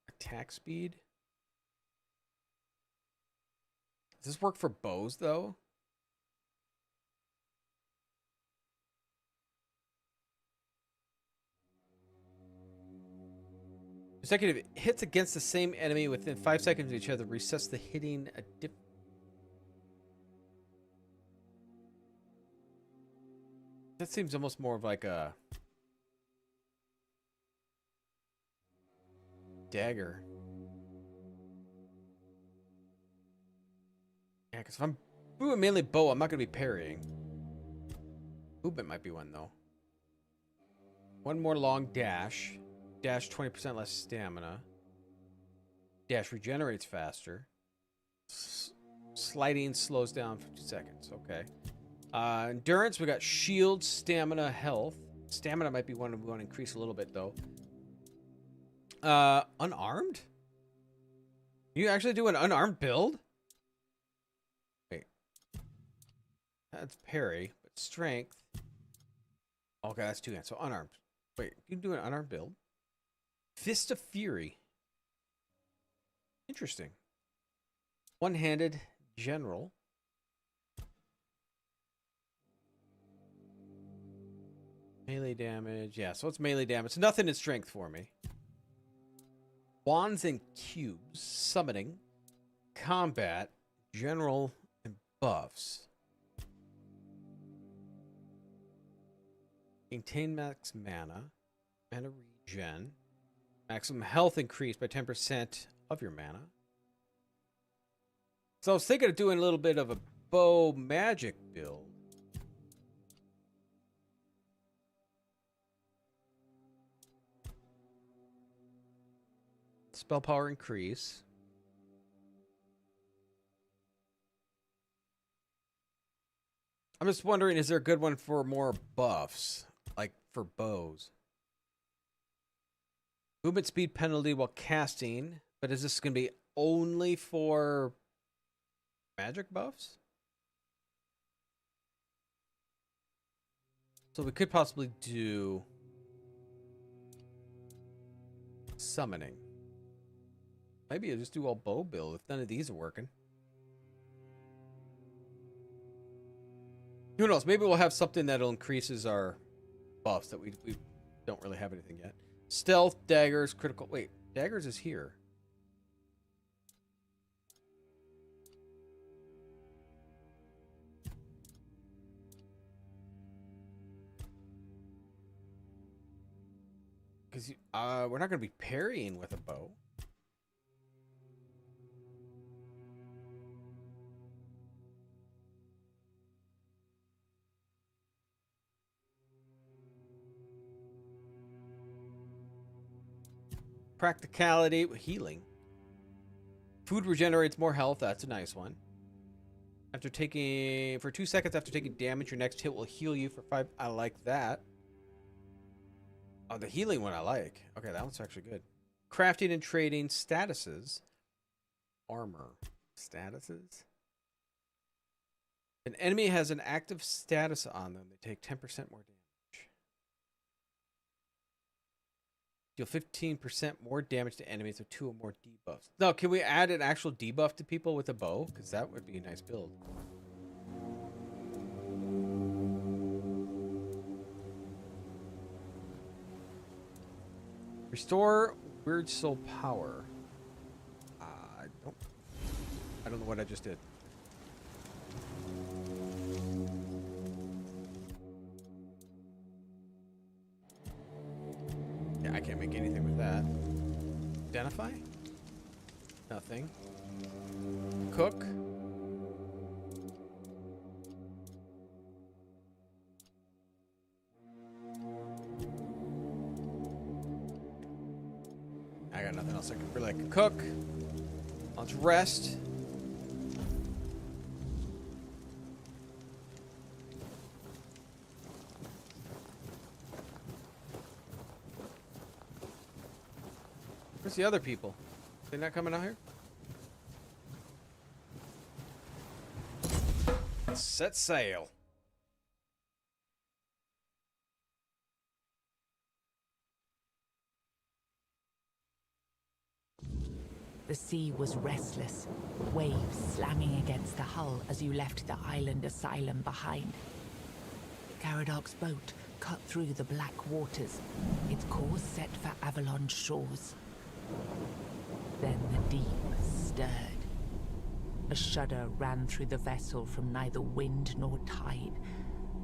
Attack speed. Does this work for bows, though? Consecutive hits against the same enemy within 5 seconds of each other resets the hitting a That seems almost more of like a dagger. Yeah, because if I'm doing mainly bow, I'm not going to be parrying. Movement might be one, though. One more long dash. Dash 20% less stamina. Dash regenerates faster. Sliding slows down for 2 seconds. Okay. Endurance, we got shield, stamina, health. Stamina might be one we want to increase a little bit, though. Unarmed? You actually do an unarmed build? Wait. That's parry, but strength. Okay, that's 2 hands, so unarmed. Wait, you can do an unarmed build? Fist of Fury. Interesting. One-handed general. Melee damage. Yeah, so it's melee damage. So nothing in strength for me. Wands and cubes. Summoning. Combat. General. And buffs. Maintain max mana. Mana regen. Maximum health increase by 10% of your mana. So I was thinking of doing a little bit of a bow magic build. Spell power increase. I'm just wondering, is there a good one for more buffs? Like for bows? Movement speed penalty while casting. But is this going to be only for magic buffs? So we could possibly do summoning. Maybe I'll just do all bow build if none of these are working. Who knows? Maybe we'll have something that'll increases our buffs that we don't really have anything yet. Stealth, daggers, critical. Wait, daggers is here. Because we're not going to be parrying with a bow. Practicality, healing. Food regenerates more health. That's a nice one. For 2 seconds after taking damage, your next hit will heal you for 5. I like that. Oh, the healing one I like. Okay, that one's actually good. Crafting and trading statuses. Armor statuses. An enemy has an active status on them. They take 10% more damage. Deal 15% more damage to enemies with 2 or more debuffs. No, can we add an actual debuff to people with a bow? Because that would be a nice build. Restore Weird Soul Power. I don't know what I just did. Yeah, I can't make anything with that. Identify? Nothing. Cook? I got nothing else I can really like cook. I'll just rest. Where's the other people? They not coming out here? Set sail. The sea was restless, waves slamming against the hull as you left the island asylum behind. Caradoc's boat cut through the black waters, its course set for Avalon's shores. Then the deep stirred. A shudder ran through the vessel from neither wind nor tide,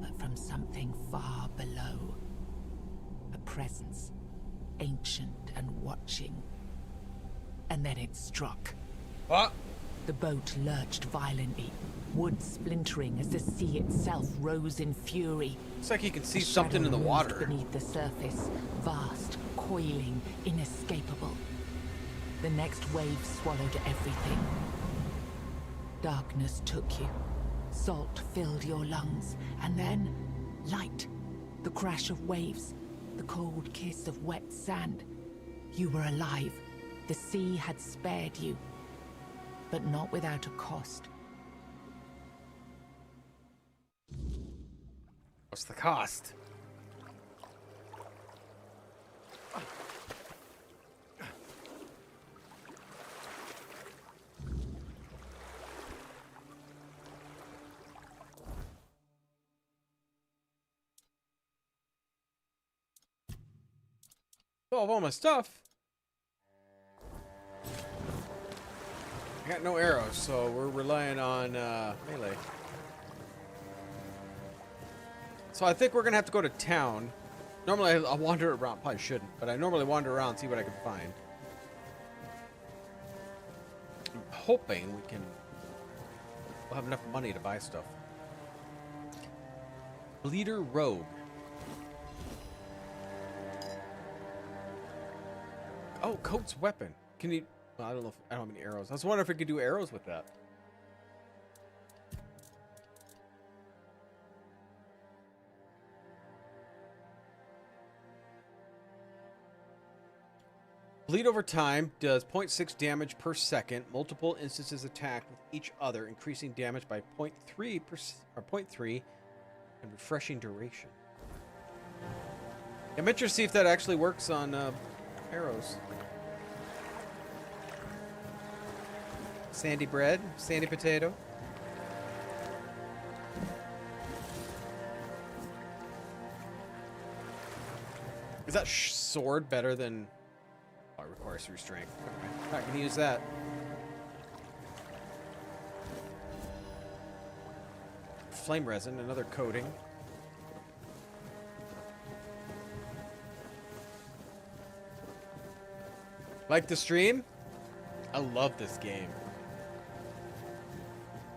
but from something far below. A presence, ancient and watching. And then it struck. What? The boat lurched violently, wood splintering as the sea itself rose in fury. Looks like you can see something in the water. Beneath the surface, vast, coiling, inescapable. The next wave swallowed everything. Darkness took you. Salt filled your lungs. And then, light. The crash of waves. The cold kiss of wet sand. You were alive. The sea had spared you. But not without a cost. What's the cost? Oh, of all my stuff. I got no arrows, so we're relying on melee. So I think we're gonna have to go to town Normally I wander around. Probably shouldn't, but I normally wander around and see what I can find. I'm hoping we'll have enough money to buy stuff. Bleeder Rogue. Oh, Coat's weapon. Can you... Well, I don't know if... I don't have any arrows. I was wondering if I could do arrows with that. Bleed over time does 0.6 damage per second. Multiple instances attack with each other, increasing damage by 0.3 or 0.3 and refreshing duration. I'm interested to see if that actually works on arrows. Sandy bread, sandy potato. Is that sword better than... Oh, it requires 3 strength. Okay. I can use that. Flame resin, another coating. Like the stream? I love this game.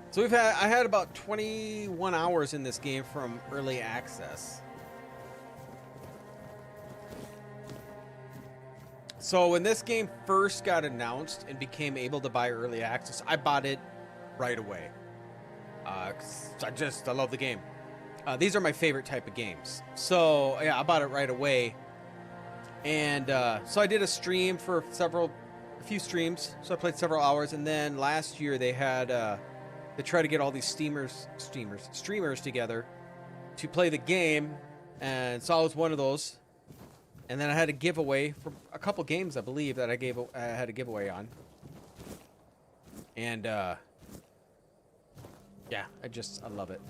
So I had about 21 hours in this game from early access. So when this game first got announced and became able to buy early access, I bought it right away. 'Cause I love the game. These are my favorite type of games. So yeah, I bought it right away. And so I did a stream for a few streams. So I played several hours, and then last year they had they tried to get all these streamers together to play the game, and so I was one of those. And then I had a giveaway for a couple games, I believe, that I had a giveaway on. And yeah, I love it.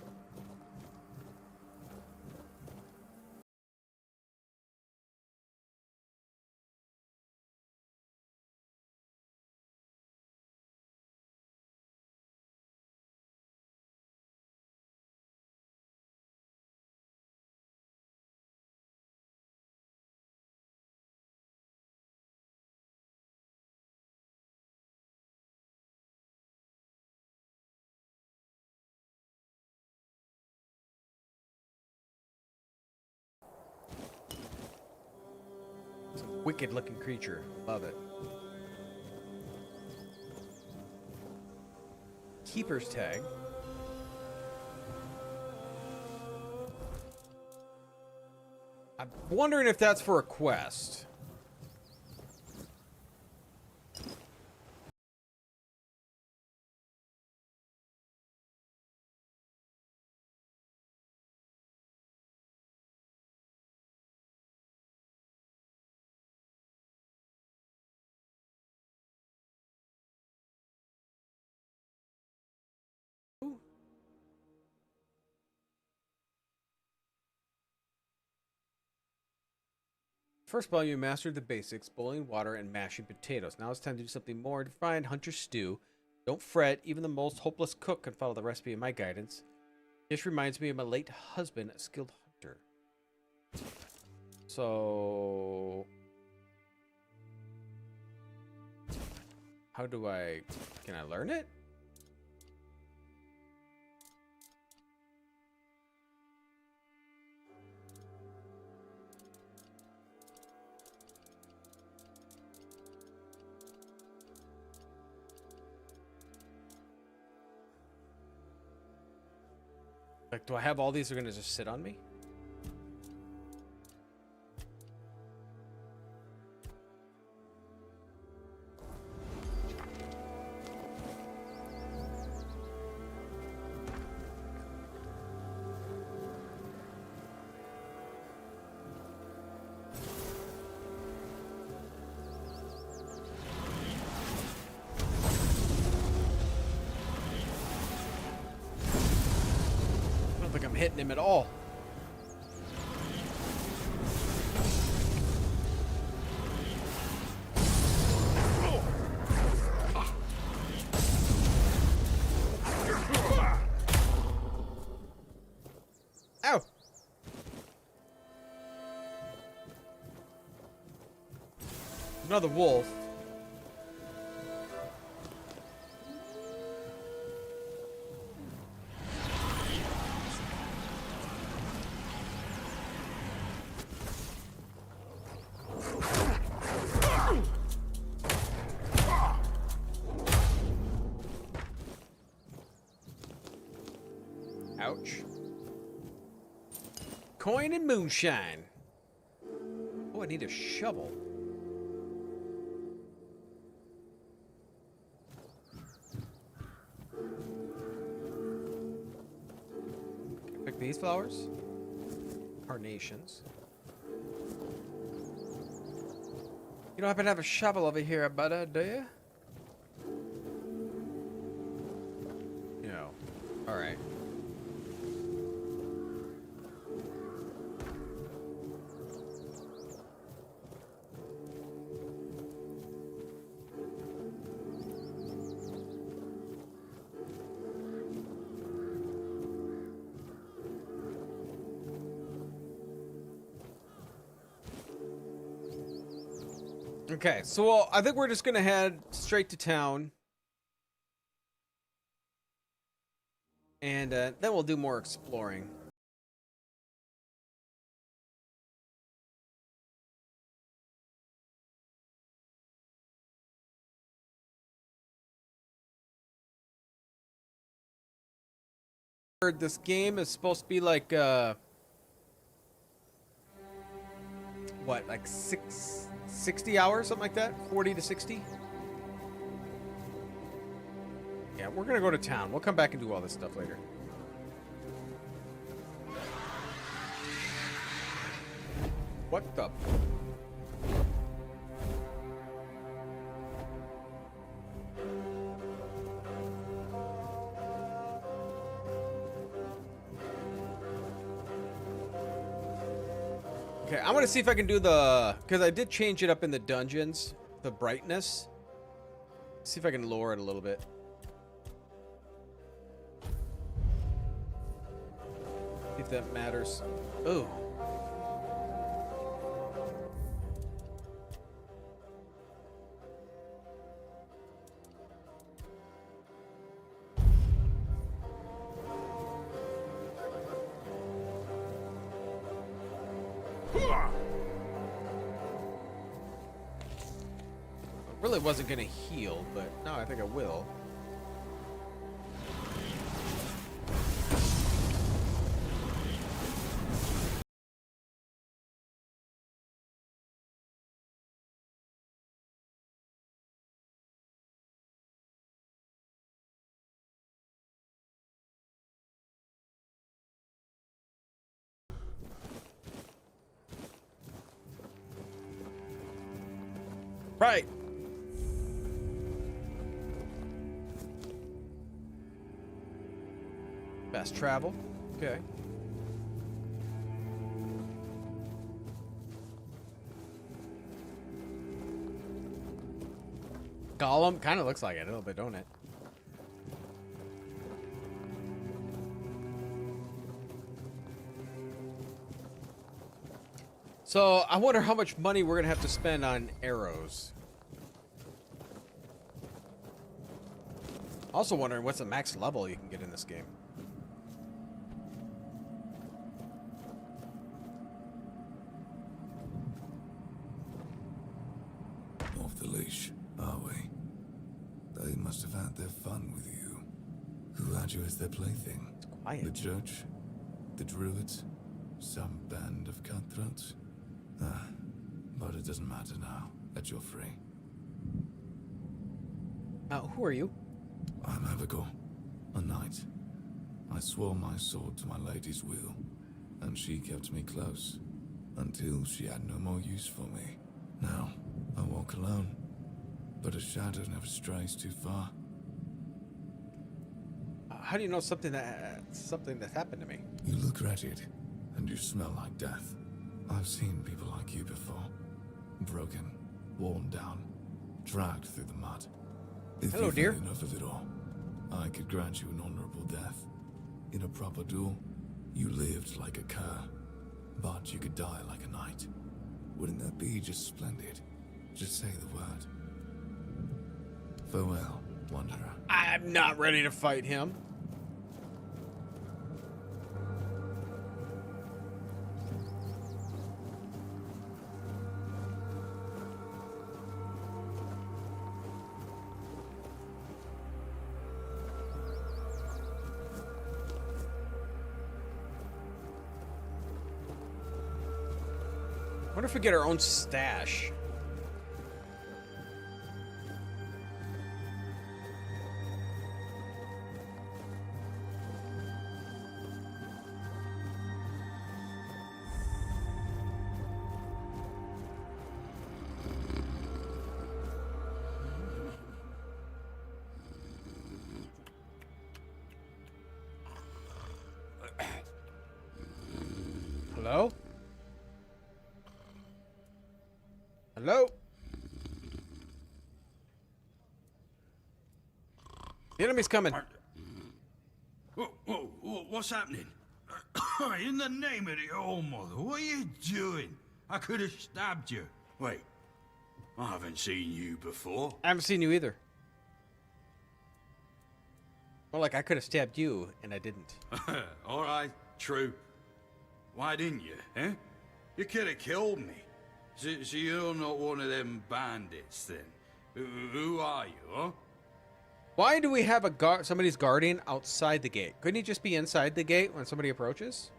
It's a wicked looking creature. Love it. Keeper's tag. I'm wondering if that's for a quest. First of all, you mastered the basics, boiling water and mashing potatoes. Now it's time to do something more defined. Hunter stew. Don't fret, even the most hopeless cook can follow the recipe in my guidance. This reminds me of my late husband, a skilled hunter. So... Can I learn it? Like, do I have all these that are gonna just sit on me? Hitting him at all. Ow. Another wolf. Ouch. Coin and moonshine. Oh, I need a shovel. Pick these flowers. Carnations. You don't happen to have a shovel over here, buddy, do you? No. Alright. Okay, so I think we're just gonna head straight to town. And then we'll do more exploring. Heard this game is supposed to be like what, like 60 hours, something like that? 40 to 60? Yeah, we're gonna go to town. We'll come back and do all this stuff later. What the? Okay, I want to see if I can do the... Because I did change it up in the dungeons. The brightness. See if I can lower it a little bit. If that matters. Oh. Really wasn't gonna heal, but now I think I will. Right. Fast travel. Okay. Golem kind of looks like it a little bit, don't it? So I wonder how much money we're gonna have to spend on arrows. Also wondering what's the max level you can get in this game. Off the leash, are we? They must have had their fun with you. Who had you as their plaything? It's quiet. The judge? The druids? Some band of cutthroats? Ah, but it doesn't matter now that you're free. Who are you? I'm Abigail, a knight. I swore my sword to my lady's will, and she kept me close until she had no more use for me. Now, I walk alone, but a shadow never strays too far. How do you know something that's happened to me? You look wretched, and you smell like death. I've seen people like you before. Broken, worn down, dragged through the mud. If Hello, you've dear. had enough of it all, I could grant you an honorable death. In a proper duel, you lived like a cur, but you could die like a knight. Wouldn't that be just splendid? Just say the word. Farewell, wanderer. I'm not ready to fight him. I wonder if we get our own stash. Hello? Hello? The enemy's coming. What's happening? In the name of the All Mother, what are you doing? I could have stabbed you. Wait, I haven't seen you before. I haven't seen you either. Well, like I could have stabbed you, and I didn't. All right, true. Why didn't you, eh? You could have killed me. So you're not one of them bandits, then? Who are you, huh? Why do we have a somebody's guarding outside the gate? Couldn't he just be inside the gate when somebody approaches?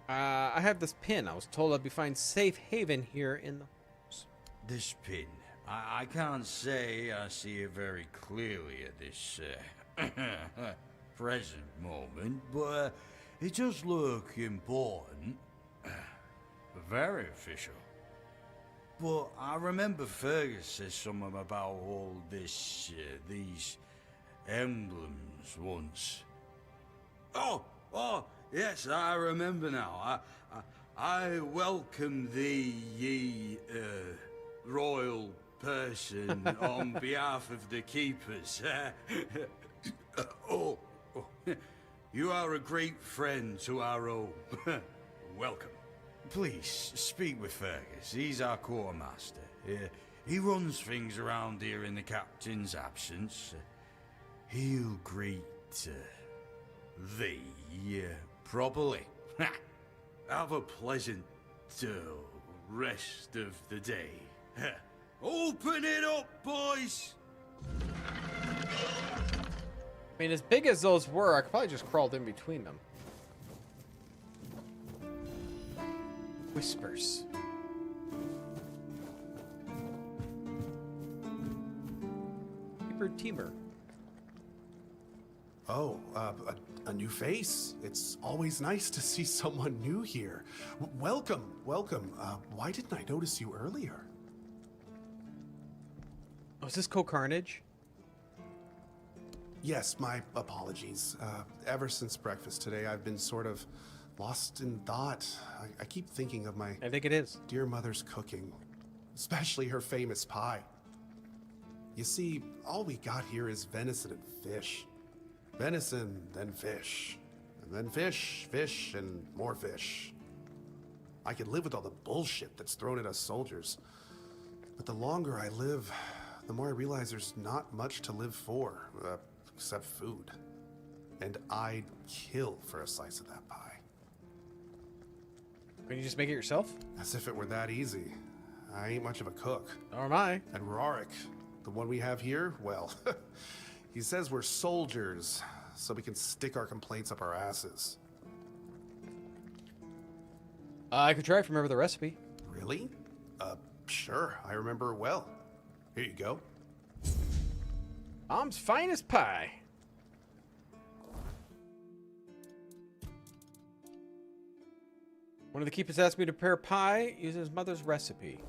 I have this pin. I was told I'd be find safe haven here in the house. This pin. I can't say I see it very clearly at this present moment, but it does look important. Very official. But I remember Fergus said something about all this, these emblems once. Oh, yes, I remember now. I welcome thee, ye, royal person, on behalf of the keepers. You are a great friend to our own. Welcome. Please, speak with Fergus. He's our quartermaster. He runs things around here in the captain's absence. He'll greet thee properly. Have a pleasant rest of the day. Open it up, boys! I mean, as big as those were, I could probably just crawled in between them. Whispers. Keeper Teamer. Oh, a new face. It's always nice to see someone new here. Welcome. Why didn't I notice you earlier? Oh, is this Co-Carnage? Yes, my apologies. Ever since breakfast today, I've been sort of lost in thought. I keep thinking of my I think it is. Dear mother's cooking, especially her famous pie. You see, all we got here is venison and fish. Venison, then fish. And then fish, and more fish. I could live with all the bullshit that's thrown at us soldiers. But the longer I live, the more I realize there's not much to live for, except food. And I'd kill for a slice of that pie. Can you just make it yourself? As if it were that easy. I ain't much of a cook. Nor am I. And Rorik, the one we have here, well, he says we're soldiers, so we can stick our complaints up our asses. I could try if you remember the recipe. Really? Sure, I remember it well. Here you go. Mom's finest pie. One of the keepers asked me to prepare pie using his mother's recipe.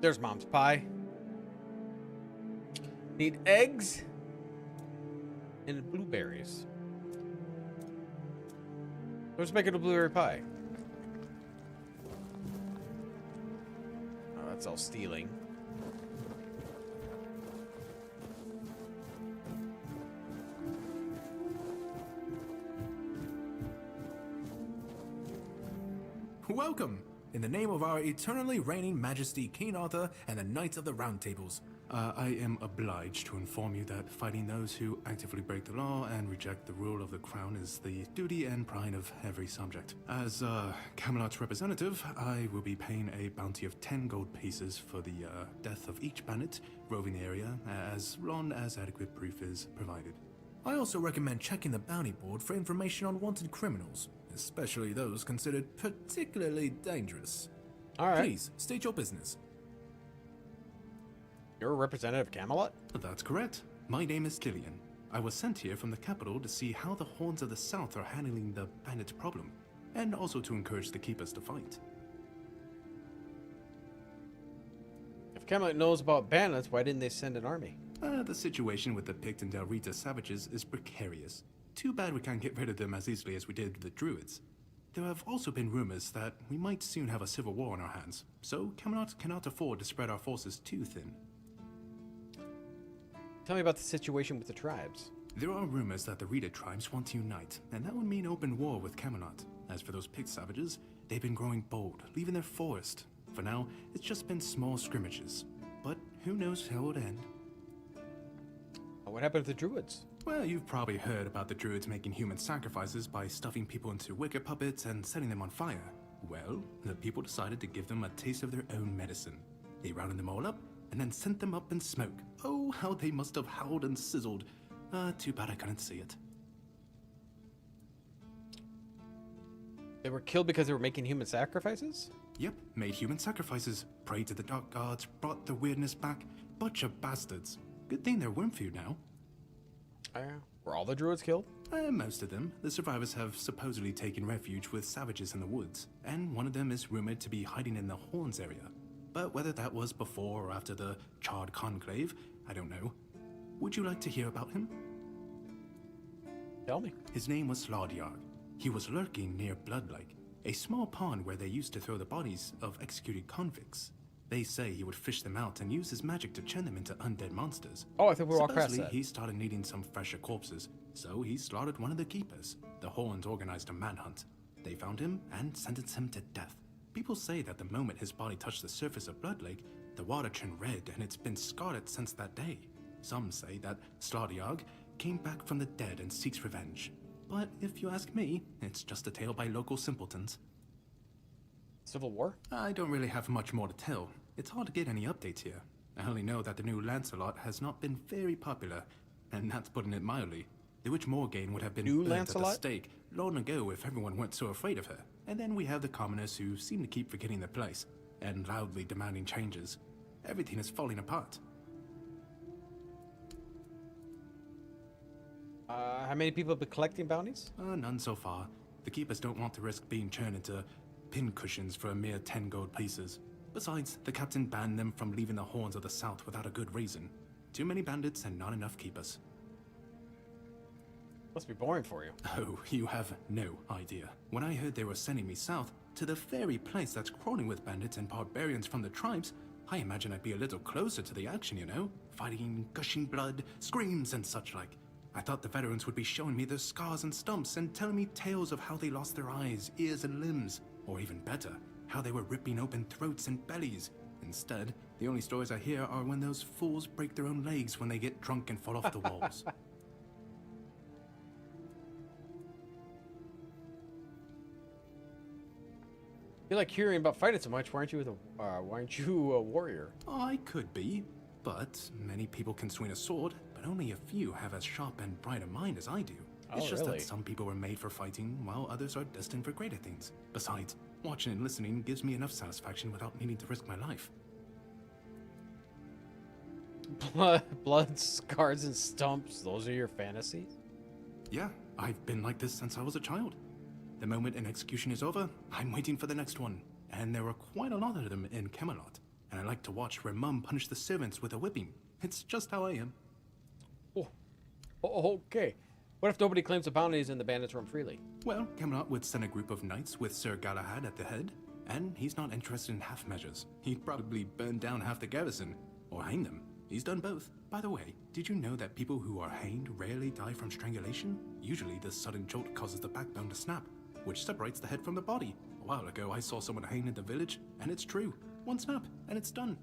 There's mom's pie. Need eggs and blueberries. Let's make it a blueberry pie. Oh, that's all stealing. Welcome! In the name of our eternally reigning majesty, King Arthur, and the Knights of the Round Tables. I am obliged to inform you that fighting those who actively break the law and reject the rule of the crown is the duty and pride of every subject. As Camelot's representative, I will be paying a bounty of 10 gold pieces for the death of each bandit roving the area, as long as adequate proof is provided. I also recommend checking the bounty board for information on wanted criminals, especially those considered particularly dangerous. All right. Please, state your business. You're a representative of Camelot? That's correct. My name is Lillian. I was sent here from the capital to see how the Horns of the South are handling the bandit problem, and also to encourage the Keepers to fight. If Camelot knows about bandits, why didn't they send an army? The situation with the Pict and Del Rita savages is precarious. Too bad we can't get rid of them as easily as we did the Druids. There have also been rumors that we might soon have a civil war on our hands, so Camelot cannot afford to spread our forces too thin. Tell me about the situation with the tribes. There are rumors that the Rita tribes want to unite, and that would mean open war with Camelot. As for those Pict savages, they've been growing bold, leaving their forest. For now, it's just been small scrimmages. But who knows how it'll end. What happened to the Druids? Well, you've probably heard about the Druids making human sacrifices by stuffing people into wicker puppets and setting them on fire. Well, the people decided to give them a taste of their own medicine. They rounded them all up and then sent them up in smoke. Oh, how they must have howled and sizzled. Too bad I couldn't see it. They were killed because they were making human sacrifices? Yep, made human sacrifices, prayed to the dark gods, brought the weirdness back. Bunch of bastards. Good thing they're worm food now. Were all the Druids killed? Most of them. The survivors have supposedly taken refuge with savages in the woods, and one of them is rumored to be hiding in the Horns area. But whether that was before or after the Charred Conclave, I don't know. Would you like to hear about him? Tell me. His name was Slaudyard. He was lurking near Blood Lake, a small pond where they used to throw the bodies of executed convicts. They say he would fish them out and use his magic to turn them into undead monsters. Oh, I think we were all past Supposedly, that. he started needing some fresher corpses, so he slaughtered one of the keepers. The Horns organized a manhunt. They found him and sentenced him to death. People say that the moment his body touched the surface of Blood Lake, the water turned red and it's been scarred since that day. Some say that Slaudyard came back from the dead and seeks revenge. But if you ask me, it's just a tale by local simpletons. Civil War? I don't really have much more to tell. It's hard to get any updates here. I only know that the new Lancelot has not been very popular, and that's putting it mildly. The Witch Morgane would have been New burnt at Lancelot? the stake long ago if everyone weren't so afraid of her. And then we have the commoners who seem to keep forgetting their place, and loudly demanding changes. Everything is falling apart. How many people have been collecting bounties? None so far. The keepers don't want to risk being turned into pincushions for a mere 10 gold pieces. Besides, the captain banned them from leaving the Horns of the South without a good reason. Too many bandits and not enough keepers. Must be boring for you. Oh, you have no idea. When I heard they were sending me south, to the very place that's crawling with bandits and barbarians from the tribes, I imagine I'd be a little closer to the action, you know? Fighting, gushing blood, screams and such like. I thought the veterans would be showing me their scars and stumps and telling me tales of how they lost their eyes, ears and limbs. Or even better, how they were ripping open throats and bellies. Instead, the only stories I hear are when those fools break their own legs when they get drunk and fall off the walls. You like hearing about fighting so much. Why aren't you a warrior? I could be, but many people can swing a sword, but only a few have as sharp and bright a mind as I do. It's just really? that some people were made for fighting, while others are destined for greater things. Besides, watching and listening gives me enough satisfaction without needing to risk my life. Blood, scars, and stumps. Those are your fantasies? Yeah, I've been like this since I was a child. The moment an execution is over, I'm waiting for the next one. And there are quite a lot of them in Camelot. and I like to watch where Mum punished the servants with a whipping. It's just how I am. Okay. What if nobody claims the bounties and the bandits roam freely? Well, Camelot would send a group of knights with Sir Galahad at the head, and he's not interested in half measures. He'd probably burn down half the garrison, or hang them. He's done both. By the way, did you know that people who are hanged rarely die from strangulation? Usually the sudden jolt causes the backbone to snap, which separates the head from the body. A while ago, I saw someone hanged in the village, and it's true. One snap, and it's done.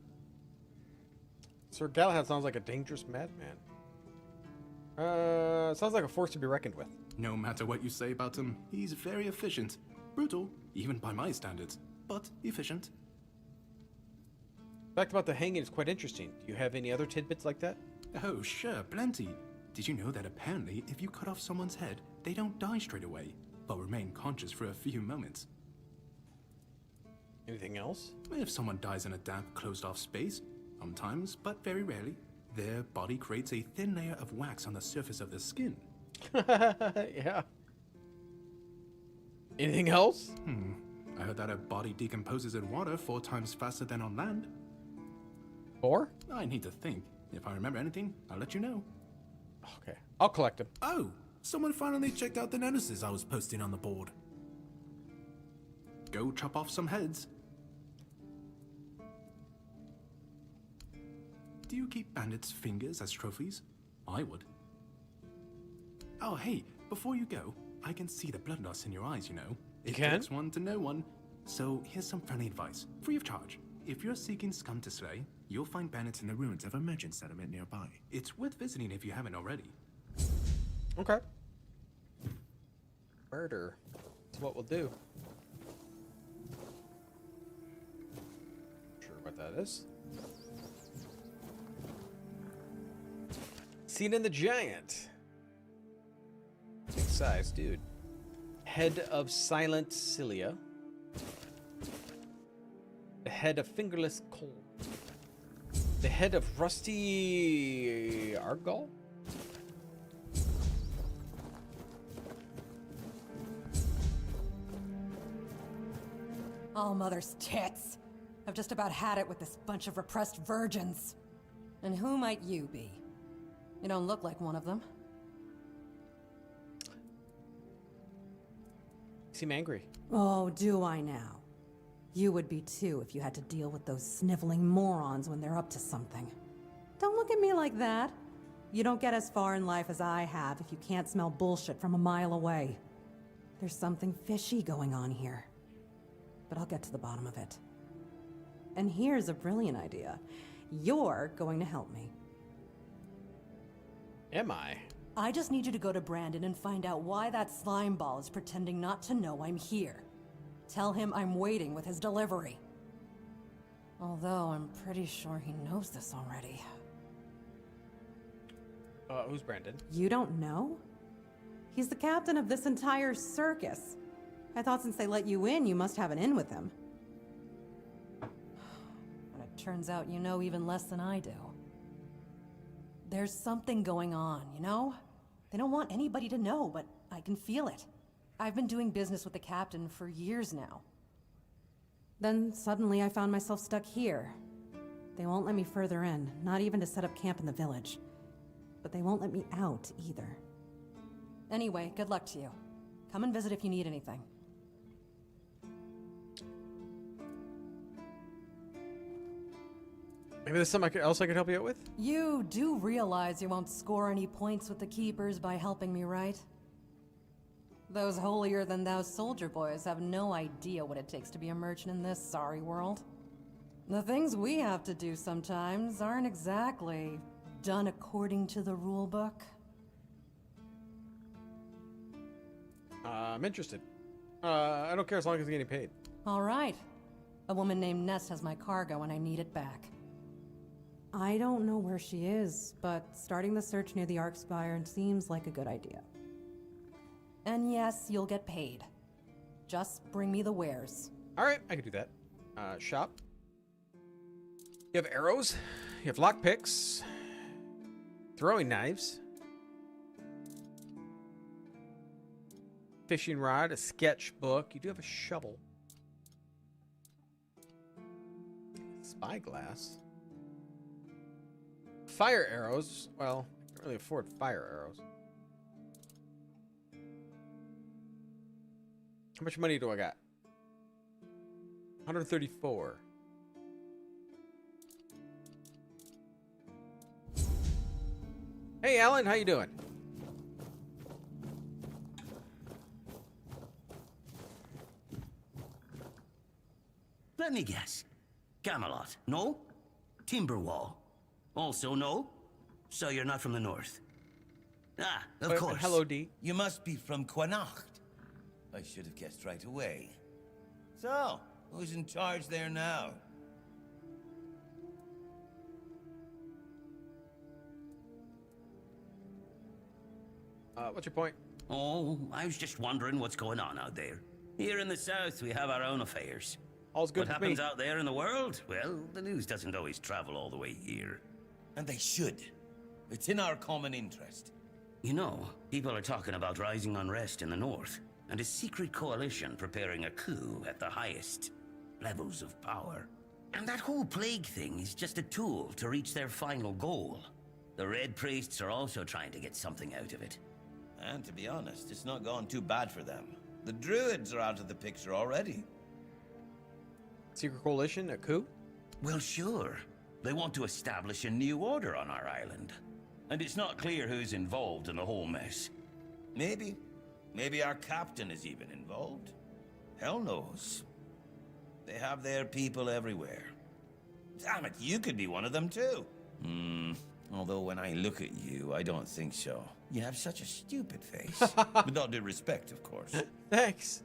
Sir Galahad sounds like a dangerous madman. Sounds like a force to be reckoned with. No matter what you say about him, he's very efficient. Brutal, even by my standards, but efficient. The fact about the hanging is quite interesting. Do you have any other tidbits like that? Oh, sure, plenty. Did you know that apparently if you cut off someone's head, they don't die straight away, but remain conscious for a few moments? Anything else? If someone dies in a damp, closed-off space, sometimes, but very rarely, their body creates a thin layer of wax on the surface of the skin. Yeah. Anything else? I heard that a body decomposes in water 4 times faster than on land. 4? I need to think. If I remember anything, I'll let you know. Okay. I'll collect them. Oh, someone finally checked out the notices I was posting on the board. Go chop off some heads. Do you keep bandits' fingers as trophies? I would. Oh, hey, before you go, I can see the bloodlust in your eyes, you know. It takes one to know one. So here's some friendly advice, free of charge. If you're seeking scum to slay, you'll find bandits in the ruins of a merchant settlement nearby. It's worth visiting if you haven't already. Okay. Murder. That's what we'll do. Sure what that is. Seen in the Giant. Big size, dude. Head of Silent Cilia. The head of Fingerless Coal. The head of Rusty Argall? All mother's tits. I've just about had it with this bunch of repressed virgins. And who might you be? You don't look like one of them. You seem angry. Oh, do I now? You would be too if you had to deal with those sniveling morons when they're up to something. Don't look at me like that. You don't get as far in life as I have if you can't smell bullshit from a mile away. There's something fishy going on here. But I'll get to the bottom of it. And here's a brilliant idea. You're going to help me. Am I? I just need you to go to Brandon and find out why that slime ball is pretending not to know I'm here. Tell him I'm waiting with his delivery. Although I'm pretty sure he knows this already. Who's Brandon? You don't know? He's the captain of this entire circus. I thought since they let you in, you must have an in with him. But it turns out you know even less than I do. There's something going on, you know? They don't want anybody to know, but I can feel it. I've been doing business with the captain for years now. Then suddenly I found myself stuck here. They won't let me further in, not even to set up camp in the village. But they won't let me out either. Anyway, good luck to you. Come and visit if you need anything. Maybe there's something else I could help you out with? You do realize you won't score any points with the Keepers by helping me, right? Those holier-than-thou soldier boys have no idea what it takes to be a merchant in this sorry world. The things we have to do sometimes aren't exactly done according to the rule book. I'm interested. I don't care as long as I'm getting paid. All right. A woman named Nest has my cargo and I need it back. I don't know where she is, but starting the search near the Arkspire seems like a good idea. And yes, you'll get paid. Just bring me the wares. All right, I can do that. Shop. You have arrows. You have lockpicks. Throwing knives. Fishing rod, a sketchbook. You do have a shovel. Spyglass. Fire arrows. Well, I can't really afford fire arrows. How much money do I got? 134. Hey, Alan, how you doing? Let me guess. Camelot, no? Timberwall, also no? So you're not from the north? Ah, of course. Hello, D. You must be from Connacht. I should have guessed right away. So, who's in charge there now? What's your point? Oh, I was just wondering what's going on out there. Here in the south, we have our own affairs. All's good What with me. happens out there in the world? Well, the news doesn't always travel all the way here. And they should. It's in our common interest. You know, people are talking about rising unrest in the north, and a secret coalition preparing a coup at the highest levels of power. And that whole plague thing is just a tool to reach their final goal. The Red Priests are also trying to get something out of it. And to be honest, it's not gone too bad for them. The Druids are out of the picture already. Secret coalition? A coup? Well, sure. They want to establish a new order on our island. And it's not clear who's involved in the whole mess. Maybe. Maybe our captain is even involved. Hell knows. They have their people everywhere. Damn it, you could be one of them too. Although when I look at you, I don't think so. You have such a stupid face. With all due respect, of course. Thanks.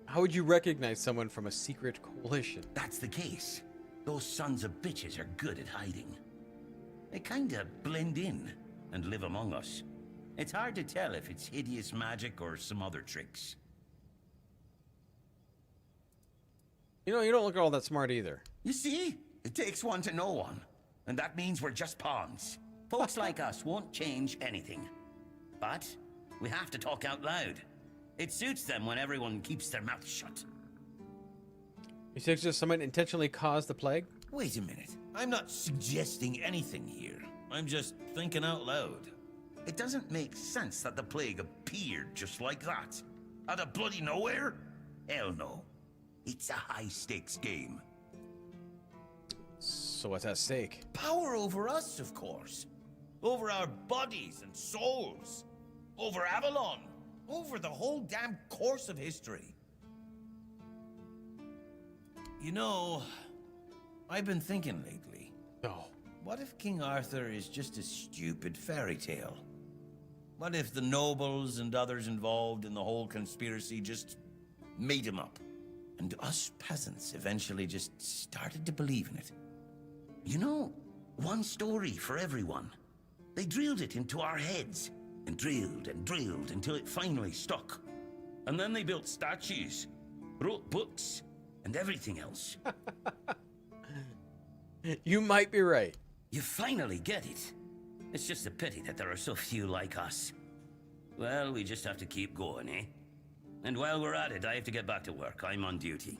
How would you recognize someone from a secret coalition? That's the case. Those sons of bitches are good at hiding. They kinda blend in and live among us. It's hard to tell if it's hideous magic or some other tricks. You know, you don't look all that smart either. You see? It takes one to know one. And that means we're just pawns. Folks like us won't change anything. But we have to talk out loud. It suits them when everyone keeps their mouth shut. You suggest someone intentionally caused the plague? Wait a minute. I'm not suggesting anything here. I'm just thinking out loud. It doesn't make sense that the plague appeared just like that. Out of bloody nowhere? Hell no. It's a high-stakes game. So what's at stake? Power over us, of course. Over our bodies and souls. Over Avalon. Over the whole damn course of history. You know, I've been thinking lately. No. What if King Arthur is just a stupid fairy tale? What if the nobles and others involved in the whole conspiracy just made him up? And us peasants eventually just started to believe in it. You know, one story for everyone. They drilled it into our heads. And drilled until it finally stuck. And then they built statues, wrote books, and everything else. You might be right. You finally get it. It's just a pity that there are so few like us. Well, we just have to keep going, eh? And while we're at it, I have to get back to work. I'm on duty.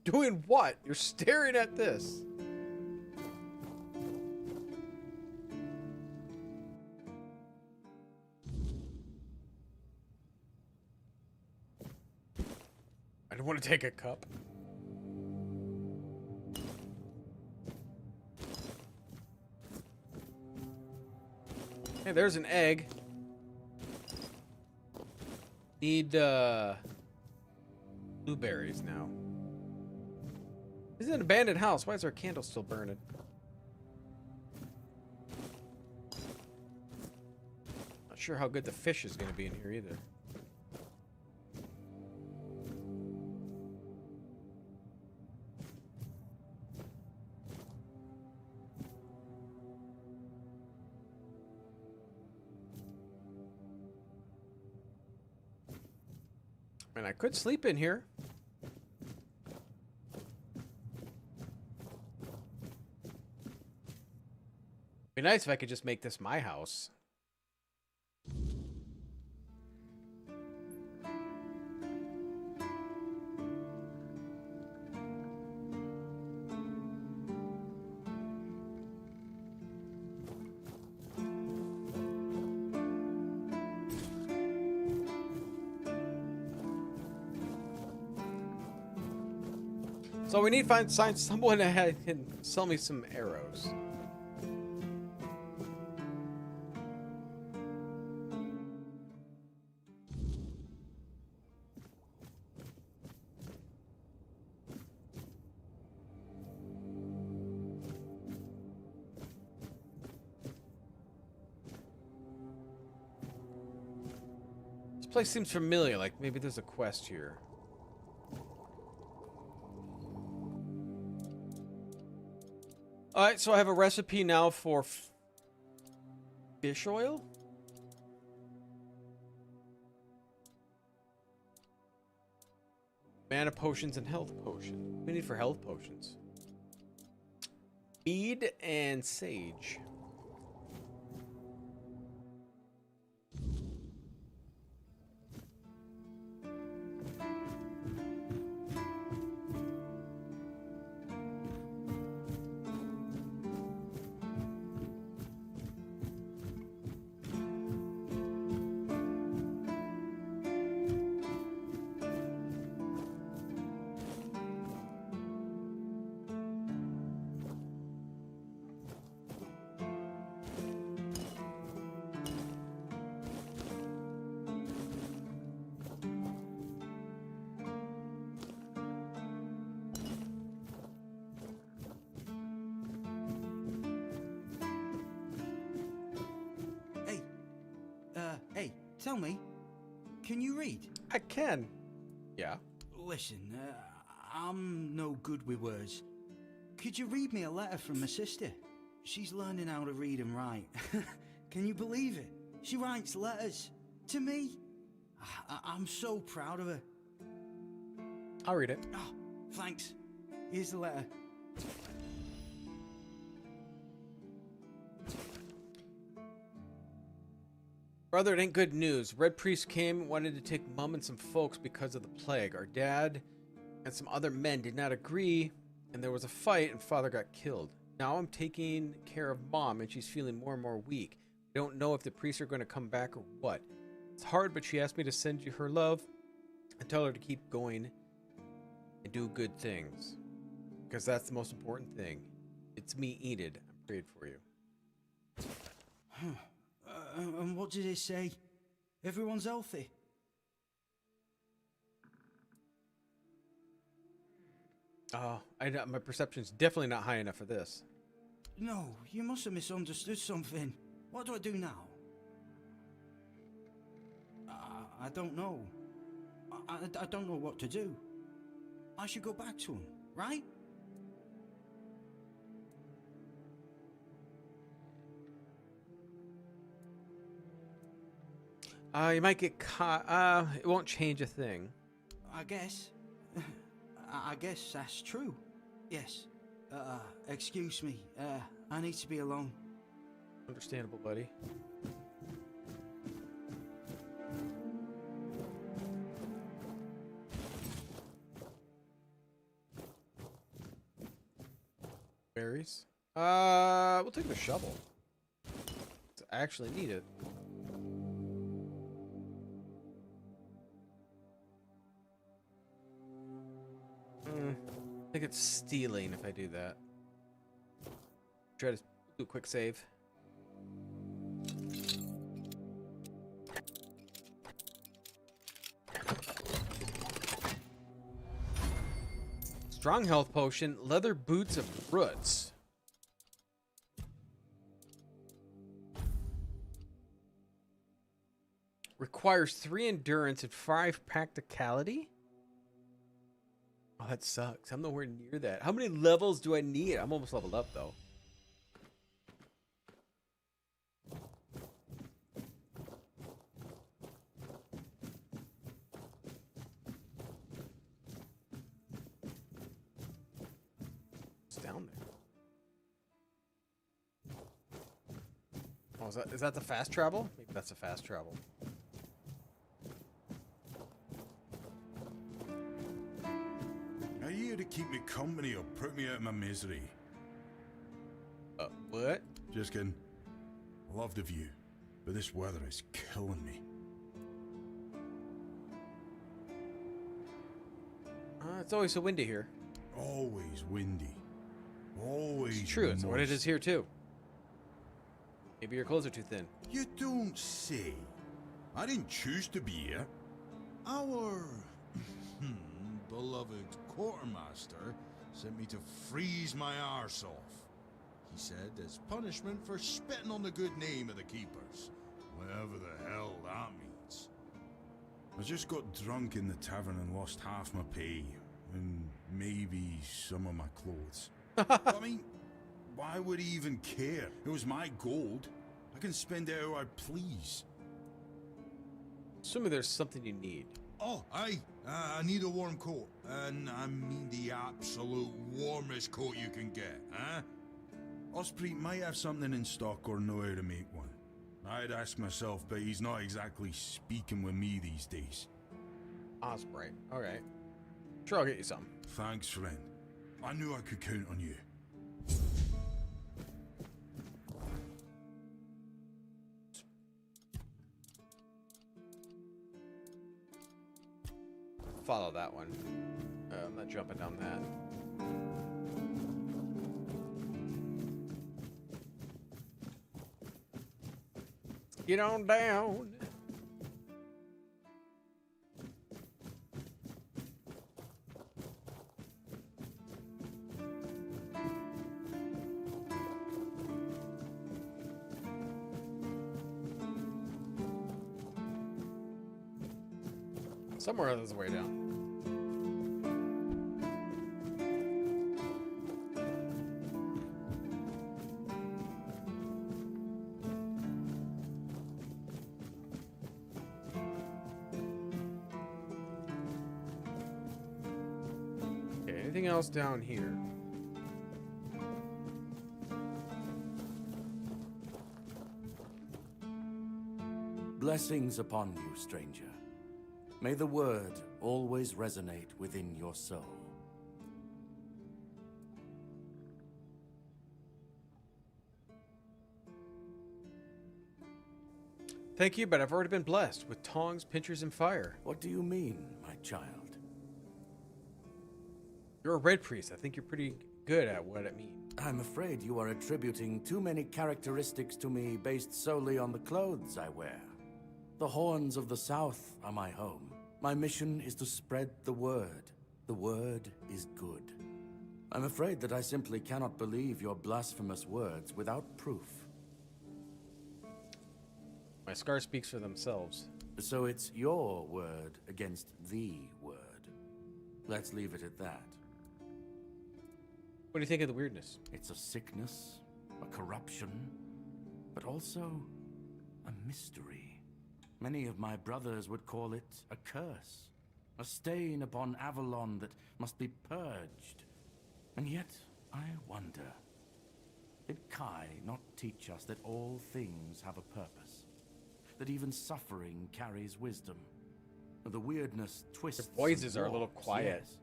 Doing what? You're staring at this. I don't want to take a cup. Hey, there's an egg. Need blueberries now. This is an abandoned house. Why is our candle still burning? Not sure how good the fish is going to be in here either. And I could sleep in here. Be nice if I could just make this my house. So we need to find someone that can sell me some arrows. This place seems familiar, like maybe there's a quest here. Alright, so I have a recipe now for fish oil. Mana potions and health potion. What do we need for health potions? Mead and sage. Hey, tell me, can you read? I can. Yeah. Listen, I'm no good with words. Could you read me a letter from my sister? She's learning how to read and write. Can you believe it? She writes letters to me. I'm so proud of her. I'll read it. Oh, thanks. Here's the letter. Brother, it ain't good news. Red Priest came, wanted to take Mum and some folks because of the plague. Our dad and some other men did not agree, and there was a fight, and Father got killed. Now I'm taking care of Mom, and she's feeling more and more weak. I don't know if the priests are going to come back or what. It's hard, but she asked me to send you her love and tell her to keep going and do good things. Because that's the most important thing. It's me, Enid. I'm prayed for you. And what did it say? Everyone's healthy? My perception's definitely not high enough for this. No, you must have misunderstood something. What do I do now? I don't know. I don't know what to do. I should go back to him, right? You might get caught. It won't change a thing. I guess. I guess that's true. Yes. Excuse me. I need to be alone. Understandable, buddy. Berries. We'll take the shovel. I actually need it. I think it's stealing if I do that. Try to do a quick save. Strong health potion, leather boots of roots. Requires 3 endurance and 5 practicality. Oh, that sucks. I'm nowhere near that. How many levels do I need? I'm almost leveled up, though. It's down there. Oh, is that the fast travel? Maybe that's a fast travel. Are you here to keep me company or put me out of my misery? What? Just kidding. I love the view, but this weather is killing me. It's always so windy here. Always windy. Always It's true. It's what it moist. is here too. Maybe your clothes are too thin. You don't say. I didn't choose to be here. Our beloved quartermaster sent me to freeze my arse off. He said as punishment for spitting on the good name of the keepers, whatever the hell that means. I just got drunk in the tavern and lost half my pay, and maybe some of my clothes. I mean, why would he even care? It was my gold. I can spend it how I please. Assuming there's something you need. Oh, I need a warm coat. And I mean the absolute warmest coat you can get, huh? Osprey might have something in stock or know how to make one. I'd ask myself, but he's not exactly speaking with me these days. Osprey. Alright. Sure, I'll get you some. Thanks, friend. I knew I could count on you. Follow that one. I'm not jumping down that. Get on down. Somewhere there's a way down. Okay, anything else down here? Blessings upon you, stranger. May the word always resonate within your soul. Thank you, but I've already been blessed with tongs, pinchers, and fire. What do you mean, my child? You're a red priest. I think you're pretty good at what it means. I'm afraid you are attributing too many characteristics to me based solely on the clothes I wear. The horns of the south are my home. My mission is to spread the word. The word is good. I'm afraid that I simply cannot believe your blasphemous words without proof. My scars speaks for themselves. So it's your word against the word. Let's leave it at that. What do you think of the weirdness? It's a sickness, a corruption, but also a mystery. Many of my brothers would call it a curse, a stain upon Avalon that must be purged. And yet, I wonder, did Kai not teach us that all things have a purpose? That even suffering carries wisdom? The weirdness twists. Your voices and are a little warps, quiet. yes.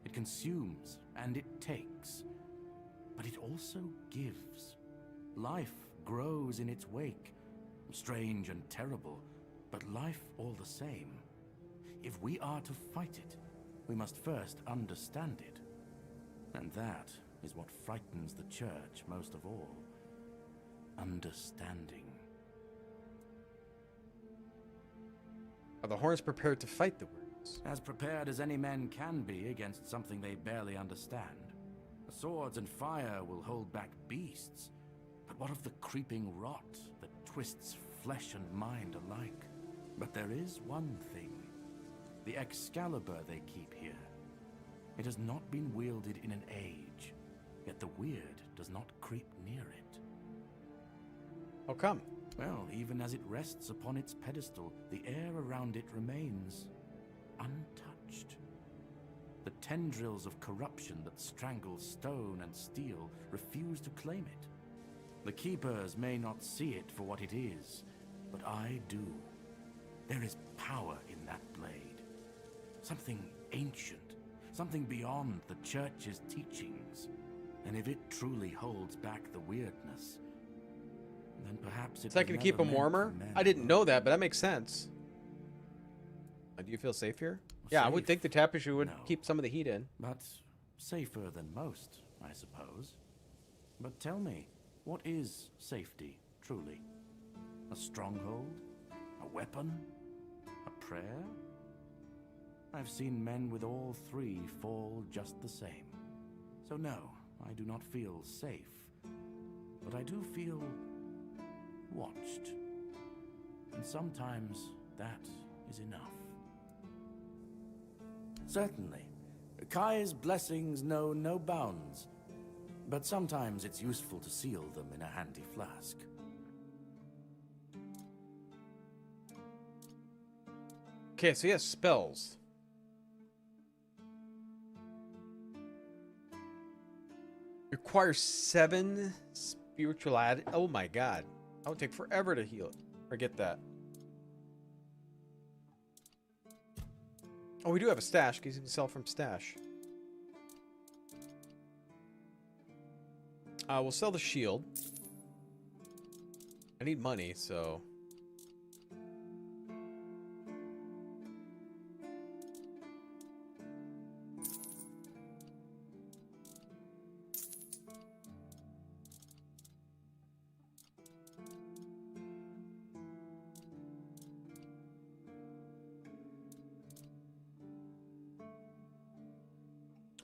It consumes and it takes, but it also gives. Life grows in its wake, strange and terrible, but life all the same. If we are to fight it, we must first understand it. And that is what frightens the church most of all. Understanding. Are the horns prepared to fight the weirdness? As prepared as any men can be against something they barely understand. The swords and fire will hold back beasts, but what of the creeping rot that twists flesh and mind alike? But there is one thing. The Excalibur they keep here. It has not been wielded in an age, yet the weird does not creep near it. How come? Well, even as it rests upon its pedestal, the air around it remains untouched. The tendrils of corruption that strangle stone and steel refuse to claim it. The Keepers may not see it for what it is, but I do. There is power in that blade. Something ancient, something beyond the Church's teachings. And if it truly holds back the weirdness, then perhaps It's not going to keep them warmer? I didn't know that, but that makes sense. Do you feel safe here? Yeah, I would think the tapestry would keep some of the heat in. But safer than most, I suppose. But tell me, what is safety, truly? A stronghold? A weapon? A prayer? I've seen men with all three fall just the same. So no, I do not feel safe. But I do feel watched. And sometimes that is enough. Certainly, Kai's blessings know no bounds. But sometimes it's useful to seal them in a handy flask. Okay, so he has spells. Requires 7 spirituality. Oh my god. That would take forever to heal it. Forget that. Oh, we do have a stash, because you can sell from stash. We'll sell the shield. I need money, so...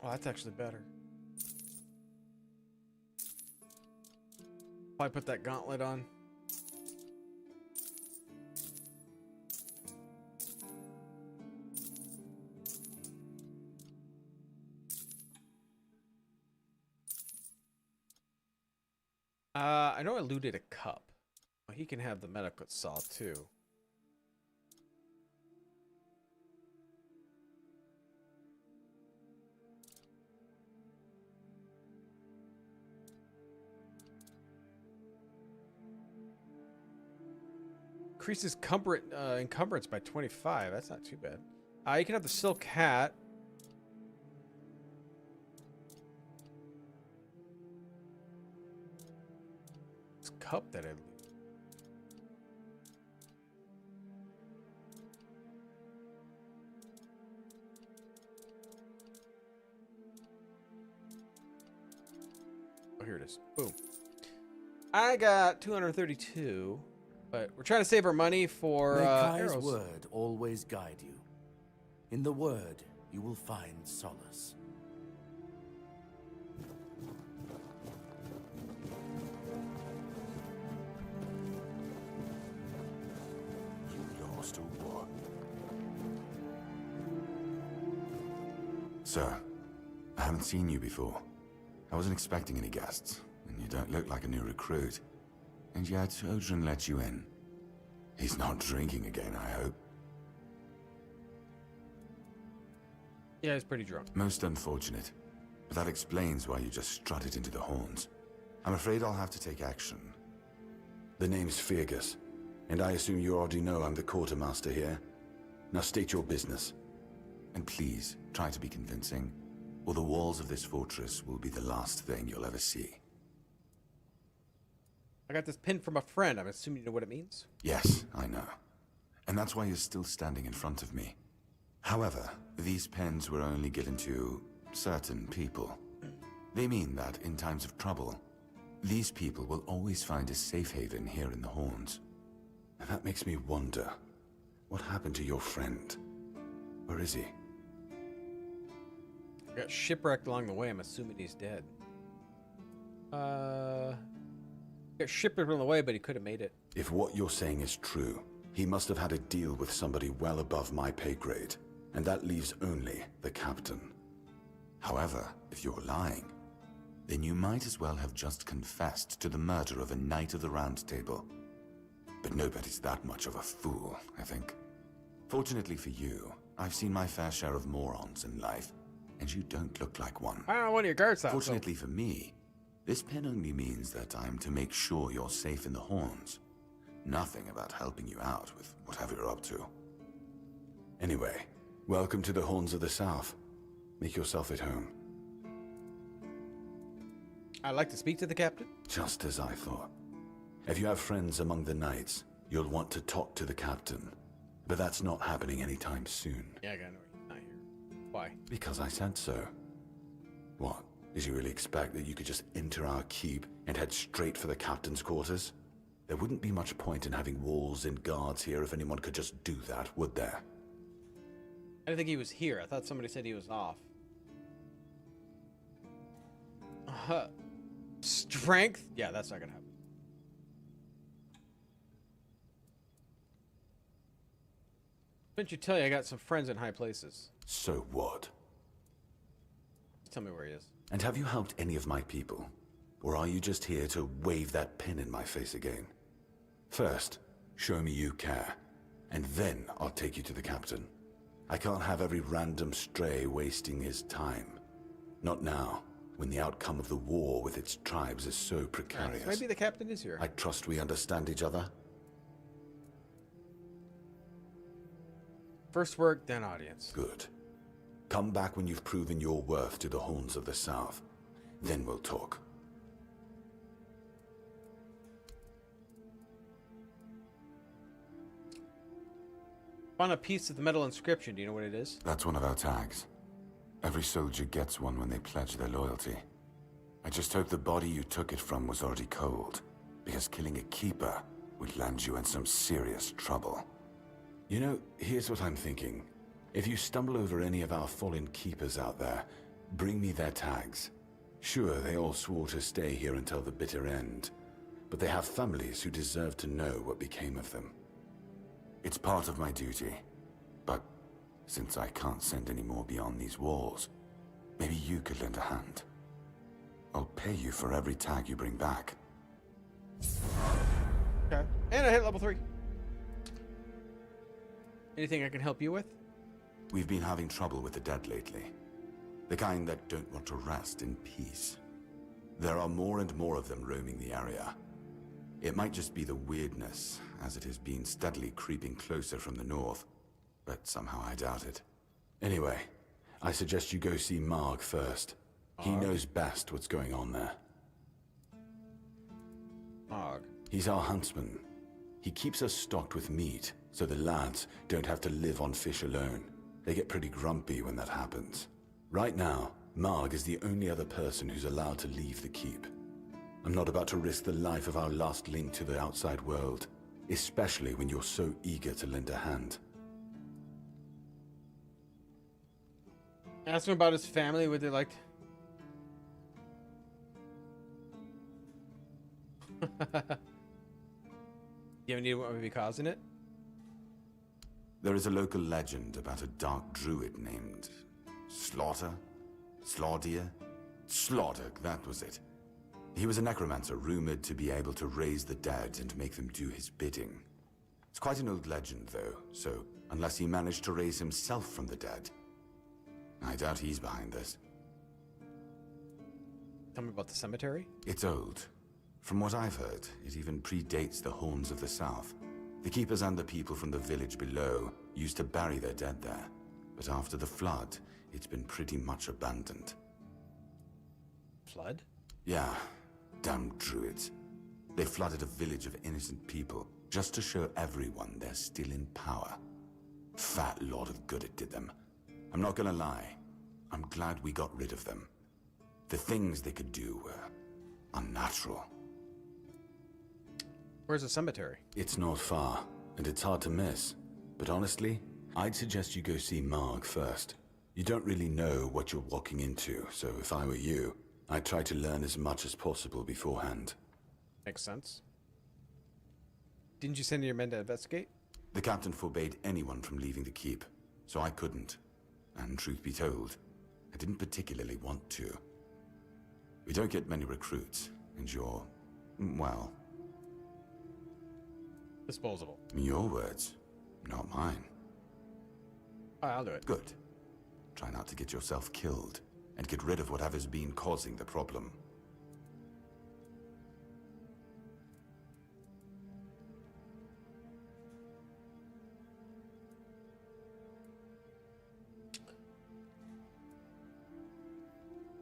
Oh, that's actually better. I put that gauntlet on. I know I looted a cup. Well, he can have the medical saw too. Increases encumbrance by 25. That's not too bad. You can have the silk hat. This cup that I looted. Oh, here it is. Boom. I got 232. But we're trying to save our money for May Kai's arrows. word always guide you. In the word, you will find solace. You lost, or what? Sir, I haven't seen you before. I wasn't expecting any guests, and you don't look like a new recruit. And yet, Odrin let you in. He's not drinking again, I hope. Yeah, he's pretty drunk. Most unfortunate. But that explains why you just strutted into the horns. I'm afraid I'll have to take action. The name's Fergus, and I assume you already know I'm the quartermaster here. Now state your business. And please, try to be convincing, or the walls of this fortress will be the last thing you'll ever see. I got this pin from a friend. I'm assuming you know what it means? Yes, I know. And that's why you're still standing in front of me. However, these pens were only given to certain people. They mean that in times of trouble, these people will always find a safe haven here in the Horns. And that makes me wonder, what happened to your friend? Where is he? I got shipwrecked along the way. I'm assuming he's dead. Got shipwrecked on the way, but he could have made it. If what you're saying is true, he must have had a deal with somebody well above my pay grade, and that leaves only the captain. However, if you're lying, then you might as well have just confessed to the murder of a Knight of the Round Table. But nobody's that much of a fool, I think. Fortunately for you, I've seen my fair share of morons in life, and you don't look like one. I don't know one of your guards. Fortunately for me, this pen only means that I'm to make sure you're safe in the Horns. Nothing about helping you out with whatever you're up to. Anyway, welcome to the Horns of the South. Make yourself at home. I'd like to speak to the captain. Just as I thought. If you have friends among the knights, you'll want to talk to the captain. But that's not happening anytime soon. Yeah, I gotta know he's not here. Why? Because I said so. What? Did you really expect that you could just enter our keep and head straight for the captain's quarters? There wouldn't be much point in having walls and guards here if anyone could just do that, would there? I didn't think he was here. I thought somebody said he was off. Strength? Yeah, that's not gonna happen. Didn't you tell you I got some friends in high places? So what? Tell me where he is. And have you helped any of my people? Or are you just here to wave that pin in my face again? First, show me you care, and then I'll take you to the captain. I can't have every random stray wasting his time. Not now, when the outcome of the war with its tribes is so precarious. Maybe the captain is here. I trust we understand each other. First work, then audience. Good. Come back when you've proven your worth to the Horns of the South. Then we'll talk. Found a piece of the metal inscription. Do you know what it is? That's one of our tags. Every soldier gets one when they pledge their loyalty. I just hope the body you took it from was already cold, because killing a keeper would land you in some serious trouble. You know, here's what I'm thinking. If you stumble over any of our fallen keepers out there, bring me their tags. Sure, they all swore to stay here until the bitter end, but they have families who deserve to know what became of them. It's part of my duty, but since I can't send any more beyond these walls, maybe you could lend a hand. I'll pay you for every tag you bring back. Okay. And I hit level 3. Anything I can help you with? We've been having trouble with the dead lately. The kind that don't want to rest in peace. There are more and more of them roaming the area. It might just be the weirdness, as it has been steadily creeping closer from the north, but somehow I doubt it. Anyway, I suggest you go see Marg first. He knows best what's going on there. Marg? He's our huntsman. He keeps us stocked with meat, so the lads don't have to live on fish alone. They get pretty grumpy when that happens. Right now, Marg is the only other person who's allowed to leave the keep. I'm not about to risk the life of our last link to the outside world, especially when you're so eager to lend a hand. Ask him about his family, what they liked. You have any idea what might be causing it? There is a local legend about a dark druid named Slaughter? Slaughter, that was it. He was a necromancer rumored to be able to raise the dead and make them do his bidding. It's quite an old legend, though, so unless he managed to raise himself from the dead, I doubt he's behind this. Tell me about the cemetery? It's old. From what I've heard, it even predates the Horns of the South. The keepers and the people from the village below used to bury their dead there, but after the flood, it's been pretty much abandoned. Flood? Yeah, damn druids. They flooded a village of innocent people just to show everyone they're still in power. Fat lot of good it did them. I'm not gonna lie, I'm glad we got rid of them. The things they could do were unnatural. Where's the cemetery? It's not far, and it's hard to miss. But honestly, I'd suggest you go see Marg first. You don't really know what you're walking into, so if I were you, I'd try to learn as much as possible beforehand. Makes sense. Didn't you send your men to investigate? The captain forbade anyone from leaving the keep, so I couldn't. And truth be told, I didn't particularly want to. We don't get many recruits, and you're, well... disposable. Your words, not mine. I'll do it. Good. Try not to get yourself killed, and get rid of whatever's been causing the problem.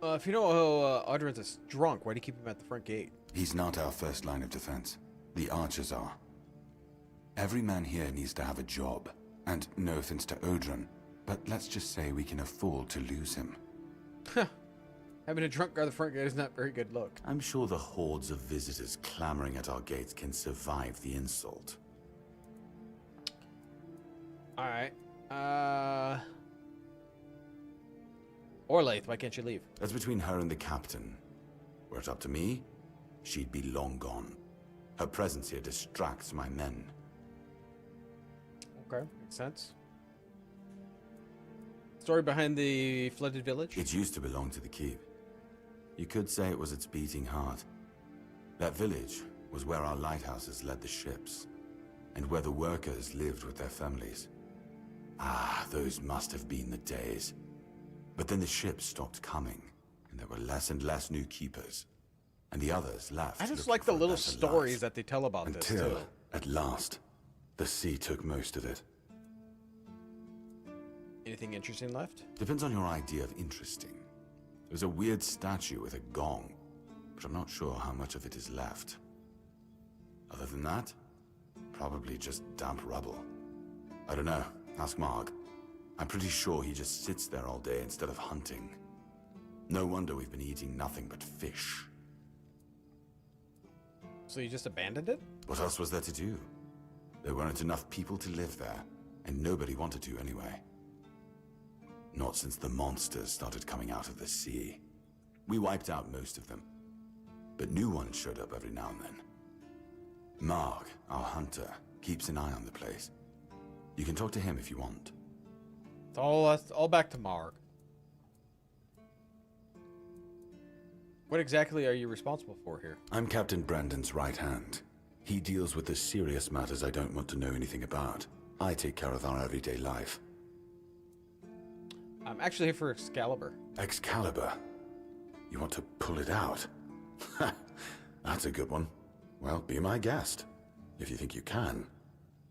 If you know Audrey's is drunk, why do you keep him at the front gate? He's not our first line of defense. The archers are. Every man here needs to have a job. And no offense to Odrin, but let's just say we can afford to lose him. Having a drunk guard the front gate is not a very good look. I'm sure the hordes of visitors clamoring at our gates can survive the insult. Alright. Orlaith, why can't you leave? That's between her and the captain. Were it up to me, she'd be long gone. Her presence here distracts my men. Okay, makes sense. Story behind the flooded village? It used to belong to the keep. You could say it was its beating heart. That village was where our lighthouses led the ships, and where the workers lived with their families. Ah, those must have been the days. But then the ships stopped coming, and there were less and less new keepers, and the others left. I just like the little stories that they tell about this, until, too. at last, the sea took most of it. Anything interesting left? Depends on your idea of interesting. There's a weird statue with a gong, but I'm not sure how much of it is left. Other than that, probably just damp rubble. I don't know. Ask Marg. I'm pretty sure he just sits there all day instead of hunting. No wonder we've been eating nothing but fish. So you just abandoned it? What else was there to do? There weren't enough people to live there, and nobody wanted to anyway. Not since the monsters started coming out of the sea. We wiped out most of them, but new ones showed up every now and then. Marg, our hunter, keeps an eye on the place. You can talk to him if you want. It's all back to Marg. What exactly are you responsible for here? I'm Captain Brandon's right hand. He deals with the serious matters I don't want to know anything about. I take care of our everyday life. I'm actually here for Excalibur. Excalibur? You want to pull it out? That's a good one. Well, be my guest. If you think you can,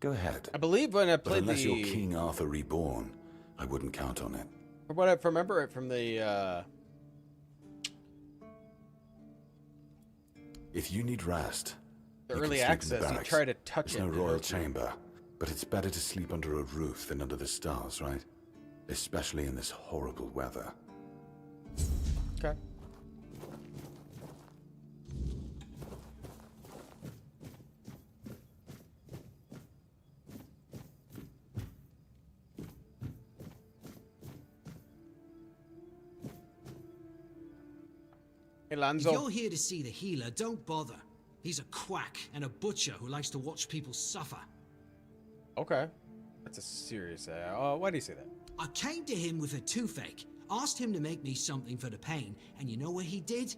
go ahead. I believe when I played unless you're King Arthur reborn, I wouldn't count on it. From what I remember it from the, If you need rest, the you can early sleep in the access, you barracks. try to touch It's it. no and royal hurt you. chamber, but it's better to sleep under a roof than under the stars, right? Especially in this horrible weather. Okay. Hey, If Lanzo. you're here to see the healer, don't bother. He's a quack and a butcher who likes to watch people suffer. Okay. That's a serious... why do you say that? I came to him with a toothache, asked him to make me something for the pain, and you know what he did?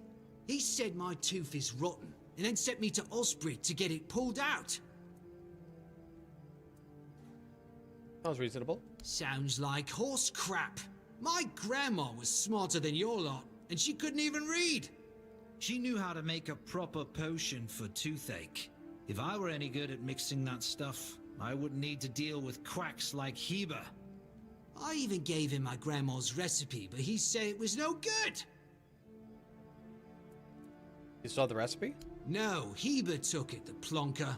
He said my tooth is rotten, and then sent me to Osprey to get it pulled out. Sounds reasonable. Sounds like horse crap. My grandma was smarter than your lot, and she couldn't even read. She knew how to make a proper potion for toothache. If I were any good at mixing that stuff, I wouldn't need to deal with quacks like Heber. I even gave him my grandma's recipe, but he said it was no good. You saw the recipe? No, Heber took it, the plonker.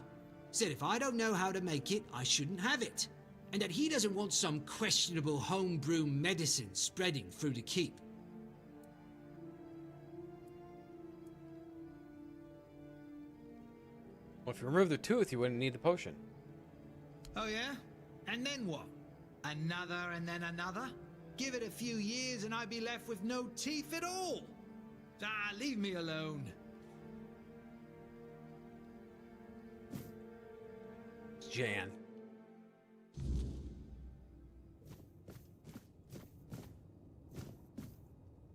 Said if I don't know how to make it, I shouldn't have it. And that he doesn't want some questionable homebrew medicine spreading through the keep. Well, if you remove the tooth, you wouldn't need the potion. Oh yeah? And then what? Another and then another? Give it a few years and I'd be left with no teeth at all. Ah, leave me alone. Jan.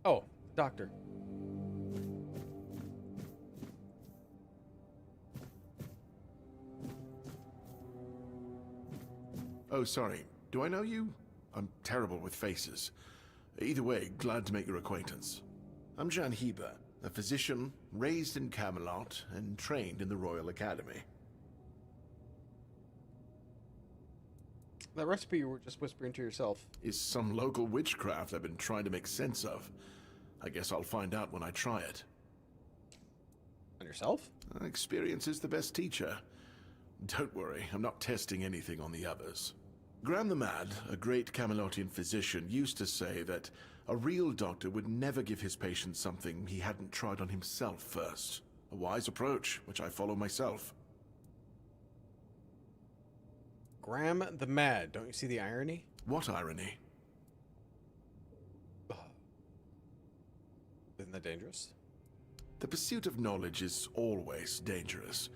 Oh, doctor. Oh, sorry. Do I know you? I'm terrible with faces. Either way, glad to make your acquaintance. I'm Jan Heber, a physician raised in Camelot and trained in the Royal Academy. That recipe you were just whispering to yourself. Is some local witchcraft I've been trying to make sense of. I guess I'll find out when I try it. On yourself? Experience is the best teacher. Don't worry, I'm not testing anything on the others. Graham the Mad, a great Camelotian physician, used to say that a real doctor would never give his patients something he hadn't tried on himself first. A wise approach, which I follow myself. Graham the Mad. Don't you see the irony? What irony? Isn't that dangerous? The pursuit of knowledge is always dangerous.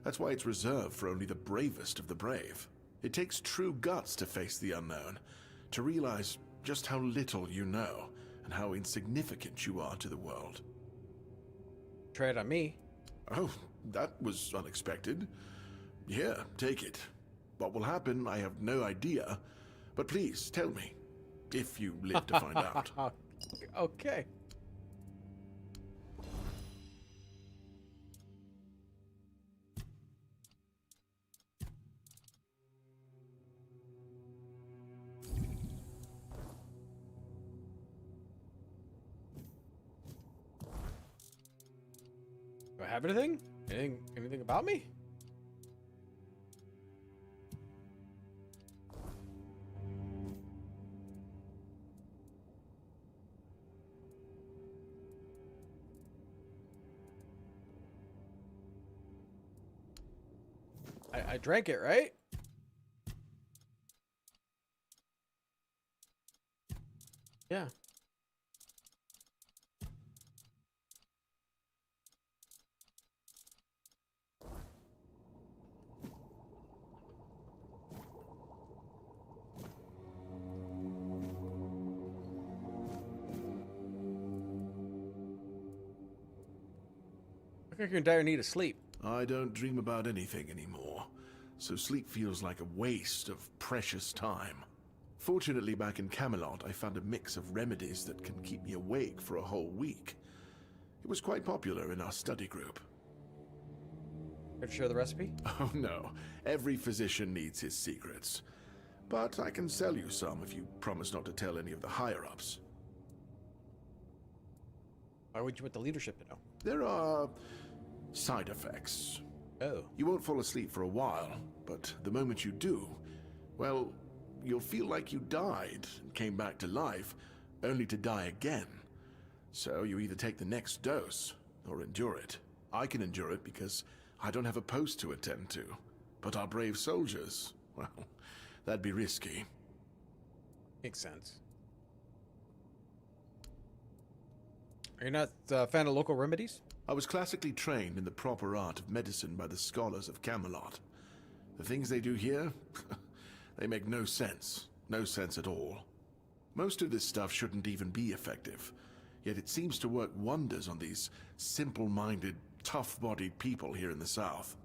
That's why it's reserved for only the bravest of the brave. It takes true guts to face the unknown, to realize just how little you know, and how insignificant you are to the world. Try it on me. Oh, that was unexpected. Here, take it. What will happen, I have no idea, but please tell me, if you live to find out. Okay. Do I have anything? Anything about me? I drank it, right? Yeah. I think you're in dire need of sleep. I don't dream about anything anymore, so sleep feels like a waste of precious time. Fortunately, back in Camelot, I found a mix of remedies that can keep me awake for a whole week. It was quite popular in our study group. Care to share the recipe? Oh no, every physician needs his secrets. But I can sell you some if you promise not to tell any of the higher-ups. Why would you want the leadership to know? There are side effects. Oh. You won't fall asleep for a while, but the moment you do, well, you'll feel like you died and came back to life, only to die again. So you either take the next dose, or endure it. I can endure it because I don't have a post to attend to. But our brave soldiers, well, that'd be risky. Makes sense. Are you not a fan of local remedies? I was classically trained in the proper art of medicine by the scholars of Camelot. The things they do here, they make no sense. No sense at all. Most of this stuff shouldn't even be effective, yet it seems to work wonders on these simple-minded, tough-bodied people here in the South.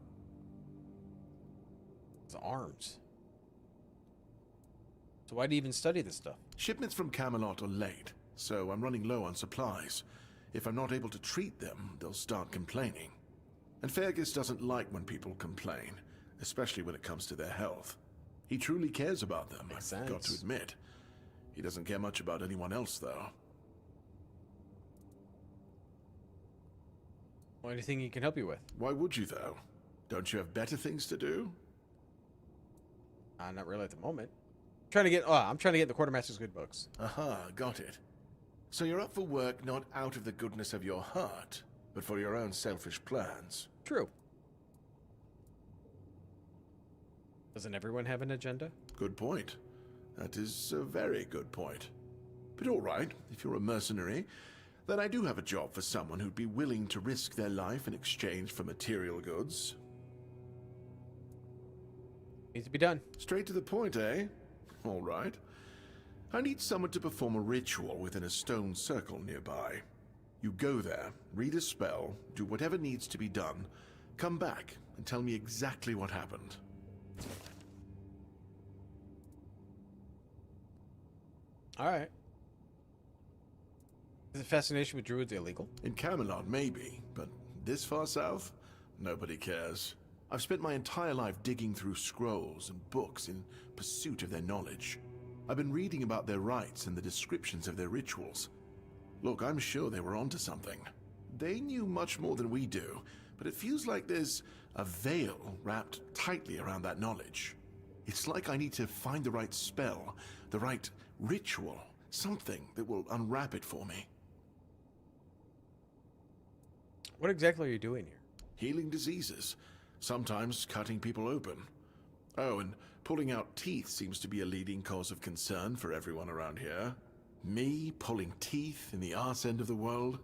It's arms. So why do you even study this stuff? Shipments from Camelot are late, so I'm running low on supplies. If I'm not able to treat them, they'll start complaining. And Fergus doesn't like when people complain, especially when it comes to their health. He truly cares about them, I've got to admit. He doesn't care much about anyone else, though. Well, anything he can help you with? Why would you, though? Don't you have better things to do? Not really at the moment. I'm trying to get in the Quartermaster's good books. Aha, got it. So you're up for work not out of the goodness of your heart, but for your own selfish plans. True. Doesn't everyone have an agenda? Good point. That is a very good point. But all right, if you're a mercenary, then I do have a job for someone who'd be willing to risk their life in exchange for material goods. Needs to be done. Straight to the point, eh? All right. I need someone to perform a ritual within a stone circle nearby. You go there, read a spell, do whatever needs to be done, come back and tell me exactly what happened. Alright. Is the fascination with druids illegal? In Camelot, maybe, but this far south, nobody cares. I've spent my entire life digging through scrolls and books in pursuit of their knowledge. I've been reading about their rites and the descriptions of their rituals. Look, I'm sure they were onto something. They knew much more than we do, but it feels like there's a veil wrapped tightly around that knowledge. It's like I need to find the right spell, the right ritual, something that will unwrap it for me. What exactly are you doing here? Healing diseases, sometimes cutting people open. Oh, and pulling out teeth seems to be a leading cause of concern for everyone around here. Me pulling teeth in the arse end of the world?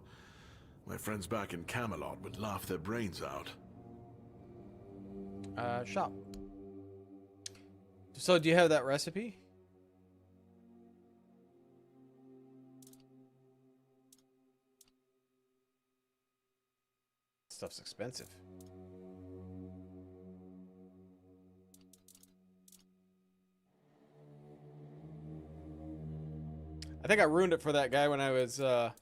My friends back in Camelot would laugh their brains out. Shop. So, do you have that recipe? Stuff's expensive. I think I ruined it for that guy when I was, I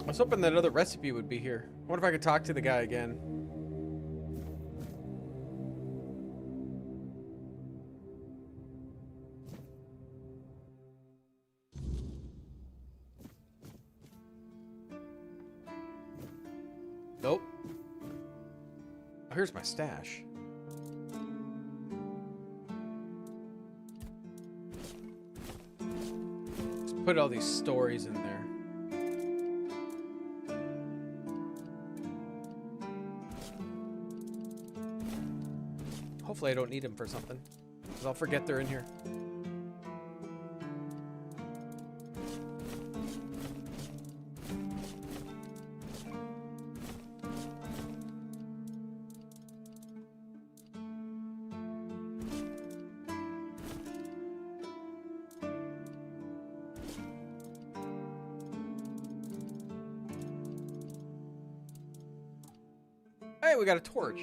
was hoping that other recipe would be here. I wonder if I could talk to the guy again. Nope. Oh, here's my stash. Let's put all these stories in there. Hopefully I don't need them for something, because I'll forget they're in here. Hey, we got a torch.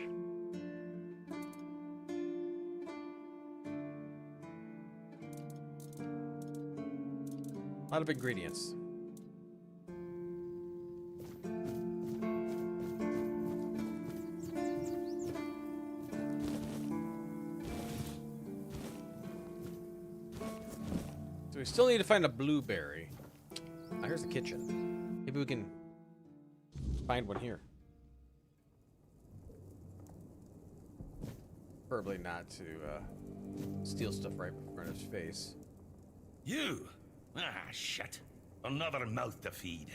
A lot of ingredients. So we still need to find a blueberry. Now here's the kitchen. Maybe we can find one here. Preferably not to steal stuff right in front of his face. You! Ah, shit. Another mouth to feed.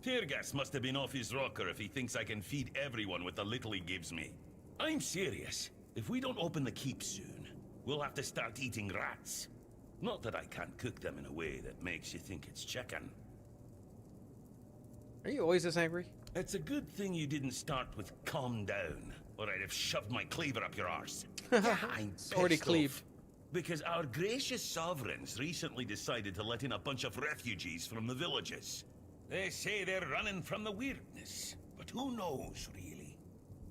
Teargas must have been off his rocker if he thinks I can feed everyone with the little he gives me. I'm serious. If we don't open the keep soon, we'll have to start eating rats. Not that I can't cook them in a way that makes you think it's chicken. Are you always this angry? It's a good thing you didn't start with calm down, or I'd have shoved my cleaver up your arse. Yeah, I'm already pissed cleaved. off. Because our gracious sovereigns recently decided to let in a bunch of refugees from the villages. They say they're running from the weirdness, but who knows, really?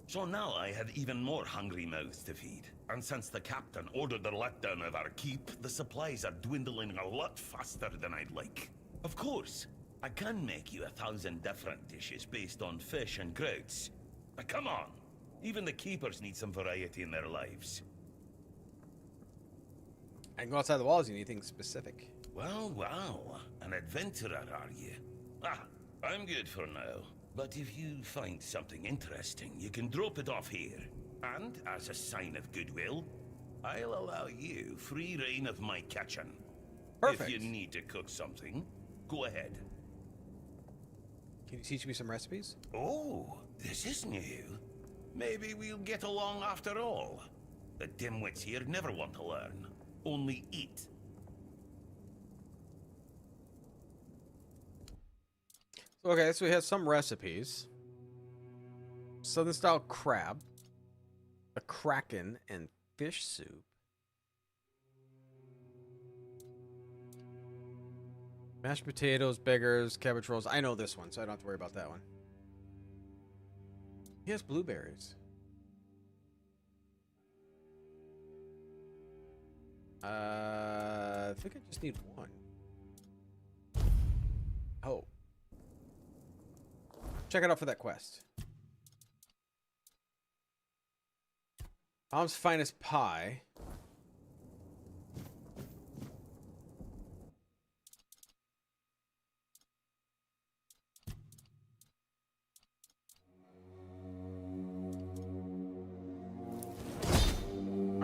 So now I have even more hungry mouths to feed. And since the captain ordered the letdown of our keep, the supplies are dwindling a lot faster than I'd like. Of course, I can make you 1,000 different dishes based on fish and krauts. But come on, even the keepers need some variety in their lives. I can go outside the walls. You need anything specific? Well, wow. An adventurer, are you? Ah, I'm good for now. But if you find something interesting, you can drop it off here. And, as a sign of goodwill, I'll allow you free reign of my kitchen. Perfect. If you need to cook something, go ahead. Can you teach me some recipes? Oh, this is new. Maybe we'll get along after all. The dimwits here never want to learn. Only eat. Okay, so we have some recipes. Southern style crab, a kraken, and fish soup. Mashed potatoes, beggars, cabbage rolls. I know this one, so I don't have to worry about that one. He has blueberries. I think I just need one. Oh. Check it out for that quest. Mom's finest pie.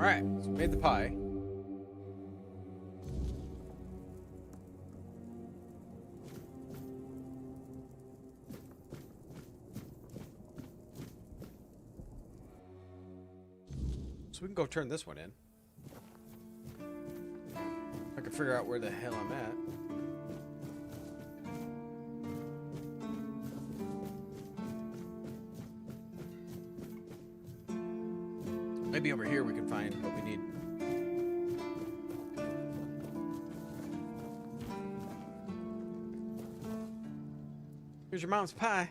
Alright, so we made the pie. So we can go turn this one in. I can figure out where the hell I'm at. Maybe over here we can find what we need. Here's your mom's pie.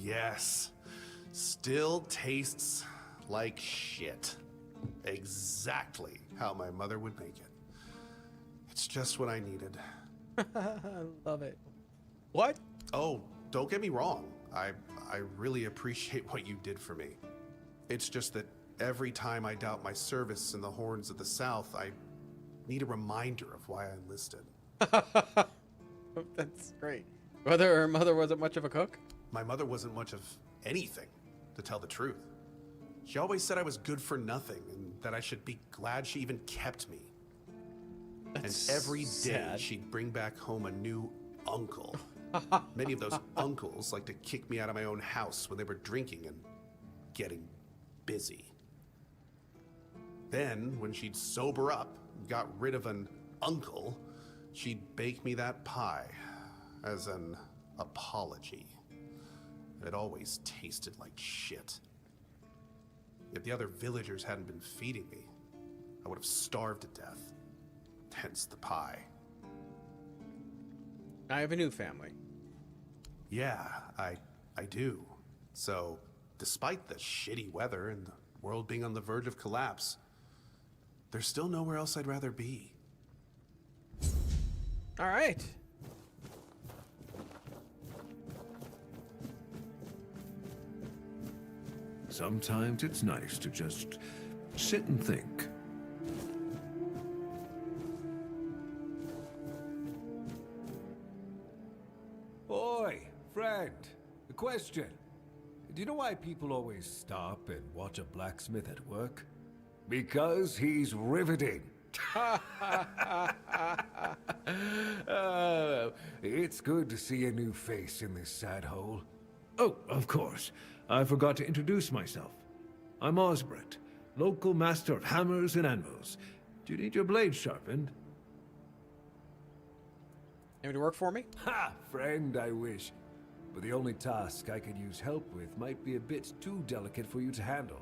Yes. Still tastes like shit. Exactly how my mother would make it. It's just what I needed. I love it. What? Oh, don't get me wrong. I really appreciate what you did for me. It's just that every time I doubt my service in the Horns of the South, I need a reminder of why I enlisted. That's great. Whether her mother wasn't much of a cook? My mother wasn't much of anything, to tell the truth. She always said I was good for nothing and that I should be glad she even kept me. That's and every day sad. she'd bring back home a new uncle. Many of those uncles like to kick me out of my own house when they were drinking and getting busy. Then, when she'd sober up and got rid of an uncle, she'd bake me that pie as an apology. It always tasted like shit. If the other villagers hadn't been feeding me, I would have starved to death. Hence the pie. I have a new family. Yeah, I do. So, despite the shitty weather and the world being on the verge of collapse, there's still nowhere else I'd rather be. All right. Sometimes it's nice to just sit and think. Oi, friend. A question. Do you know why people always stop and watch a blacksmith at work? Because he's riveting. It's good to see a new face in this sad hole. Oh, of course. I forgot to introduce myself. I'm Osbert, local master of hammers and anvils. Do you need your blade sharpened? Able to work for me? Ha! Friend, I wish. But the only task I could use help with might be a bit too delicate for you to handle.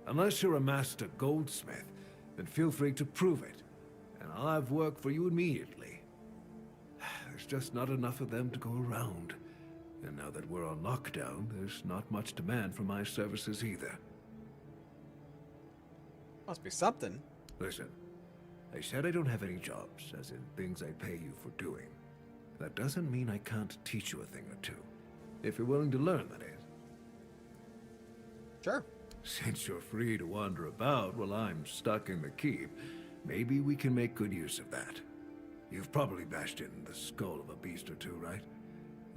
Unless you're a master goldsmith, then feel free to prove it, and I'll have work for you immediately. There's just not enough of them to go around. And now that we're on lockdown, there's not much demand for my services either. Must be something. Listen, I said I don't have any jobs, as in things I pay you for doing. That doesn't mean I can't teach you a thing or two. If you're willing to learn, that is. Sure. Since you're free to wander about while I'm stuck in the keep, maybe we can make good use of that. You've probably bashed in the skull of a beast or two, right?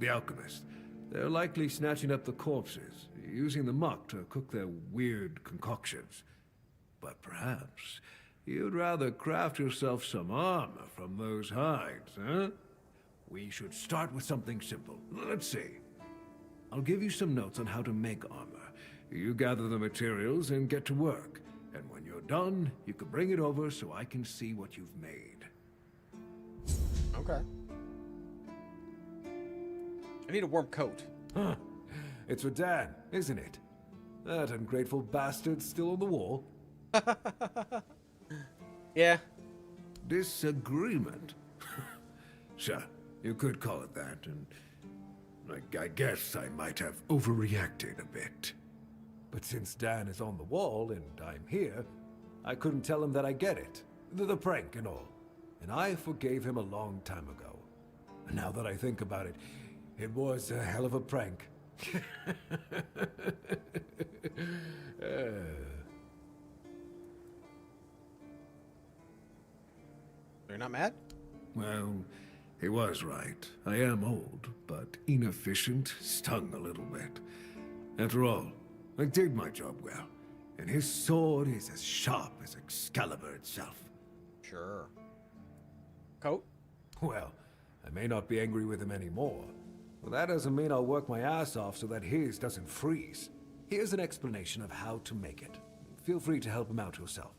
The alchemists. They're likely snatching up the corpses, using the muck to cook their weird concoctions. But perhaps you'd rather craft yourself some armor from those hides, huh? We should start with something simple. Let's see. I'll give you some notes on how to make armor. You gather the materials and get to work. And when you're done, you can bring it over so I can see what you've made. Okay. I need a warm coat. Huh. It's for Dan, isn't it? That ungrateful bastard's still on the wall. Yeah. Disagreement? Sure, you could call it that, and I guess I might have overreacted a bit. But since Dan is on the wall and I'm here, I couldn't tell him that I get it. The prank and all. And I forgave him a long time ago. And now that I think about it, it was a hell of a prank. You're not mad? Well, he was right. I am old, but inefficient, stung a little bit. After all, I did my job well, and his sword is as sharp as Excalibur itself. Sure. Coat? Well, I may not be angry with him anymore, but that doesn't mean I'll work my ass off so that his doesn't freeze. Here's an explanation of how to make it. Feel free to help him out yourself.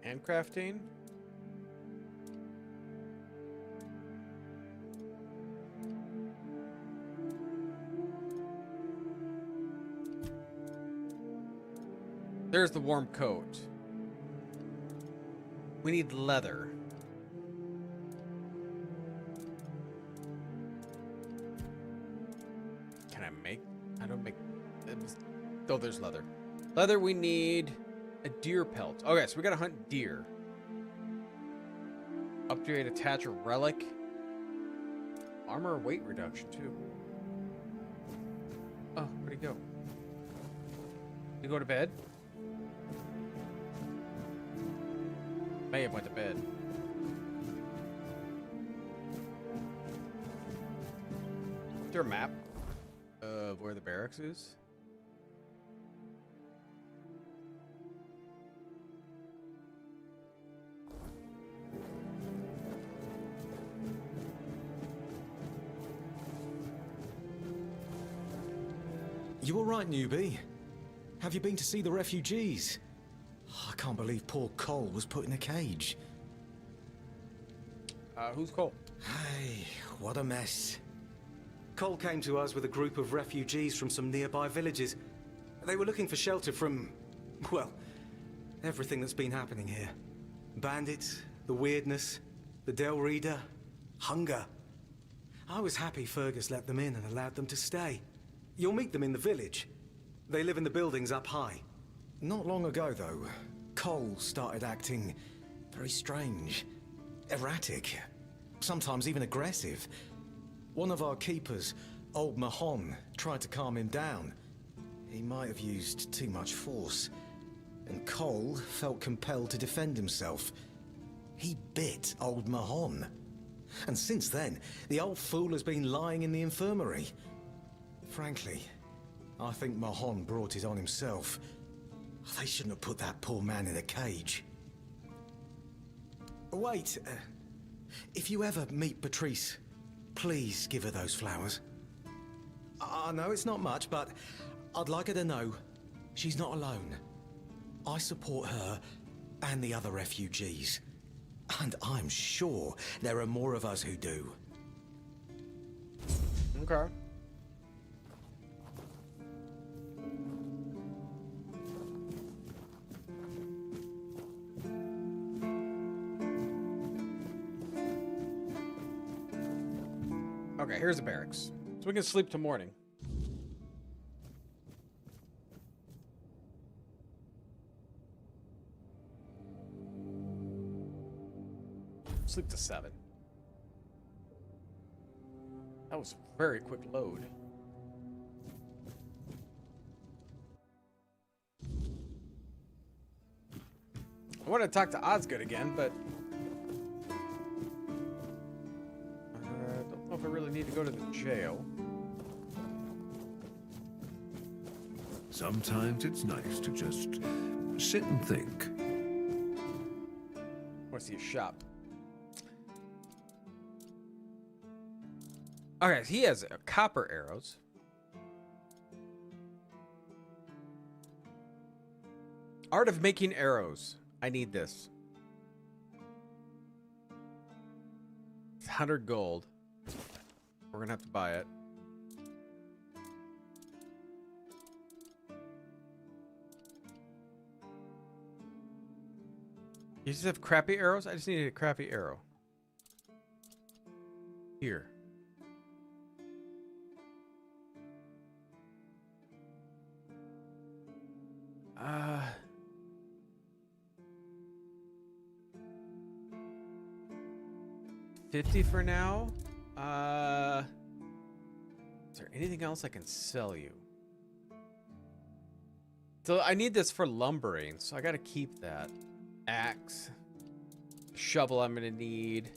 Handcrafting? There's the warm coat. We need leather. Can I make? I don't make. Oh, there's leather. Leather, we need a deer pelt. Okay, so we gotta hunt deer. Upgrade, attach a relic. Armor weight reduction, too. Oh, where'd he go? Did he go to bed? May have went to bed. Is there a map of where the barracks is? You all right, newbie? Have you been to see the refugees? I can't believe poor Cole was put in a cage. Who's Cole? Hey, what a mess. Cole came to us with a group of refugees from some nearby villages. They were looking for shelter from, well, everything that's been happening here. Bandits, the weirdness, the Del Reader, hunger. I was happy Fergus let them in and allowed them to stay. You'll meet them in the village. They live in the buildings up high. Not long ago, though, Cole started acting very strange. Erratic. Sometimes even aggressive. One of our keepers, old Mahon, tried to calm him down. He might have used too much force. And Cole felt compelled to defend himself. He bit old Mahon. And since then, the old fool has been lying in the infirmary. Frankly, I think Mahon brought it on himself. They shouldn't have put that poor man in a cage. Wait, if you ever meet Patrice, please give her those flowers. I know it's not much, but I'd like her to know she's not alone. I support her and the other refugees. And I'm sure there are more of us who do. Okay. Okay, here's the barracks. So we can sleep till morning. Sleep to 7. That was a very quick load. I want to talk to Osgood again, but don't know if I really need to go to the jail. Sometimes it's nice to just sit and think. I want to see a shop. Okay, he has copper arrows. Art of making arrows. I need this. It's 100 gold. We're gonna have to buy it. You just have crappy arrows? I just needed a crappy arrow. Here. 50 for now. Is there anything else I can sell you? So I need this for lumbering, so I gotta keep that. Axe. Shovel I'm gonna need.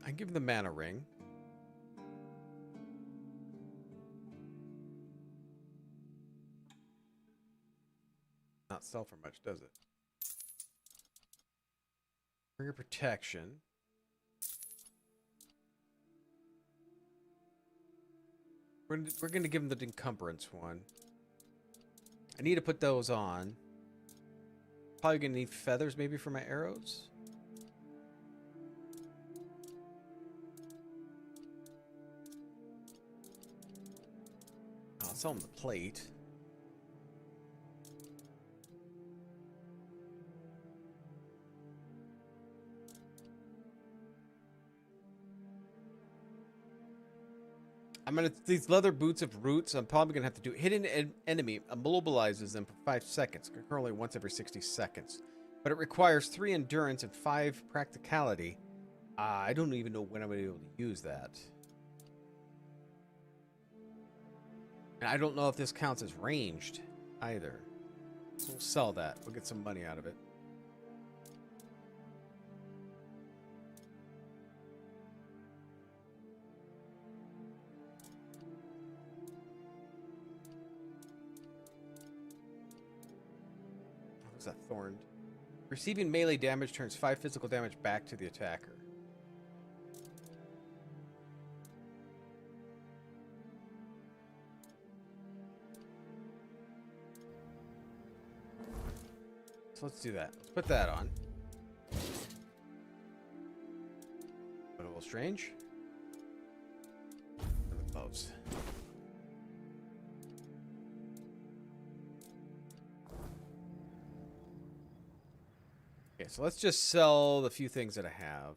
I give him the mana ring. Not sell for much, does it? For your protection. We're gonna give him the encumbrance one. I need to put those on. Probably gonna need feathers maybe for my arrows. I'll sell him the plate. I'm gonna these leather boots of roots. I'm probably gonna have to do hidden enemy immobilizes them for 5 seconds, currently once every 60 seconds, but it requires 3 endurance and 5 practicality. I don't even know when I'm gonna be able to use that, and I don't know if this counts as ranged either. So we'll sell that. We'll get some money out of it. That thorned. Receiving melee damage turns 5 physical damage back to the attacker. So let's do that. Let's put that on. A little strange. And the gloves. Okay, so let's just sell the few things that I have.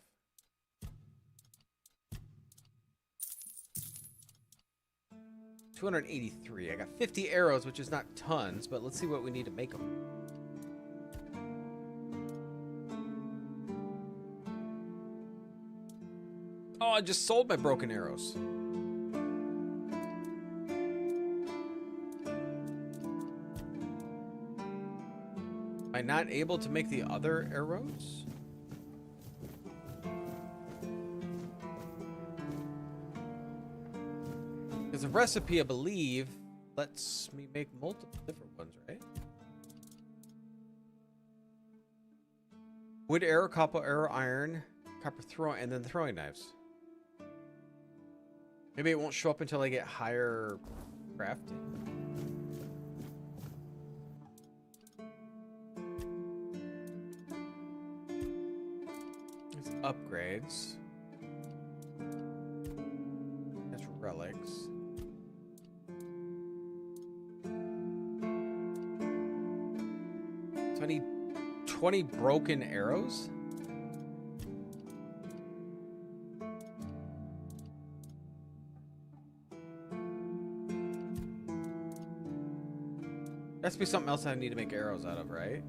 $283. I got 50 arrows, which is not tons, but let's see what we need to make them. Oh, I just sold my broken arrows. Am I not able to make the other arrows? Because the recipe, I believe, lets me make multiple different ones, right? Wood arrow, copper arrow, iron, copper throw, and then throwing knives. Maybe it won't show up until I get higher crafting. It's upgrades. That's relics. So I need 20 broken arrows? That's be something else I need to make arrows out of, right?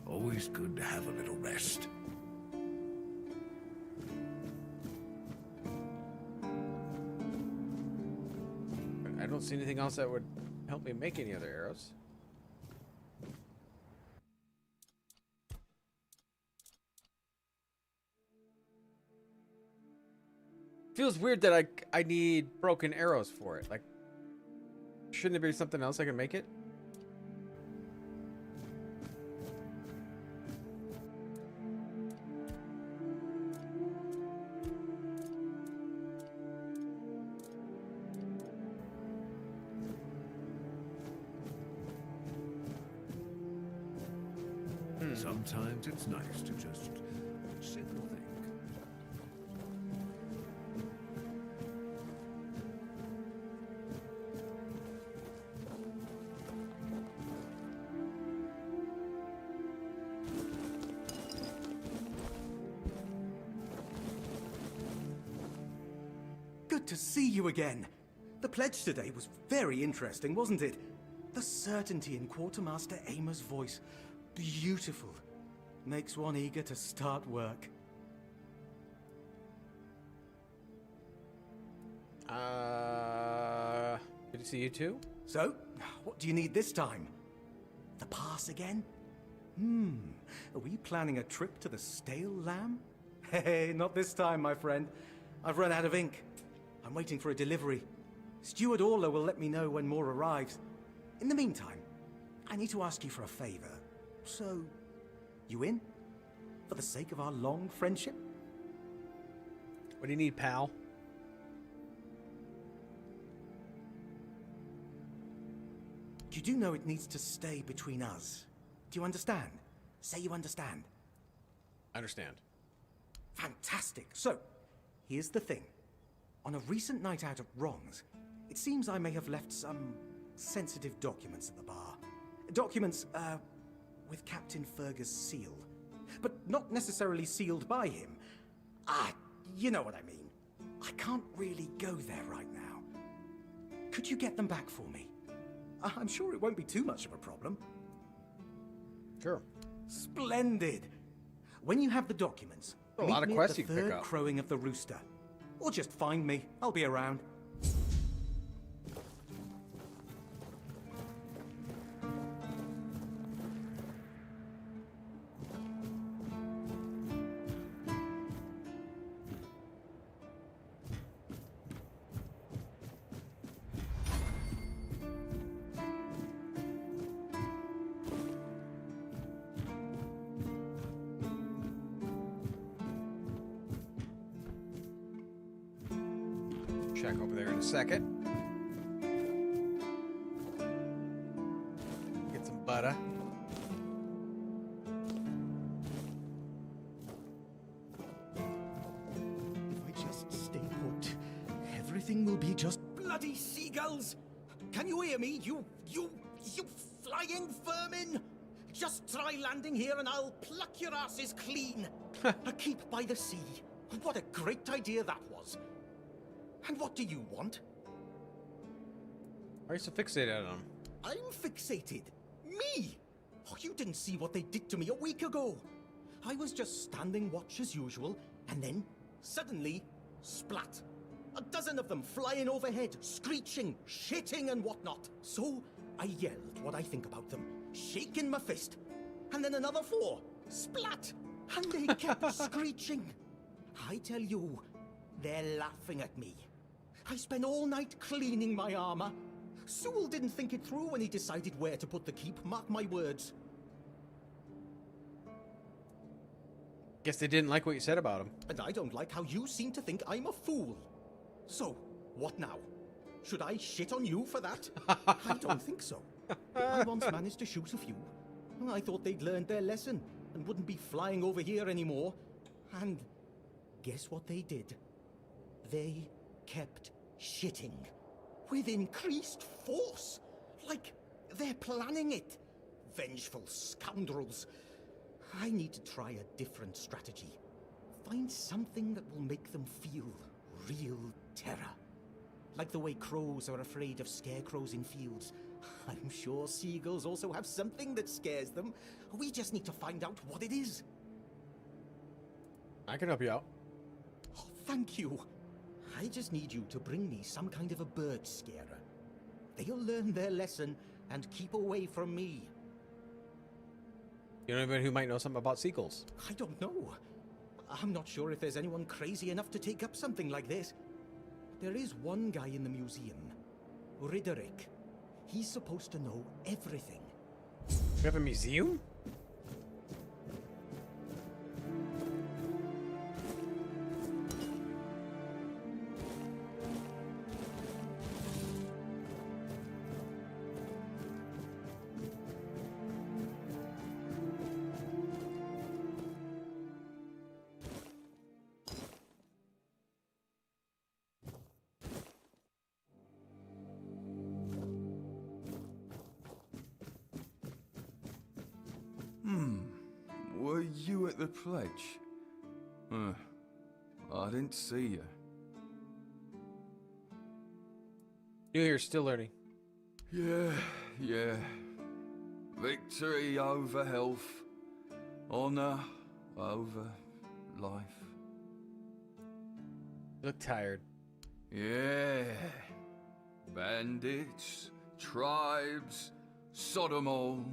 Always good to have a little rest. I don't see anything else that would help me make any other arrows. Feels weird that I need broken arrows for it. Like, shouldn't there be something else I can make it? Sometimes it's nice to just sit and think. Good to see you again. The pledge today was very interesting, wasn't it? The certainty in Quartermaster Aymer's voice. Beautiful. Makes one eager to start work. Good to see you too. So, what do you need this time? The pass again? Are we planning a trip to the Stale Lamb? Hey, not this time, my friend. I've run out of ink. I'm waiting for a delivery. Steward Orla will let me know when more arrives. In the meantime, I need to ask you for a favor. So, you in? For the sake of our long friendship? What do you need, pal? You do know it needs to stay between us. Do you understand? Say you understand. I understand. Fantastic. So, here's the thing. On a recent night out at Wrong's, it seems I may have left some sensitive documents at the bar. Documents, with Captain Fergus' seal. But not necessarily sealed by him. You know what I mean. I can't really go there right now. Could you get them back for me? I'm sure it won't be too much of a problem. Sure. Splendid. When you have the documents, a lot of quests meet you the can pick third up. crowing of the rooster. Or just find me. I'll be around. Check over there in a second. Get some butter. If I just stay put, everything will be just bloody seagulls. Can you hear me? You flying vermin! Just try landing here and I'll pluck your asses clean. A keep by the sea. What a great idea that was. And what do you want? Why are you so fixated on him? I'm fixated. Me? Oh, you didn't see what they did to me a week ago. I was just standing watch as usual, and then, suddenly, splat. A dozen of them flying overhead, screeching, shitting and whatnot. So, I yelled what I think about them, shaking my fist. And then another 4, splat. And they kept screeching. I tell you, they're laughing at me. I spent all night cleaning my armor. Sewell didn't think it through when he decided where to put the keep, mark my words. Guess they didn't like what you said about him. And I don't like how you seem to think I'm a fool. So, what now? Should I shit on you for that? I don't think so. I once managed to shoot a few. I thought they'd learned their lesson and wouldn't be flying over here anymore. And guess what they did? They kept shitting. With increased force. Like they're planning it. Vengeful scoundrels. I need to try a different strategy. Find something that will make them feel real terror. Like the way crows are afraid of scarecrows in fields. I'm sure seagulls also have something that scares them. We just need to find out what it is. I can help you out. Oh, thank you. I just need you to bring me some kind of a bird scarer. They'll learn their lesson and keep away from me. You know anyone who might know something about seagulls? I don't know. I'm not sure if there's anyone crazy enough to take up something like this. There is one guy in the museum, Riderick. He's supposed to know everything. We have a museum? Were you at the pledge? I didn't see you. New here, still learning. Yeah. Victory over health. Honor over life. You look tired. Yeah. Bandits, tribes, Sodom all.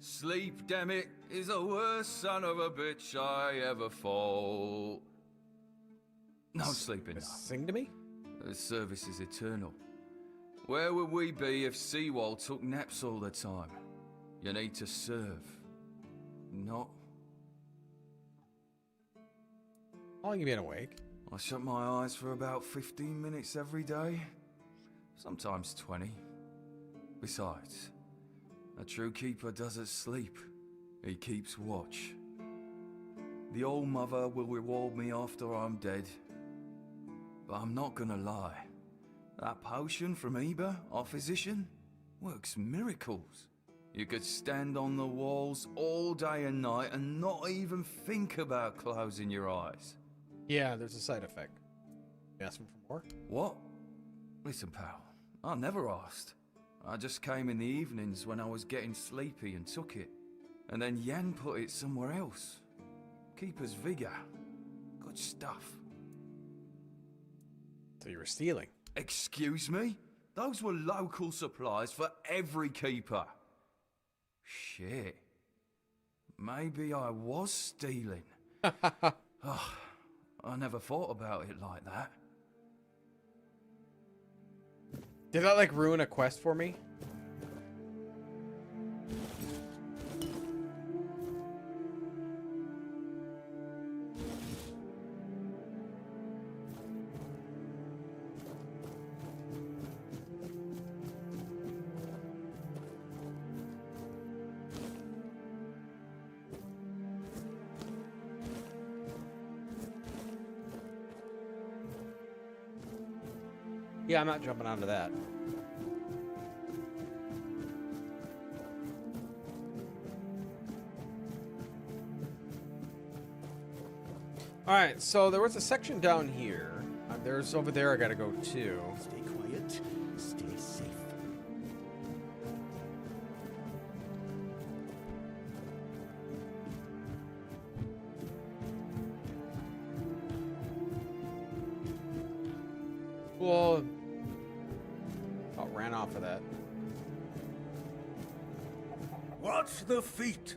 Sleep, damn it, is the worst son of a bitch I ever fought. No sleeping. Sing to me? The service is eternal. Where would we be if Seawall took naps all the time? You need to serve. Not. How long you been awake? I shut my eyes for about 15 minutes every day. Sometimes 20. Besides, a true keeper doesn't sleep. He keeps watch. The Old Mother will reward me after I'm dead. But I'm not gonna lie. That potion from Eber, our physician, works miracles. You could stand on the walls all day and night and not even think about closing your eyes. Yeah, there's a side effect. You ask him for more? What? Listen, pal, I never asked. I just came in the evenings when I was getting sleepy and took it. And then Yan put it somewhere else. Keeper's vigor. Good stuff. So you were stealing? Excuse me? Those were local supplies for every keeper. Shit. Maybe I was stealing. Oh, I never thought about it like that. Did that, like, ruin a quest for me? Yeah, I'm not jumping onto that. Alright, so there was a section down here. There's over there I gotta go too. Stay quiet, stay safe. Well, I ran off of that. What's the feat?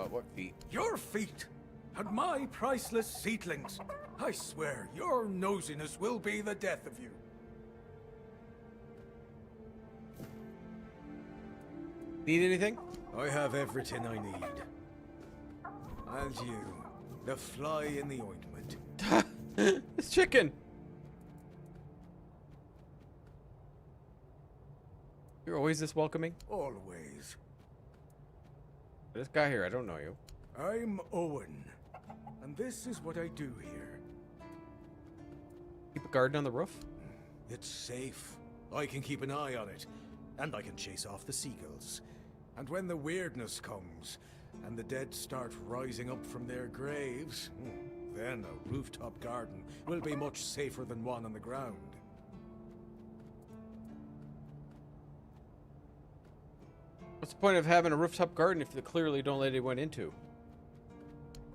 What feat? Your feet! And my priceless seedlings! I swear, your nosiness will be the death of you. Need anything? I have everything I need. And you, the fly in the ointment. It's chicken! You're always this welcoming? Always. This guy here, I don't know you. I'm Owen, and this is what I do here. Keep a garden on the roof? It's safe. I can keep an eye on it, and I can chase off the seagulls. And when the weirdness comes, and the dead start rising up from their graves, then a rooftop garden will be much safer than one on the ground. What's the point of having a rooftop garden if you clearly don't let anyone into?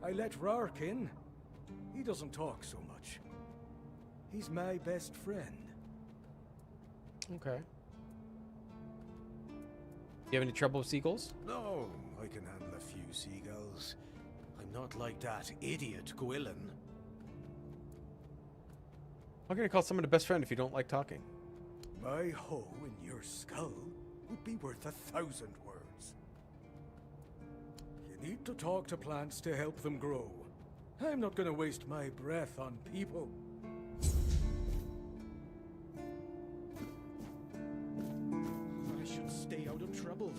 I let Rark in. He doesn't talk so much. He's my best friend. Okay. You have any trouble with seagulls? No, I can handle a few seagulls. I'm not like that idiot Gwilyn. How can you call someone a best friend if you don't like talking? My hoe in your skull would be worth 1,000 words. You need to talk to plants to help them grow. I'm not going to waste my breath on people. I should stay out of trouble.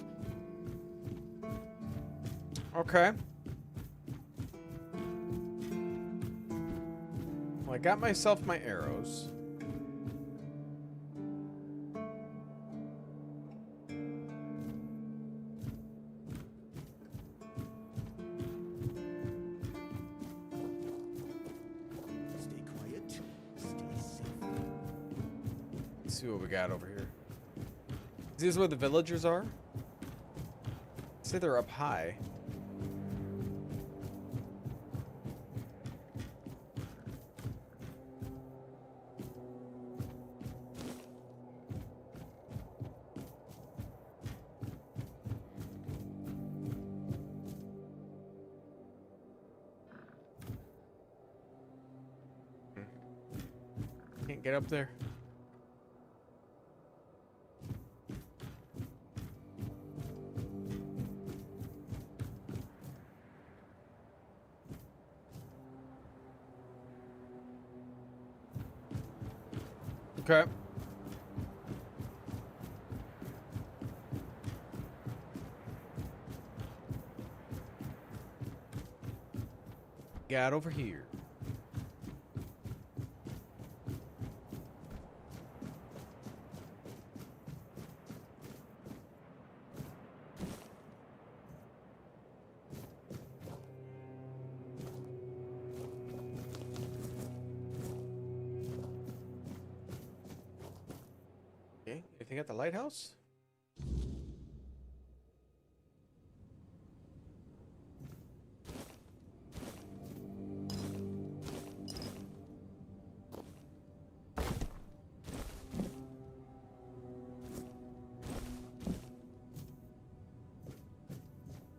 Okay. Well, I got myself my arrows. Stay quiet, stay safe. see what we got over here. Is this where the villagers are? Say they're up high. Can't get up there. Okay. Got over here. Okay, anything at the lighthouse?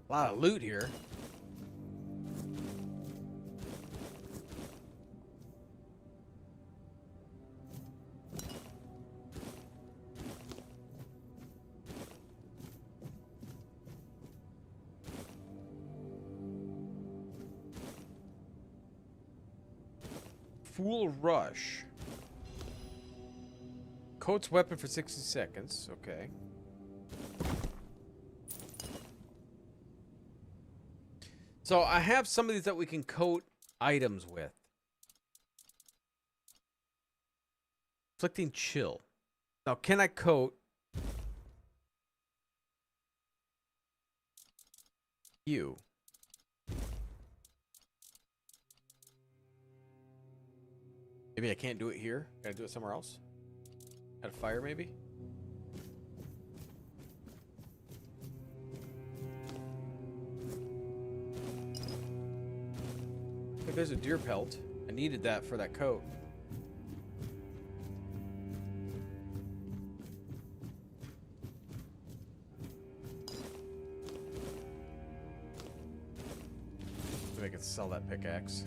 A lot of loot here. Fool Rush. Coats weapon for 60 seconds. Okay. So I have some of these that we can coat items with. Inflicting chill. Now, can I coat you? Maybe I can't do it here. Gotta do it somewhere else. At a fire, maybe? Hey, there's a deer pelt. I needed that for that coat. Maybe I could sell that pickaxe.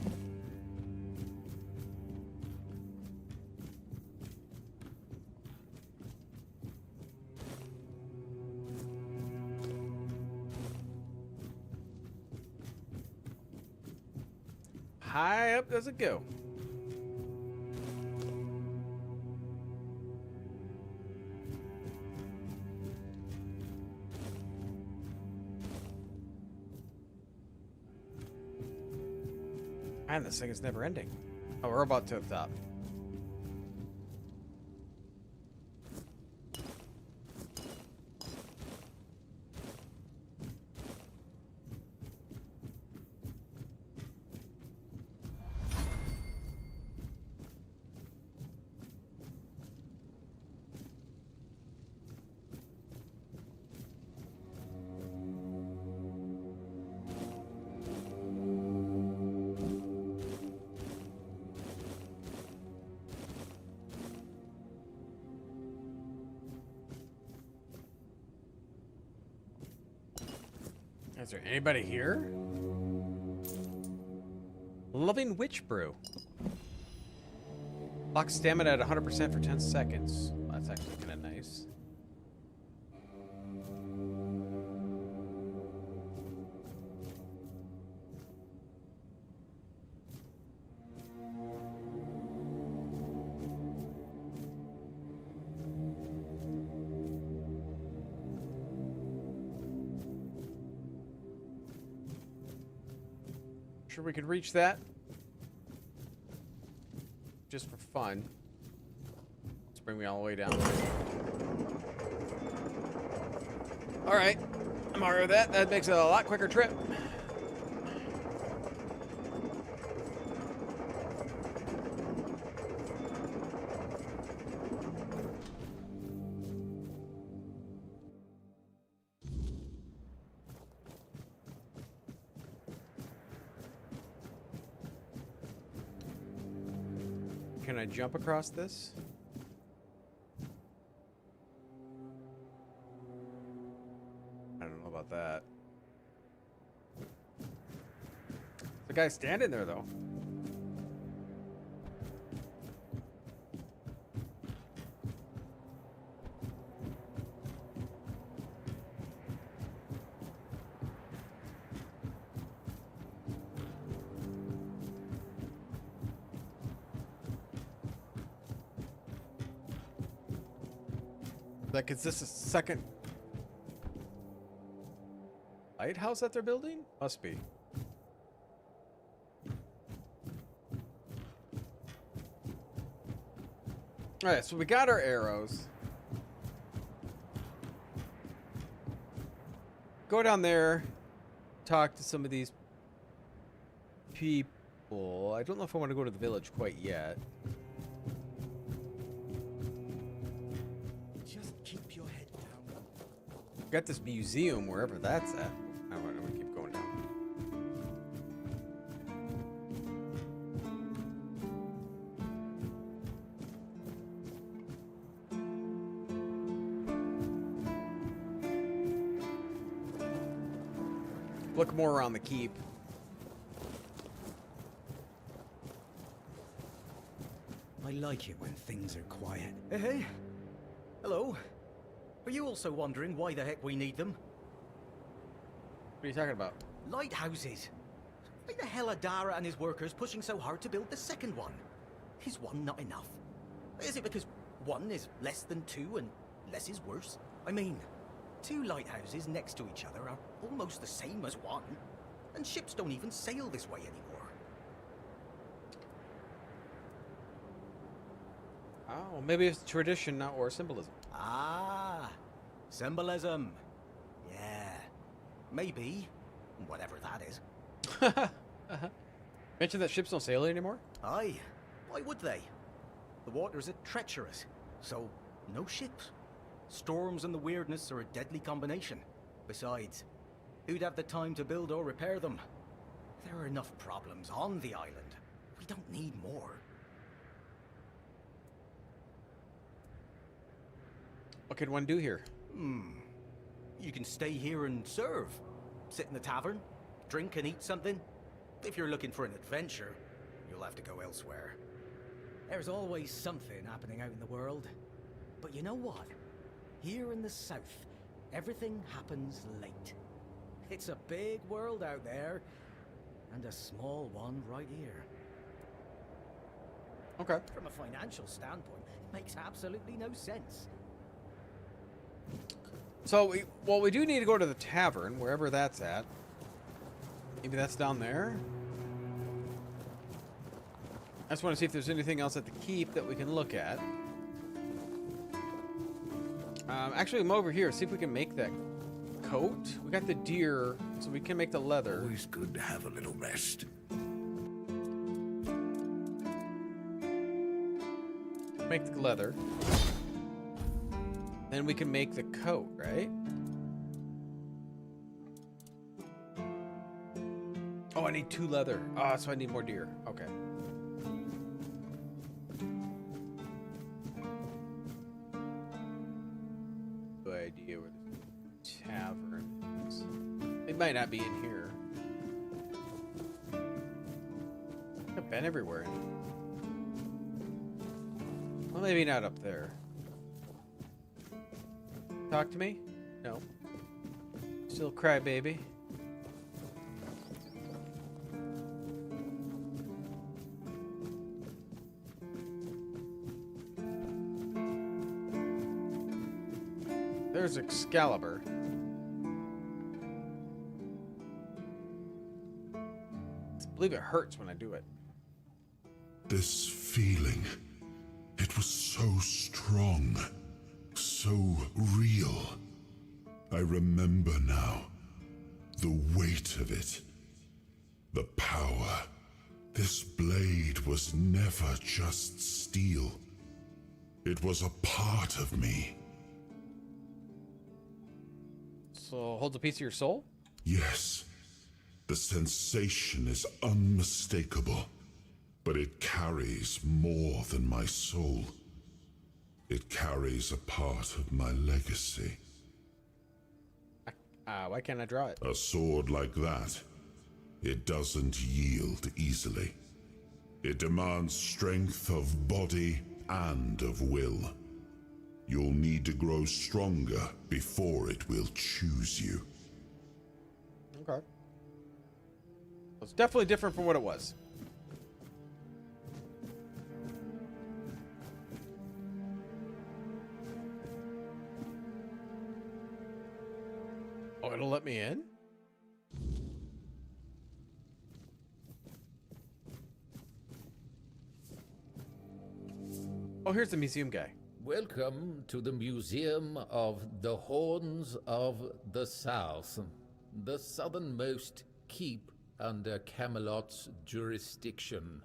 High up does it go? Man, this thing is never ending. Oh, we're about to the top. Is there anybody here? Loving Witch Brew. Lock stamina at 100% for 10 seconds. Well, that's actually kind of nice. Sure we could reach that just for fun. Let's bring me all the way down. All right, I'm alright with that. That makes it a lot quicker trip. Can I jump across this? I don't know about that. The guy's standing there, though. Like, is this a second lighthouse that they're building? Must be. Alright, so we got our arrows. Go down there, talk to some of these people. I don't know if I want to go to the village quite yet. Got this museum wherever that's at. I want to keep going down. Look more around the keep. I like it when things are quiet. Hey. Hello. Are you also wondering why the heck we need them? What are you talking about? Lighthouses. Why the hell are Dara and his workers pushing so hard to build the second one? Is one not enough? Is it because one is less than two and less is worse? I mean, two lighthouses next to each other are almost the same as one, and ships don't even sail this way anymore. Oh, maybe it's tradition, not war symbolism. Ah, symbolism. Yeah, maybe. Whatever that is. Mention that ships don't sail anymore? Aye, why would they? The waters are treacherous, so no ships. Storms and the weirdness are a deadly combination. Besides, who'd have the time to build or repair them? There are enough problems on the island. We don't need more. What can one do here? You can stay here and serve. Sit in the tavern, drink and eat something. If you're looking for an adventure, you'll have to go elsewhere. There's always something happening out in the world. But you know what? Here in the south, everything happens late. It's a big world out there, and a small one right here. Okay. From a financial standpoint, it makes absolutely no sense. So, we do need to go to the tavern, wherever that's at. Maybe that's down there? I just want to see if there's anything else at the keep that we can look at. Actually, I'm over here. See if we can make that coat. We got the deer, so we can make the leather. Always good to have a little rest. Make the leather. Then we can make the coat, right? Oh, I need 2 leather. Ah, so I need more deer. Okay. Good idea where the tavern is. It might not be in here. I've been everywhere. Well, maybe not up there. Talk to me? No. Still cry, baby. There's Excalibur. I believe it hurts when I do it. This feeling, it was so strong. So real. I remember now. The weight of it. The power. This blade was never just steel. It was a part of me. So holds a piece of your soul? Yes. The sensation is unmistakable. but it carries more than my soul. It carries a part of my legacy. Why can't I draw it? A sword like that, it doesn't yield easily. It demands strength of body and of will. You'll need to grow stronger before it will choose you. Okay. It's definitely different from what it was. Oh, it'll let me in? Oh, here's the museum guy. Welcome to the Museum of the Horns of the South, the southernmost keep under Camelot's jurisdiction.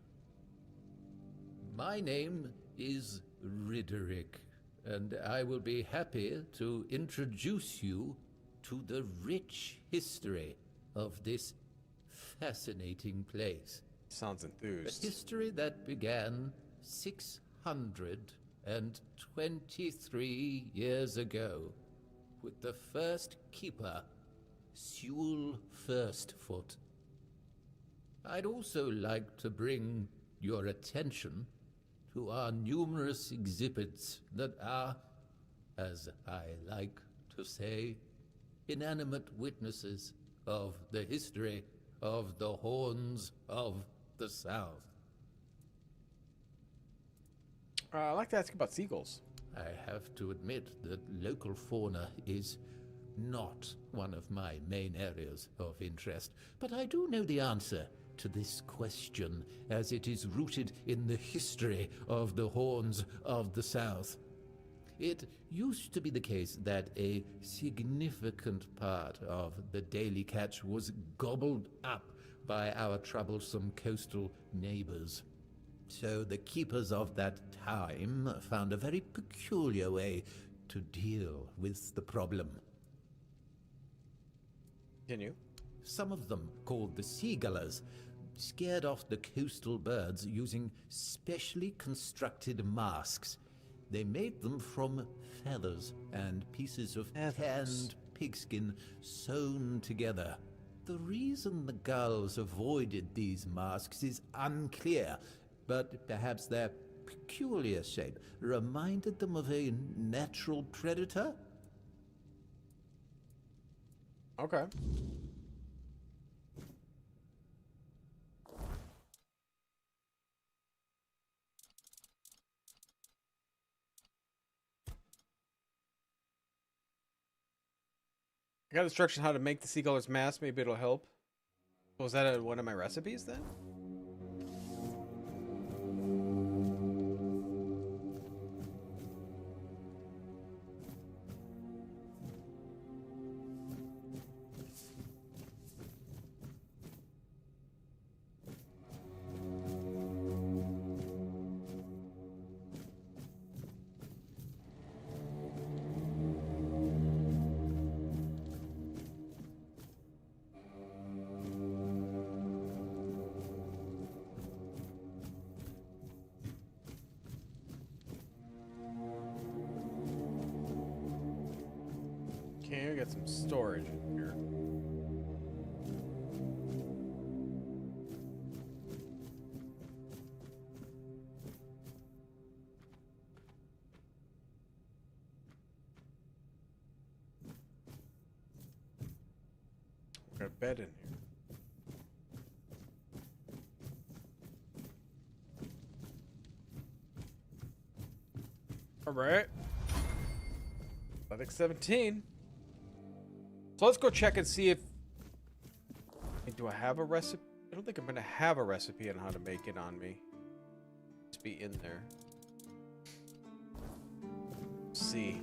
My name is Ridderick, and I will be happy to introduce you to the rich history of this fascinating place. Sounds enthused. A history that began 623 years ago with the first keeper, Sewell Firstfoot. I'd also like to bring your attention to our numerous exhibits that are, as I like to say, inanimate witnesses of the history of the Horns of the South. I'd like to ask about seagulls. I have to admit that local fauna is not one of my main areas of interest, but I do know the answer to this question, as it is rooted in the history of the Horns of the South. It used to be the case that a significant part of the daily catch was gobbled up by our troublesome coastal neighbors. So the keepers of that time found a very peculiar way to deal with the problem. Continue. Some of them, called the seagullers, scared off the coastal birds using specially constructed masks. They made them from feathers and pieces of tanned pigskin sewn together. The reason the gulls avoided these masks is unclear, but perhaps their peculiar shape reminded them of a natural predator? Okay. I got instructions how to make the seaguller's mask. Maybe it'll help. Was that one of my recipes then? Okay, I got some storage in here. Got a bed in here. All right. Athletics 17. So let's go check and see if... Do I have a recipe? I don't think I'm going to have a recipe on how to make it on me. Just be in there. Let's see.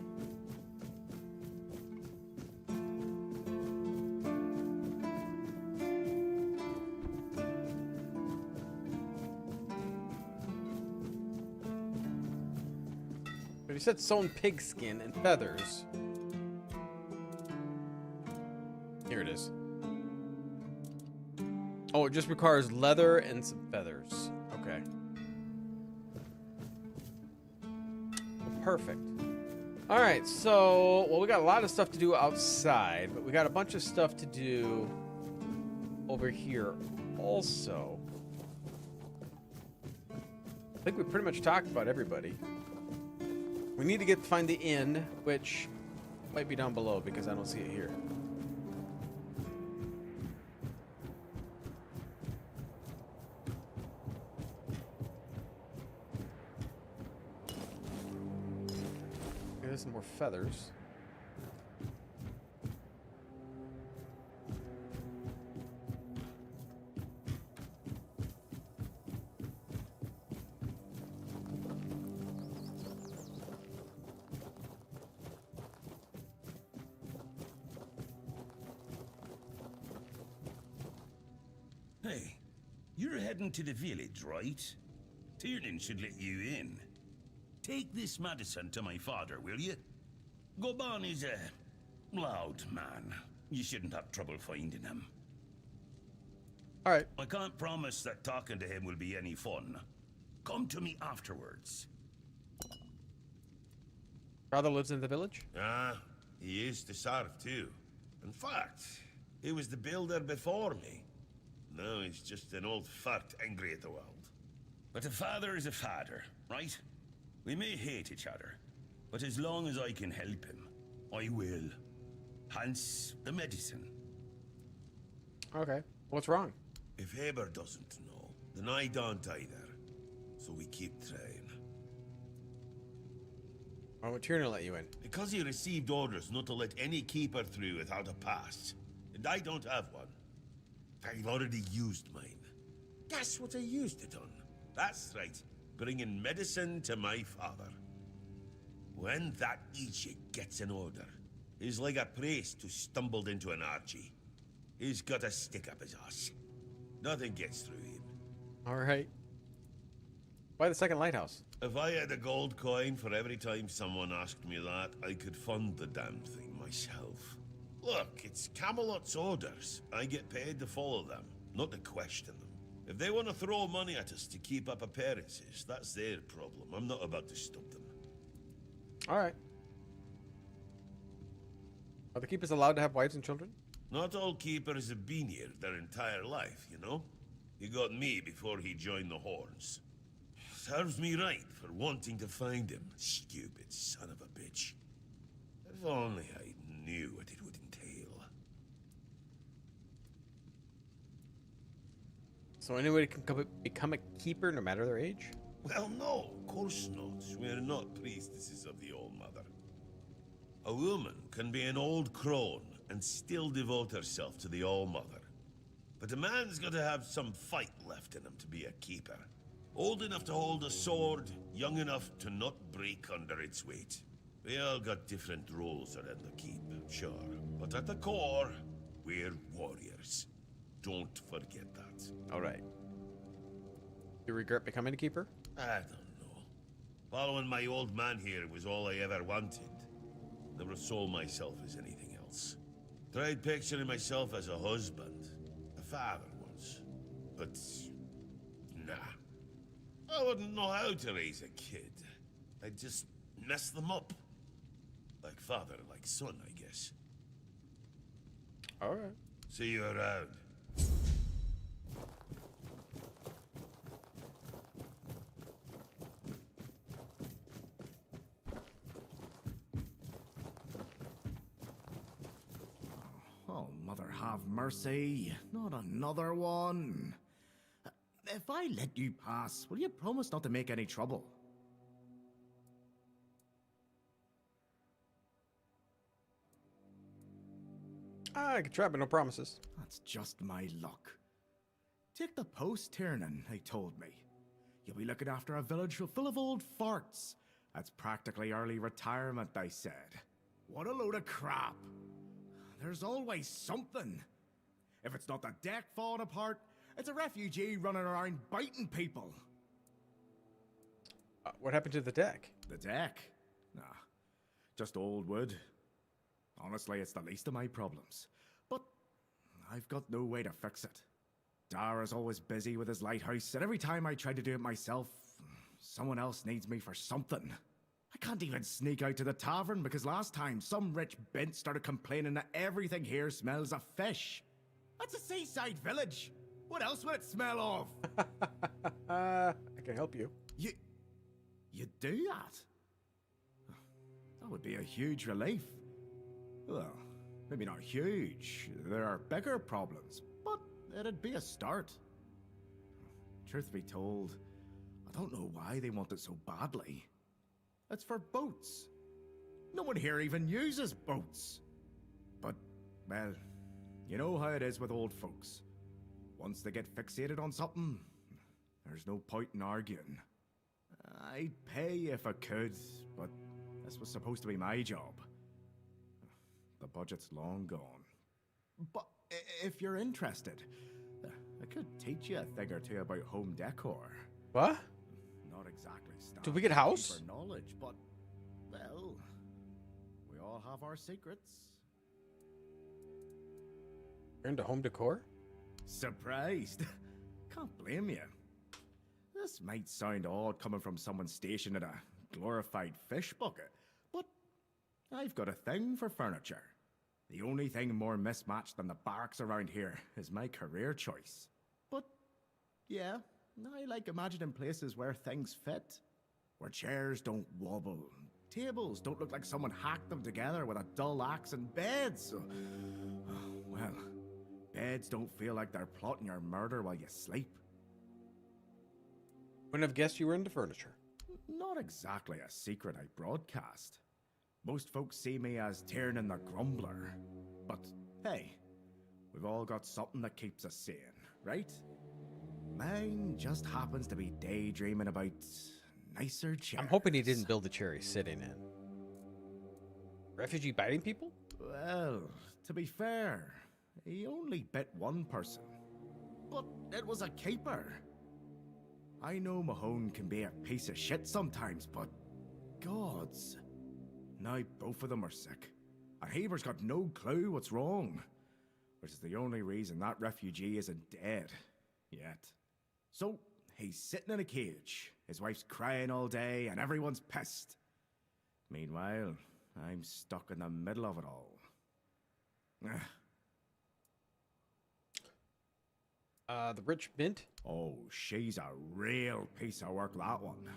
But he said sewn pigskin and feathers. Here it is. Oh, it just requires leather and some feathers. Okay. Okay. Perfect. All right, so, well, we got a lot of stuff to do outside, but we got a bunch of stuff to do over here also. I think we pretty much talked about everybody. We need to find the inn, which might be down below because I don't see it here. Some more feathers. Hey, you're heading to the village, right? Tiernan should let you in. Take this medicine to my father, will you? Goban is a loud man. You shouldn't have trouble finding him. All right. I can't promise that talking to him will be any fun. Come to me afterwards. Father lives in the village? Ah, he used to serve too. In fact, he was the builder before me. Now he's just an old fart angry at the world. But a father is a father, right? We may hate each other, but as long as I can help him, I will. Hence the medicine. Okay. What's wrong? If Haber doesn't know, then I don't either. So we keep trying. Why would Tiernan let you in? Because he received orders not to let any keeper through without a pass. And I don't have one. I've already used mine. Guess what I used it on? That's right. Bringing medicine to my father. When that Egypt gets an order, he's like a priest who stumbled into an orgy. He's got a stick up his ass. Nothing gets through him. All right. Why the second lighthouse? If I had a gold coin for every time someone asked me that, I could fund the damn thing myself. Look, it's Camelot's orders. I get paid to follow them, not to question them. If they want to throw money at us to keep up appearances, that's their problem. I'm not about to stop them. All right. Are the keepers allowed to have wives and children? Not all keepers have been here their entire life, you know? He got me before he joined the Horns. Serves me right for wanting to find him, stupid son of a bitch. If only I knew what it would entail. So anybody can become a keeper no matter their age? Well, no, of course not. We're not priestesses of the All Mother. A woman can be an old crone and still devote herself to the All Mother. But a man's got to have some fight left in him to be a keeper. Old enough to hold a sword, young enough to not break under its weight. We all got different roles around the keep, sure. But at the core, we're warriors. Don't forget that. All right. You regret becoming a keeper? I don't know. Following my old man here was all I ever wanted. Never saw myself as anything else. Tried picturing myself as a husband, a father once. But, nah. I wouldn't know how to raise a kid. I'd just mess them up. Like father, like son, I guess. All right. See you around. Oh, Mother have mercy. Not another one. If I let you pass, will you promise not to make any trouble? I could try, but no promises. That's just my luck. Take the post, Tiernan, they told me. You'll be looking after a village full of old farts. That's practically early retirement, they said. What a load of crap. There's always something. If it's not the deck falling apart, it's a refugee running around biting people. What happened to the deck? The deck? Nah, just old wood. Honestly, it's the least of my problems. But I've got no way to fix it. Dara's always busy with his lighthouse, and every time I try to do it myself, someone else needs me for something. I can't even sneak out to the tavern because last time some rich bint started complaining that everything here smells of fish. That's a seaside village. What else would it smell of? I can help you. You do that? That would be a huge relief. Well, maybe not huge. There are bigger problems, but it'd be a start. Truth be told, I don't know why they want it so badly. It's for boats. No one here even uses boats. But, well, you know how it is with old folks. Once they get fixated on something, there's no point in arguing. I'd pay if I could, but this was supposed to be my job. The budget's long gone. But if you're interested, I could teach you a thing or two about home decor. What? Not exactly stuff. Do we get a house? For knowledge, but, well, we all have our secrets. You're into home decor? Surprised? Can't blame you. This might sound odd coming from someone stationed in a glorified fish bucket, but I've got a thing for furniture. The only thing more mismatched than the barracks around here is my career choice. But, yeah, I like imagining places where things fit. Where chairs don't wobble, tables don't look like someone hacked them together with a dull axe, and beds, well, beds don't feel like they're plotting your murder while you sleep. Wouldn't have guessed you were into furniture. Not exactly a secret I broadcast. Most folks see me as Tiernan the Grumbler. But, hey, we've all got something that keeps us sane, right? Mine just happens to be daydreaming about nicer chairs. I'm hoping he didn't build the chair he's sitting in. Refugee biting people? Well, to be fair, he only bit one person. But it was a keeper. I know Mahone can be a piece of shit sometimes, but gods. Now both of them are sick. And Haber's got no clue what's wrong. Which is the only reason that refugee isn't dead. Yet. So, he's sitting in a cage. His wife's crying all day, and everyone's pissed. Meanwhile, I'm stuck in the middle of it all. The rich mint? Oh, she's a real piece of work, that one.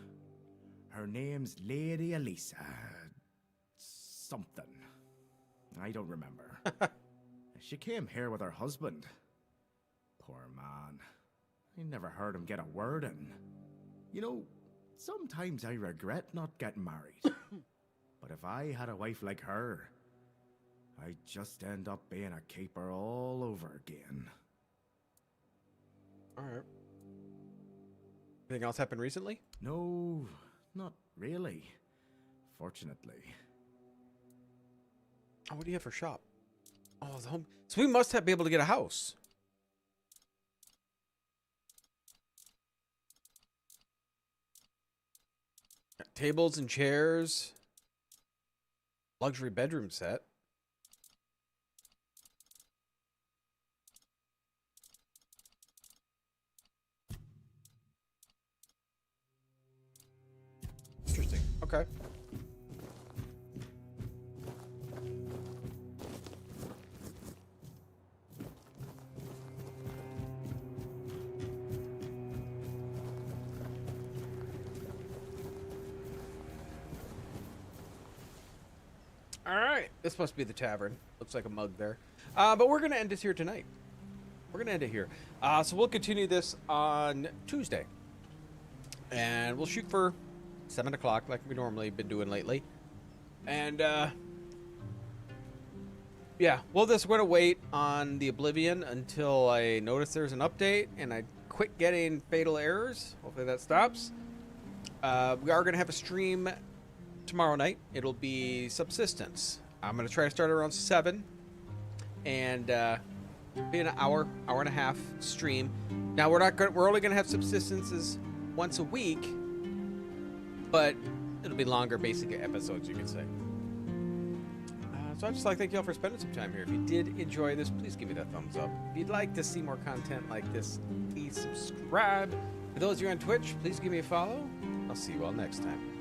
Her name's Lady Elisa. Something. I don't remember. She came here with her husband. Poor man. I never heard him get a word in. You know, sometimes I regret not getting married. But if I had a wife like her, I'd just end up being a keeper all over again. Alright. Anything else happened recently? No, not really. Fortunately. Oh, what do you have for shop? Oh, the home. So we must be able to get a house. Got tables and chairs. Luxury bedroom set. Interesting. Okay. All right, this must be the tavern. Looks like a mug there. But we're going to end this here tonight. We're going to end it here. So we'll continue this on Tuesday. And we'll shoot for 7 o'clock like we normally been doing lately. And, yeah, we'll just going to wait on the Oblivion until I notice there's an update and I quit getting fatal errors. Hopefully that stops. We are going to have a stream tomorrow night. It'll be Subsistence. I'm going to try to start around 7 and be an hour and a half stream. Now we're only going to have Subsistences once a week, but it'll be longer basic episodes, you could say. So I'd just like to thank you all for spending some time here. If you did enjoy this, please give me that thumbs up. If you'd like to see more content like this, please subscribe. For those of you on Twitch, please give me a follow. I'll see you all next time.